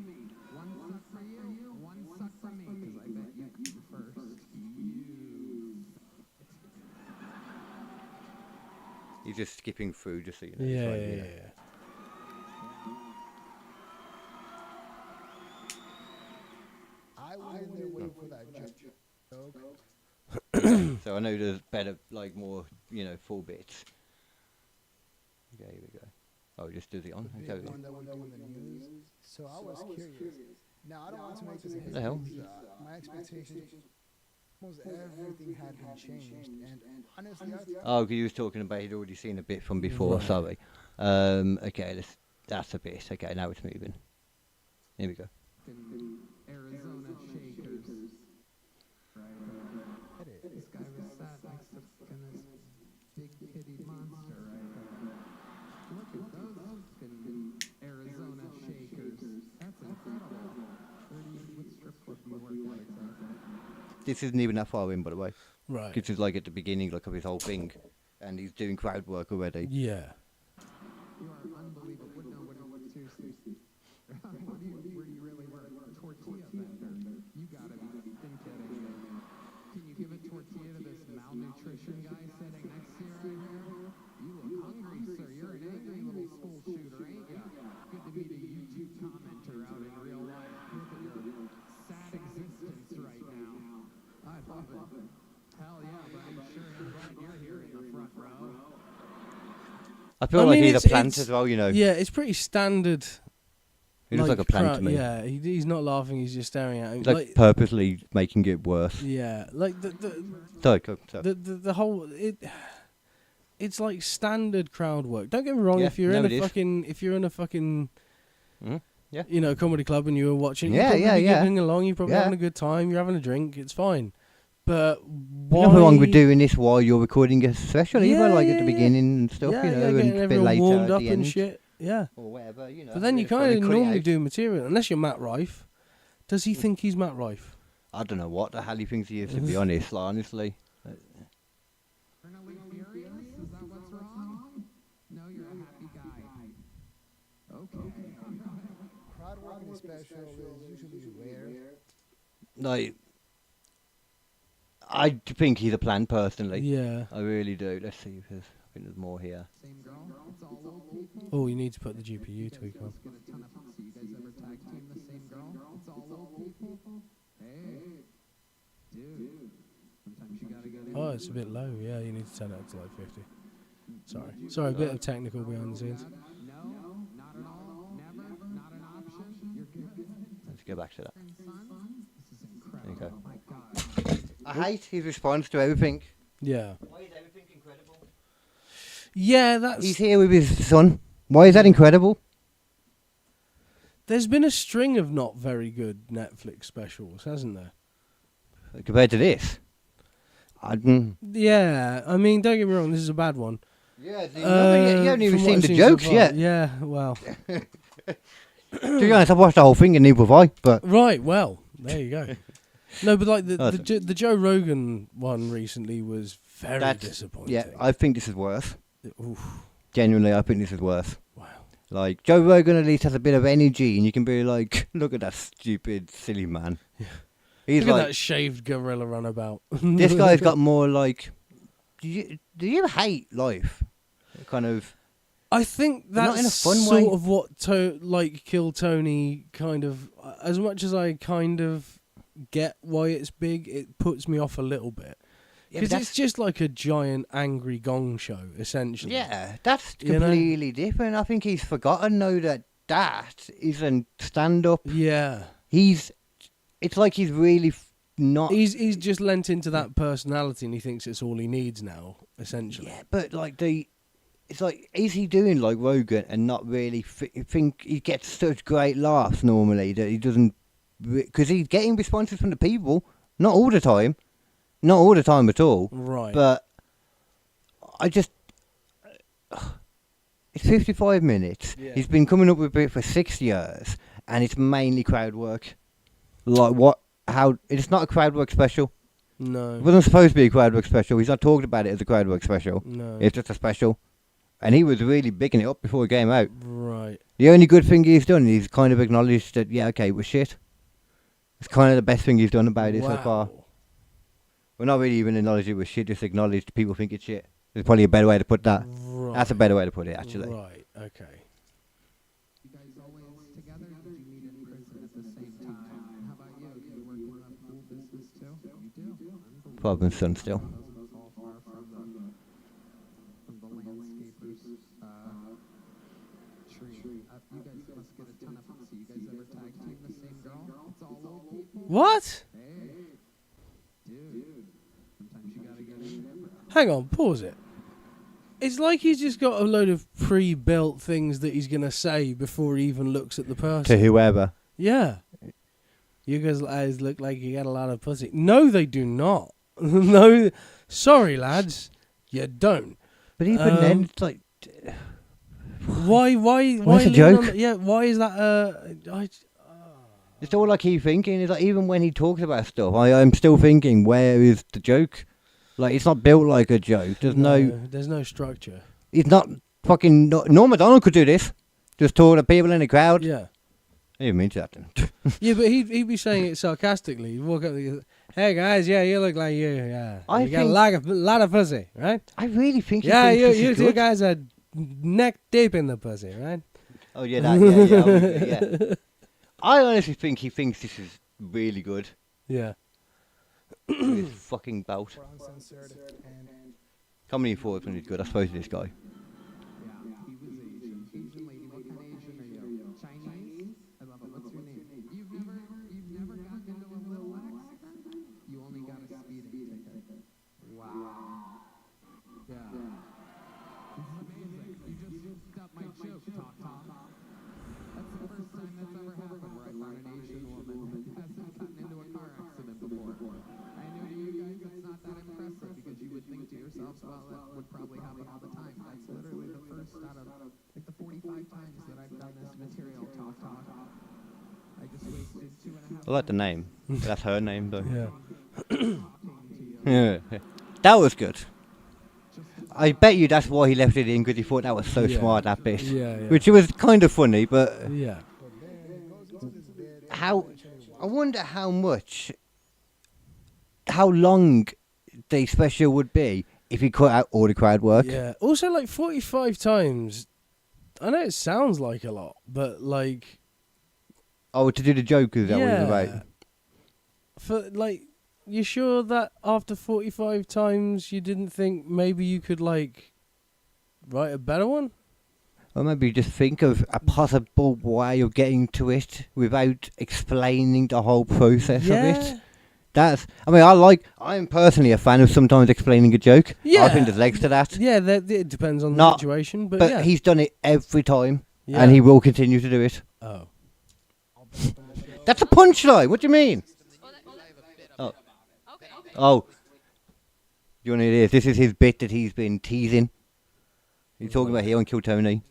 One suck for you, one suck for me. Because I bet you first. He's just skipping through, just so you know. Yeah, It's like, yeah. I was in there waiting for that joke. So I know there's better, like more, full bits. Okay, here we go. Oh, just does it on? The Okay. big one that we're doing the news. So I was curious. Now I don't want to make this a What the hell? my expectations. Almost everything had been changed, and honestly, Oh, 'cause you was talking about he'd already seen a bit from before. Right. Sorry. Okay, that's a bit. Okay, now it's moving. Here we go. Arizona Shakers. This guy was sat next to fucking this big kitty monster, right? Look at those fucking Arizona Shakers. That's incredible. 30 what strip club do you work at exactly? This isn't even that far in, by the way. Right. This is like at the beginning, like of his whole thing, and he's doing crowd work already. Yeah. You are unbelievable. No, seriously. Where do you really work? Tortilla vendor. You gotta be kidding me. Can Russian guy sitting next to you right here. You look hungry, sir. You're an angry little school shooter, ain't ya? Good to meet a YouTube commenter out in real life. Look at your sad existence right now. I love it. Hell yeah, but I'm sure glad you're here in the front row. I feel like he's a plant as well, you know. Yeah, it's pretty standard. He looks like a plant to me. Yeah, he's not laughing, he's just staring at him. He's like purposely making it worse. Yeah, like Sorry, go. the whole it's like standard crowd work. Don't get me wrong, Yeah, if you're no, in it a is. fucking Yeah. you know, comedy club and you were watching, Yeah, you're probably yeah. giving along, you're probably Yeah. having a good time, you're having a drink, it's fine. But why? Nothing wrong with doing this while you're recording a special, Yeah, either, like yeah, at the yeah. beginning and stuff, Yeah, you know, yeah, and getting a bit everyone later warmed at up the and end. shit. Yeah. Or whatever, you know. But then you it's like kind of cut it normally out. do material, unless you're Matt Rife. Does he think he's Matt Rife? I don't know what the hell he thinks he is, to be honest, like, honestly. Eternally furious? Is that what's wrong? No, you're a happy guy. Okay. Crowd work in a special is usually rare. Like, I think he's a plant, personally. Yeah. I really do. Let's see if there's, I think there's more here. Same girl? It's all old people? Oh, you need to put the GPU tweak on. Get a ton of pussy. You guys ever tag team the same girl? It's all old people? Hey. Dude. Sometimes you gotta get in. Oh, it's a bit low. Yeah, you need to turn it up to like 50. Sorry, a bit of technical behind the scenes. No, not at all. Never, not an option. You're good. Let's go back to that. This is incredible. There you go. Oh my god. I hate his response to everything. Yeah. Why is everything incredible? Yeah, that's. He's here with his son. Why is that incredible? There's been a string of not very good Netflix specials, hasn't there? Compared to this. Yeah, I mean, don't get me wrong, this is a bad one. Yeah, you haven't even from seen what I've the seen so jokes far. yet. Yeah, well. To be honest, I've watched the whole thing and neither have I, but... Right, well, there you go. No, but like Oh, the Joe Rogan one recently was very disappointing. Yeah, I think this is worse. Oof. Genuinely, I think this is worse. Wow. Like, Joe Rogan at least has a bit of energy, and you can be like, look at that stupid, silly man. Yeah. He's Look like, at that shaved gorilla runabout. this guy's got more like, do you hate life? Kind of. I think that's not in a fun sort way. of what Kill Tony kind of, as much as I kind of get why it's big, it puts me off a little bit. Yeah, Because it's just like a giant angry gong show, essentially. Yeah, that's You know? completely different. I think he's forgotten though that isn't stand-up. Yeah. It's like he's really not... He's just lent into that personality and he thinks it's all he needs now, essentially. Yeah, but like it's like, is he doing like Rogan and not really think he gets such great laughs normally that he doesn't... Because he's getting responses from the people, not all the time. Not all the time at all. Right. But I just... It's 55 minutes. Yeah. He's been coming up with it for 6 years, and it's mainly crowd work. Like what? How? It's not a crowd work special. No. It wasn't supposed to be a crowd work special. He's not talking about it as a crowd work special. No. It's just a special. And he was really bigging it up before it came out. Right. The only good thing he's done is kind of acknowledged that, yeah, okay, it was shit. It's kind of the best thing he's done about it so far. Well, not really even acknowledged it was shit, just acknowledged people think it's shit. There's probably a better way to put that. Right. That's a better way to put it, actually. Right, okay. You guys always together? Did you meet in prison at the same time? How about you? You work in the pool business too? You do? Father and son still. All far from the landscapers tree. You guys must get a ton of pussy. You guys ever tag team the same girl? It's all old people? What? Hey. Dude. Sometimes you gotta get in there. Hang on, pause it. It's like he's just got a load of pre-built things that he's going to say before he even looks at the person. To whoever. Yeah. You guys look like you got a lot of pussy. No, they do not. No, sorry, lads. You don't. But even then, it's like... Why What's the joke? Yeah, why is that... It's all I keep thinking. Is like, even when he talks about stuff, I'm still thinking, where is the joke? Like, it's not built like a joke. There's no structure. It's not fucking... Norm Macdonald could do this. Just talk to people in the crowd. Yeah. I didn't mean to that then. Yeah, but he'd be saying it sarcastically. He'd walk up and go, hey guys, yeah, you look like you got a lot of pussy, right? I really think you two guys are neck deep in the pussy, right? Oh yeah, yeah. I honestly think he thinks this is really good. Yeah. This fucking bout. Uncensored and Comedy for when he's good, I suppose this guy. Yeah, he was Asian. Asian lady, what kind of Asian are you? Chinese? I love it. What's your name? You've never gotten into a little accident? You only got a speeding ticket. Wow. Yeah. This is amazing. You just got my joke, talk. That's the first time that's ever happened where I found an Asian woman who hasn't gotten into a car accident before. I know to you guys that's not that impressive because you would think to yourselves, well, that would probably happen all the time. That's literally the first out of like the 45 times that I've done this material, talk. I just wasted 2.5 I like the name. That's her name though. Yeah. Yeah. That was good. I bet you that's why he left it in, because he thought that was so Yeah. smart, that bit. Yeah. Which was kind of funny, but Yeah. I wonder how long the special would be if he cut out all the crowd work. Yeah. Also, like 45 times. I know it sounds like a lot, but like. Oh, to do the joke, is that what it's about? For like, you sure that after 45 times you didn't think maybe you could like write a better one? Or maybe just think of a possible way of getting to it without explaining the whole process of it. I'm personally a fan of sometimes explaining a joke. Yeah. I think there's legs to that. Yeah, it depends on the situation, but yeah. He's done it every time, Yeah. and he will continue to do it. Oh. That's a punchline. What do you mean? Oh. You want to hear this? This is his bit that he's been teasing. He's talking about here on Kill Tony.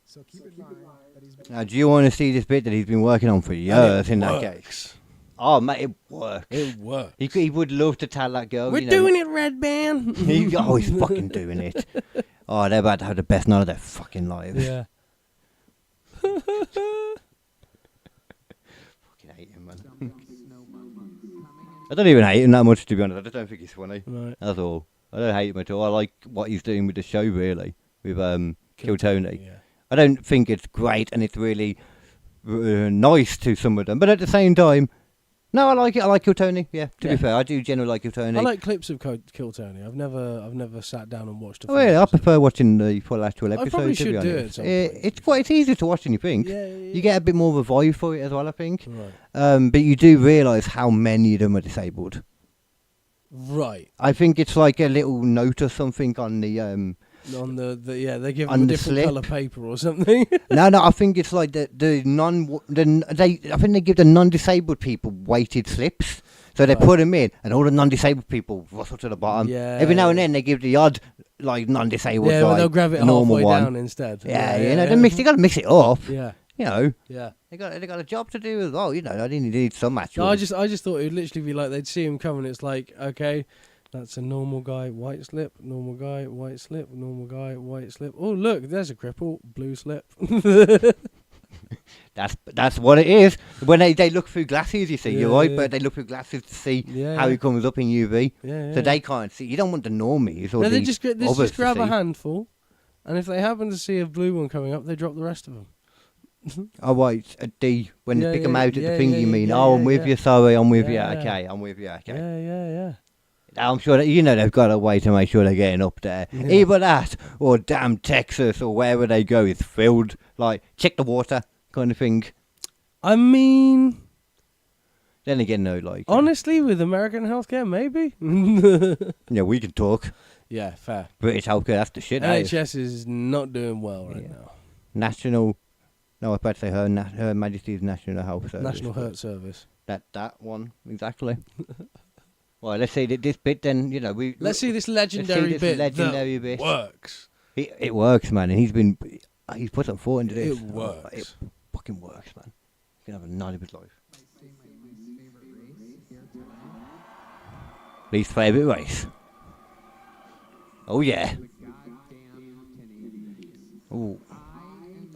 so keep in mind that he's been Now, do you want to see this bit that he's been working on for years in that case? Oh, mate, it works. It works. He would love to tell that girl. We're doing it, Red Band. He's fucking doing it. Oh, they're about to have the best night of their fucking lives. Yeah. Fucking hate him, man. I don't even hate him that much, to be honest. I just don't think he's funny. Right. That's all. I don't hate him at all. I like what he's doing with the show, really, with Kill Tony. Yeah. I don't think it's great, and it's really nice to some of them. But at the same time, no, I like it. I like Kill Tony. Yeah, to be fair, I do generally like Kill Tony. I like clips of Kill Tony. I've never sat down and watched a Oh, yeah, I prefer watching the full actual episode. I probably to be should do honest. it. It's easier to watch than you think. Yeah. You get a bit more of a vibe for it as well, I think. Right. But you do realise how many of them are disabled. Right. I think it's like a little note or something on the On they give on them a the different slip. colour paper or something. No, I think it's like I think they give the non-disabled people weighted slips, so they put them in, and all the non-disabled people rustle to the bottom. Yeah. Every now and then they give the odd like non-disabled Yeah, guy well, they'll grab it normal halfway one. down instead. Yeah, they got to mix it up. Yeah. You know. Yeah. They got a job to do as well. You know, I didn't need some actual. No, I just thought it would literally be like they'd see him coming. It's like, okay, that's a normal guy, white slip, normal guy, white slip, normal guy, white slip. Oh, look, there's a cripple, blue slip. That's what it is. When they look through glasses, you see, you're right, Yeah. but they look through glasses to see Yeah, how yeah. he comes up in UV. Yeah, So they can't see. You don't want the normies or No, they the just others just to grab a see. handful, and if they happen to see a blue one coming up, they drop the rest of them. Oh, right, a D. When Yeah, they pick them yeah, out at yeah, the thing, yeah, you mean? yeah, Oh, I'm yeah, with yeah. you, sorry, I'm with Yeah, you. yeah. Okay, I'm with you. Okay. Yeah. I'm sure that they've got a way to make sure they're getting up there. Yeah. Either that or damn Texas or wherever they go is filled. Like, check the water kind of thing. I mean, Then again, no, like. honestly, with American healthcare, maybe. Yeah, we can talk. Yeah, fair. British healthcare, that's the shit. that is. NHS is not doing well right now. National. No, I was about to say Her Majesty's National Health Service. National Health Service. That one, exactly. Well, let's see this bit then, Let's see this legendary bit that works. It works, man, and he's put some thought into this. It works. It fucking works, man. He's going to have a night of his life. Least favourite race. Oh yeah. The goddamn Canadians. Ooh.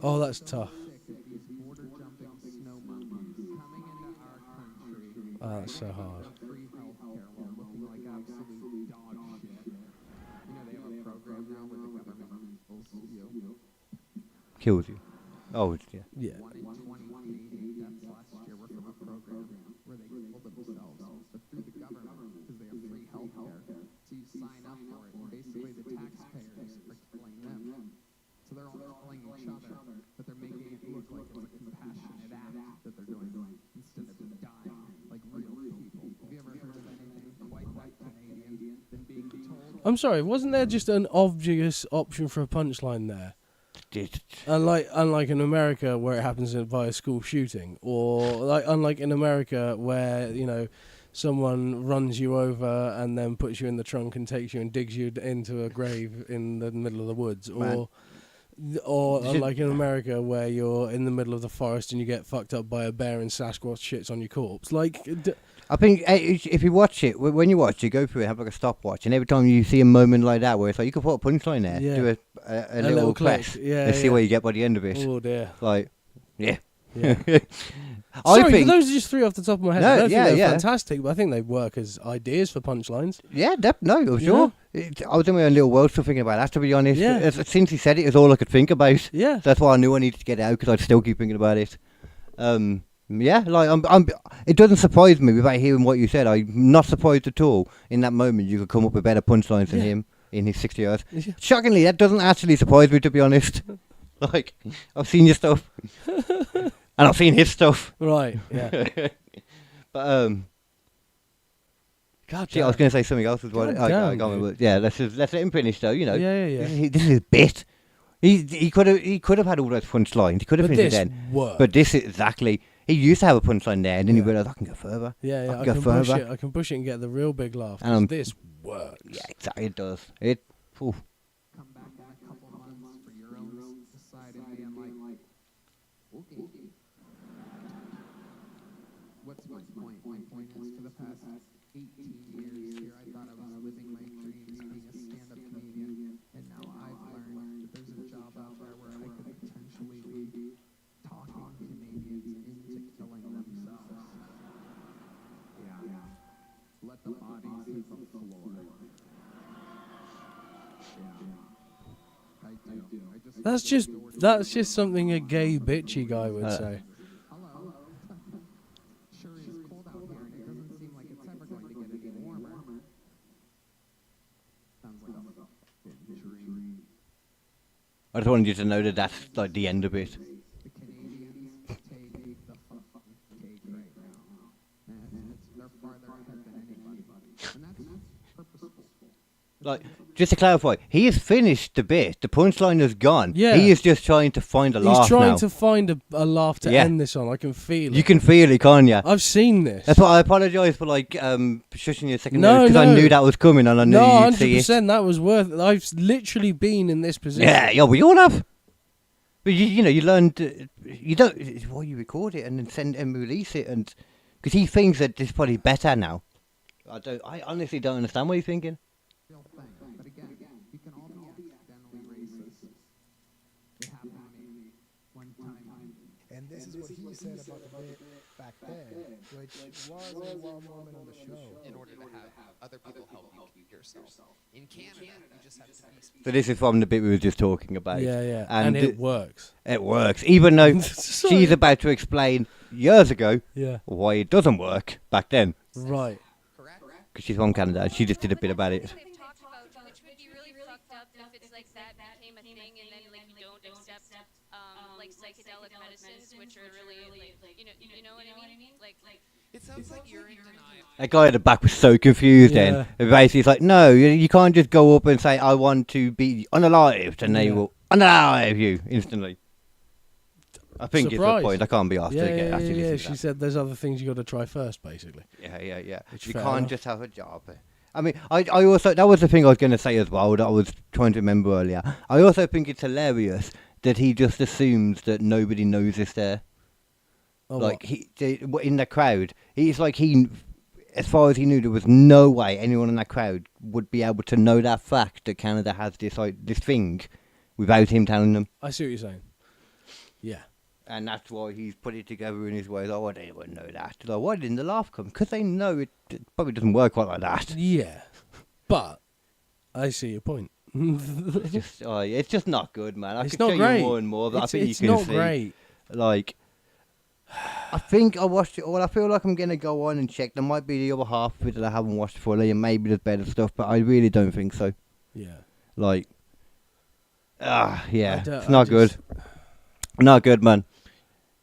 Oh, that's tough. Sick of these border-jumping snow monkeys coming into our country. Oh, that's so hard. Free healthcare while looking like absolute dog shit. You know they have a program now where the government Kills you. Oh yeah. Yeah. 1 in 20 Canadian deaths last year were from a program where they killed themselves, but through the government because they have free healthcare. So you sign up for it, and basically the taxpayers are killing them. So they're all killing each other, but they're making it look like it's a compassionate act that they're doing instead of dying like real people. Have you ever heard of anything quite that Canadian than being told? I'm sorry, wasn't there just an obvious option for a punchline there? Unlike in America where it happens via school shooting, or unlike in America where someone runs you over and then puts you in the trunk and takes you and digs you into a grave in the middle of the woods, or unlike in America where you're in the middle of the forest and you get fucked up by a bear and Sasquatch shits on your corpse. I think if you watch it, when you watch it, go through it, have like a stopwatch, and every time you see a moment like that where it's like you could put a punchline there, do a little press, and see what you get by the end of it. Oh dear. Yeah. Sorry, but those are just three off the top of my head. I don't think they're yeah. fantastic, but I think they work as ideas for punchlines. Yeah, no, sure. I was in my own little world still thinking about that, to be honest. Yeah. Since he said it, it's all I could think about. Yeah. That's why I knew I needed to get it out, because I'd still keep thinking about it. Yeah, it doesn't surprise me without hearing what you said. I'm not surprised at all. In that moment, you could come up with better punchlines than him in his 60 years. Yeah. Shockingly, that doesn't actually surprise me, to be honest. I've seen your stuff. And I've seen his stuff. Right, yeah. But, God I was going to say something else as well. Let's let him finish, though, Yeah. This is his bit. He could have had all those punchlines. He could have finished it then. Worked. But this is exactly. He used to have a punchline there, and then he realised I can go further. Yeah, I can go further. I can push it and get the real big laugh. This works. Yeah, exactly. It does. It. Oof. Come back in a couple months for your own decided being like, okay. What's my point? My point is for the past 18 years here, I thought I was living my dreams being a stand-up comedian, and now I've learned that there's a job out there where I could potentially be talking Canadians into killing themselves. Yeah. Let the bodies hit the floor. That's just something a gay bitchy guy would say. Hello. Sure is cold out here, and it doesn't seem like it's ever going to get any warmer. Sounds like a fucking dream. I just wanted you to know that that's like the end of it. The Canadians take the fucking cake right now. And they're farther ahead than anybody. And that's purposeful. Just to clarify, he has finished the bit. The punchline is gone. Yeah. He is just trying to find a laugh now. He's trying to find a laugh to end this on. I can feel it. You can feel it, can't you? I've seen this. That's why I apologise for shushing you a second because I knew that was coming and I knew you'd see it. 100%. That was worth it. I've literally been in this position. Yeah, we all have. But you learned. You don't. Why you record it and then send and release it, and because he thinks that it's probably better now. I honestly don't understand what he's thinking. But again, we can all be accidentally racist. It happened to me one time. And this is what he said about the bit back then, which was a well moment on the show. In order to have other people help you keep yourself. In Canada, you just have to be... So this is from the bit we were just talking about. Yeah. And it works. It works. Even though she's about to explain years ago why it doesn't work back then. Right. Because she's from Canada and she just did a bit about it. Which would be really fucked up if it's like that became a thing and then you don't accept psychedelic medicines, which are really you know what I mean? It sounds like you're in denial. That guy at the back was so confused then. Basically, it's like, no, you can't just go up and say, I want to be unalived, and they will unalive you instantly. I think it's the point. I can't be asked to get actually listen to She that. said there's other things you got to try first, basically. Yeah. You fair can't enough. just have a job. I mean, I also, that was the thing I was going to say as well, that I was trying to remember earlier. I also think it's hilarious that he just assumes that nobody knows this there. Oh, in the crowd, he's like, he as far as he knew, there was no way anyone in that crowd would be able to know that fact that Canada has this this thing without him telling them. I see what you're saying. Yeah. And that's why he's put it together in his way. Like, why didn't anyone know that? Like, why didn't the laugh come? Because they know it probably doesn't work quite like that. Yeah. But I see your point. It's just not good, man. I It's could not show great. you more and more, but I think It's you can not see. great. Like, I think I watched it all. I feel like I'm going to go on and check. There might be the other half of it that I haven't watched fully, and maybe there's better stuff, but I really don't think so. Yeah. Like, yeah, don't- it's not good. Not good, man.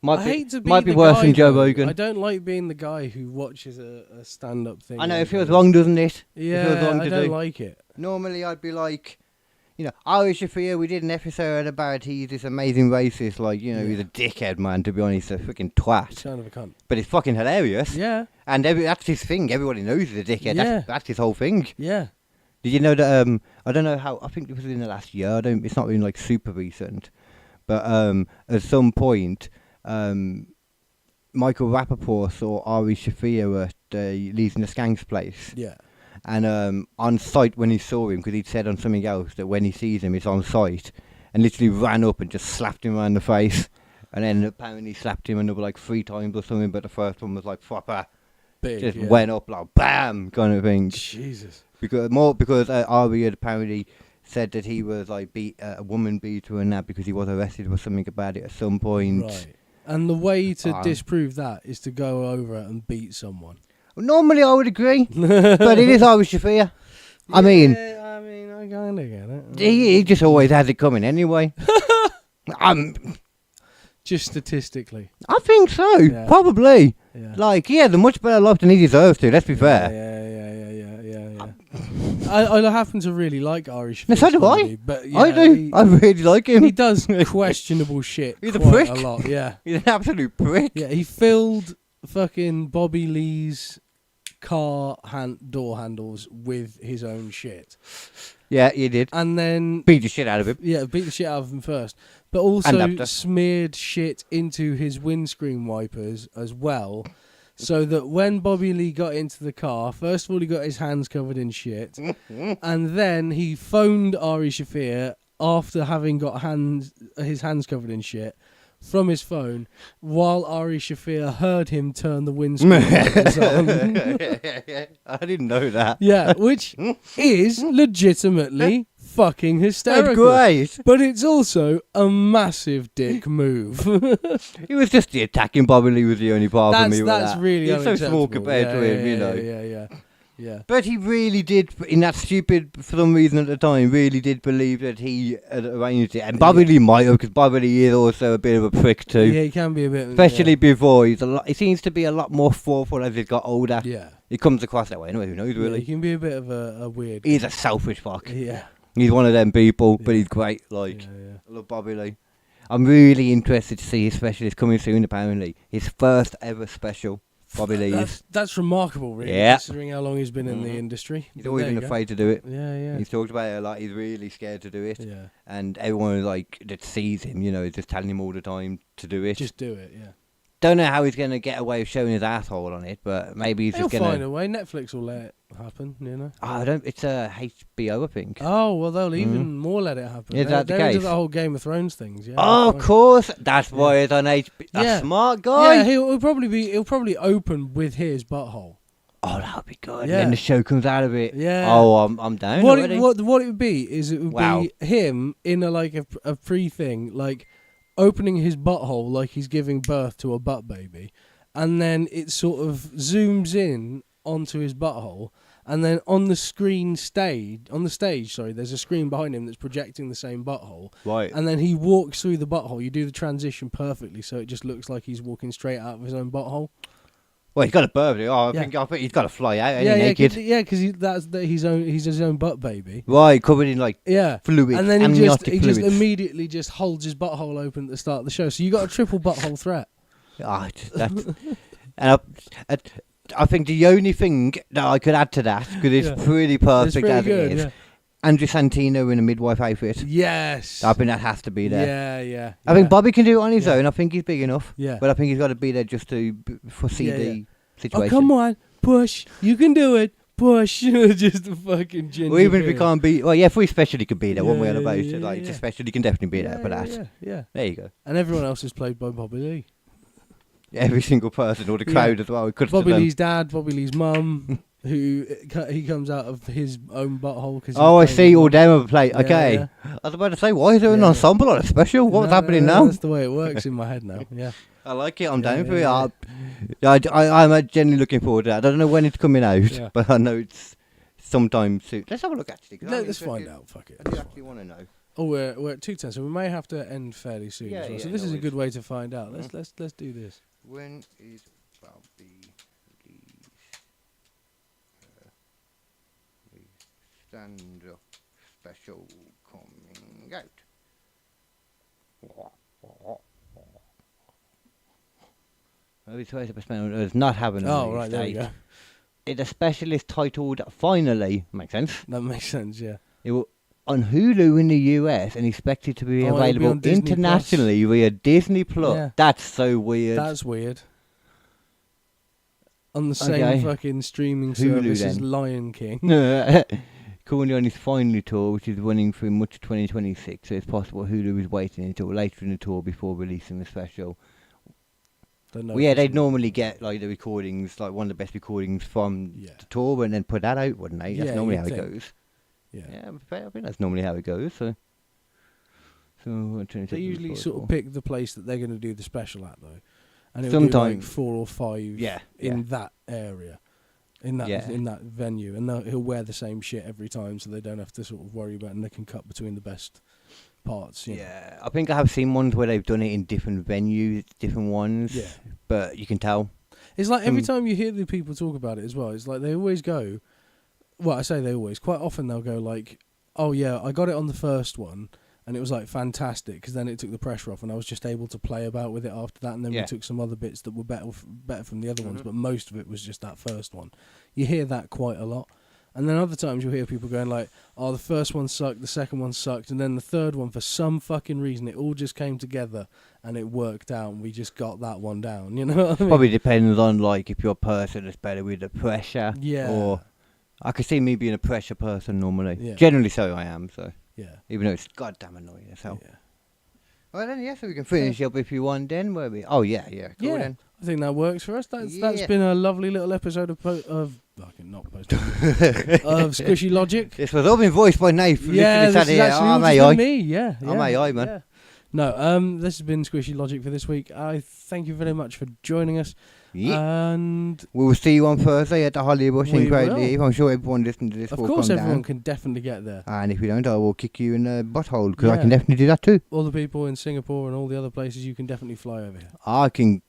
I hate to be might be the worse guy, than Joe though. Rogan. I don't like being the guy who watches a stand-up thing. I know, and it feels goes, wrong, doesn't it? Yeah, it feels wrong I to don't do. like it. Normally I'd be like, Ari Shafir, we did an episode about he's this amazing racist, like, he's a dickhead, man, to be honest, a freaking twat. Kind of a cunt. But it's fucking hilarious. Yeah. And that's his thing, everybody knows he's a dickhead, Yeah. that's his whole thing. Yeah. Did you know that, I don't know how, I think it was in the last year, it's not been like super recent, but at some point, Michael Rappaport saw Ari Shafir at Lee's and the Skank's place. Yeah. And on site when he saw him, because he'd said on something else that when he sees him, it's on site, and literally ran up and just slapped him around the face, and then apparently slapped him another like 3 times or something, but the first one was like proper, big, just yeah. went up like BAM kind of thing. Jesus. Because Ari had apparently said that he was like a woman beater and that because he was arrested for something about it at some point. Right. And the way to disprove that is to go over and beat someone. Normally I would agree, but it is Ari Shafir. I mean, I kind of get it. he just always has it coming anyway. Just statistically. I think so, Yeah. probably. Yeah. Like, he has a much better life than he deserves to, let's be fair. Yeah. I happen to really like Ari Shafir. So do I. But I do. I really like him. He does questionable shit He's a quite prick. a lot, yeah. He's an absolute prick. Yeah, he filled fucking Bobby Lee's car door handles with his own shit. Yeah, he did. And then beat the shit out of him. Yeah, beat the shit out of him first. But And also after. smeared shit into his windscreen wipers as well. So that when Bobby Lee got into the car, first of all he got his hands covered in shit. And then he phoned Ari Shafir after having got his hands covered in shit from his phone while Ari Shafir heard him turn the windscreen wipers on. I didn't know that. Yeah, which is legitimately fucking hysterical. That's great. But it's also a massive dick move. He was just attacking Bobby Lee was the only part of me with That's that. really He's so small unacceptable. compared to him, you know. Yeah. But he really did, in that stupid, for some reason at the time, really did believe that he had arranged it. And Bobby Lee might have, because Bobby Lee is also a bit of a prick too. Yeah, he can be a bit. Especially before, he seems to be a lot more thoughtful as he's got older. Yeah. He comes across that way anyway, who knows Yeah, really. he can be a bit of a weird. He's a selfish fuck. Yeah. He's one of them people, but he's great, like, I love Bobby Lee. I'm really interested to see his special. It's coming soon, apparently. His first ever special, Bobby Lee is. That's remarkable, really, Yeah. considering how long he's been in the industry. He's But always there been you go. afraid to do it. Yeah. He's talked about it a lot. He's really scared to do it. Yeah. And everyone that sees him, is just telling him all the time to do it. Just do it, yeah. Don't know how he's going to get away with showing his asshole on it, but maybe he's He'll just going find to. a way. Netflix will let it happen, you know. It's a HBO, I think. Oh, well, they'll even more let it happen. Is that the They're into case? the whole Game of Thrones things, yeah. Oh, of course. That's why it's on HBO. A smart guy. Yeah, he'll probably open with his butthole. Oh, that would be good. Yeah. And then the show comes out of it. Yeah. Oh, I'm down What already. it would be is it would Wow. be him in a pre thing, like opening his butthole like he's giving birth to a butt baby, and then it sort of zooms in onto his butthole, and then on the stage, there's a screen behind him that's projecting the same butthole. Right. And then he walks through the butthole. You do the transition perfectly, so it just looks like he's walking straight out of his own butthole. Well, he's got a birthday. Oh, I Yeah. think he's got to fly out. Ain't he, naked? Because he's his own butt baby. Right, covered in like fluid, and then amniotic he fluids. just immediately just holds his butthole open at the start of the show. So you got a triple butthole threat. And I think the only thing that I could add to that, because it's pretty perfect as it is, Andrew Santino in a midwife outfit. Yes. I think that has to be there. Yeah. I think Bobby can do it on his own. I think he's big enough. Yeah. But I think he's got to be there just to for CD situation. Oh, come on. push. You can do it. Push. Just a fucking ginger. Or even if beer. we can't beat, well, yeah, if we especially could beat that one Yeah, way or the boat, yeah, like yeah. especially can definitely beat that for that. Yeah. There you go. And everyone else is played by Bobby Lee. Every single person, or the crowd as well. Could Bobby Lee's dad, Bobby Lee's mum, who he comes out of his own butthole. Cause Oh, I he's see. All playing them have played. Yeah, Okay. yeah. I was about to say, why is there an ensemble on a special? What's happening now? That's the way it works in my head now. Yeah. I like it. I'm Yeah, down for yeah, it. I'm genuinely looking forward to that. I don't know when it's coming out, Yeah. but I know it's sometime soon. Let's have a look actually. Let's find out. Fuck it. I do actually want to know. Oh, we're at 2:10, so we may have to end fairly soon. Yeah, as well. yeah, So this no is a good worries. way to find out. Let's do this. When is Bobby Lee's stand-up special coming out? Bobby's stand-up special is not having a Oh, release right, there we date. go. It's a special is titled Finally. Makes sense. That makes sense. Yeah. It will on Hulu in the US and expected to be Oh, it'll be available on Disney internationally via Disney Plus. Yeah. That's so weird. That's weird. On the same Okay. fucking streaming Hulu service as then. Lion King. Currently on his final tour, which is running through much of 2026, so it's possible Hulu is waiting until later in the tour before releasing the special. Don't know Well, yeah, if it's- they'd normally get like the recordings, like one of the best recordings from the tour, and then put that out, wouldn't they? That's Yeah, normally you'd how it think. goes. Yeah. I think that's normally how it goes. So They usually sort of pick the place that they're going to do the special at, though, and it'll do like Sometimes- 4 or 5 Yeah, in yeah. that area, in that Yeah. in that venue, and he'll wear the same shit every time, so they don't have to sort of worry about, and they can cut between the best parts. You know. Yeah, I think I have seen ones where they've done it in different venues, different ones. Yeah. But you can tell. It's like every time you hear the people talk about it as well, it's like they always go, well, I say they always, quite often they'll go like, oh yeah, I got it on the first one, and it was like fantastic, because then it took the pressure off, and I was just able to play about with it after that, and then Yeah. we took some other bits that were better from the other ones, Mhm. but most of it was just that first one. You hear that quite a lot. And then other times you'll hear people going like, oh, the first one sucked, the second one sucked, and then the third one, for some fucking reason, it all just came together and it worked out, and we just got that one down, you know what I mean? Probably depends on like if you're a person that's better with the pressure. Yeah. Or I could see me being a pressure person normally. Yeah. Generally so I am, so. Yeah. Even though it's goddamn annoying as hell. Yeah. Well then, yeah, so we can finish up if you want then, where we? Oh yeah, cool Yeah, then. I think that works for us. That's Yeah. been a lovely little episode of fucking not post of Squishy Logic. This was all been voiced by Nathan. Yeah, this is actually all just been me. Yeah, I'm AI, man. yeah. No, this has been Squishy Logic for this week. I thank you very much for joining us. Yeah. And we will see you on Thursday at the Hollywood in We Great will. Leave. I'm sure everyone listening to this of will course, come everyone down. can definitely get there. And if you don't, I will kick you in the butthole because I Yeah. can definitely do that too. All the people in Singapore and all the other places, you can definitely fly over here. I can.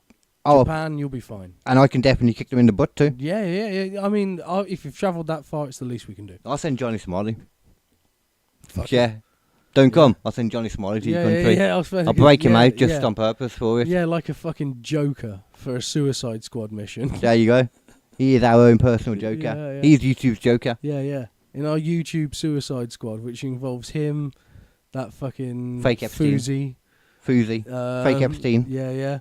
Oh, Japan, you'll be fine. and I can definitely kick them in the butt too. Yeah. I mean, if you've travelled that far, it's the least we can do. I'll send Johnny Somali. Fuck Yeah. Don't come. I'll send Johnny Somali to your country. I'll break him out just on purpose for it. Yeah, like a fucking Joker for a Suicide Squad mission. There you go. He is our own personal Joker. Yeah. He's YouTube's Joker. Yeah. In our YouTube Suicide Squad, which involves him, that fucking Fake Epstein. Fuzi. Fake Epstein. Yeah.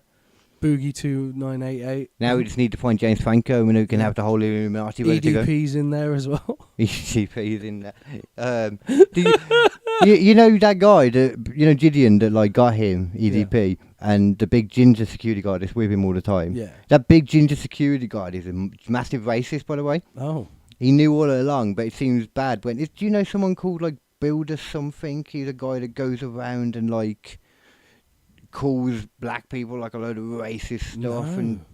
Boogie 2988. Now we just need to find James Franco and we can have the whole Illuminati ready to go. EDP's in there as well. EDP's in there. You know that guy, Gideon that like got him, EDP, and the big ginger security guard that's with him all the time. Yeah. That big ginger security guard is a massive racist, by the way. Oh. He knew all along, but it seems bad. Do you know someone called like Builder something? He's a guy that goes around and like calls black people like a load of racist stuff and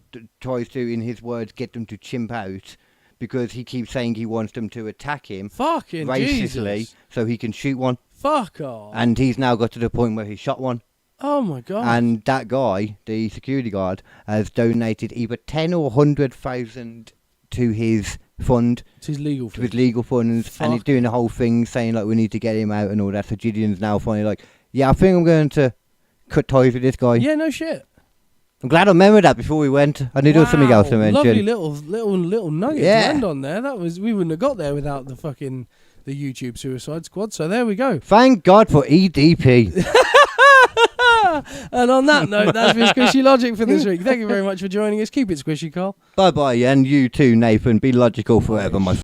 tries to, in his words, get them to chimp out because he keeps saying he wants them to attack him Fucking racistly Jesus. so he can shoot one. Fuck off. And he's now got to the point where he shot one. Oh my god. And that guy, the security guard, has donated either 10 or 100,000 to his fund. To his legal to his legal funds. And he's Fuck. doing the whole thing saying like we need to get him out and all that. So Gideon's now finally like, yeah, I think I'm going to cut ties with this guy. Yeah, no shit. I'm glad I remembered that before we went. I knew there was something else to mention. Lovely little nugget Yeah. to end on there. We wouldn't have got there without the YouTube Suicide Squad. So there we go. Thank God for EDP. And on that note, that's been Squishy Logic for this week. Thank you very much for joining us. Keep it squishy, Cole. Bye bye, and you too, Nathan. Be logical forever, my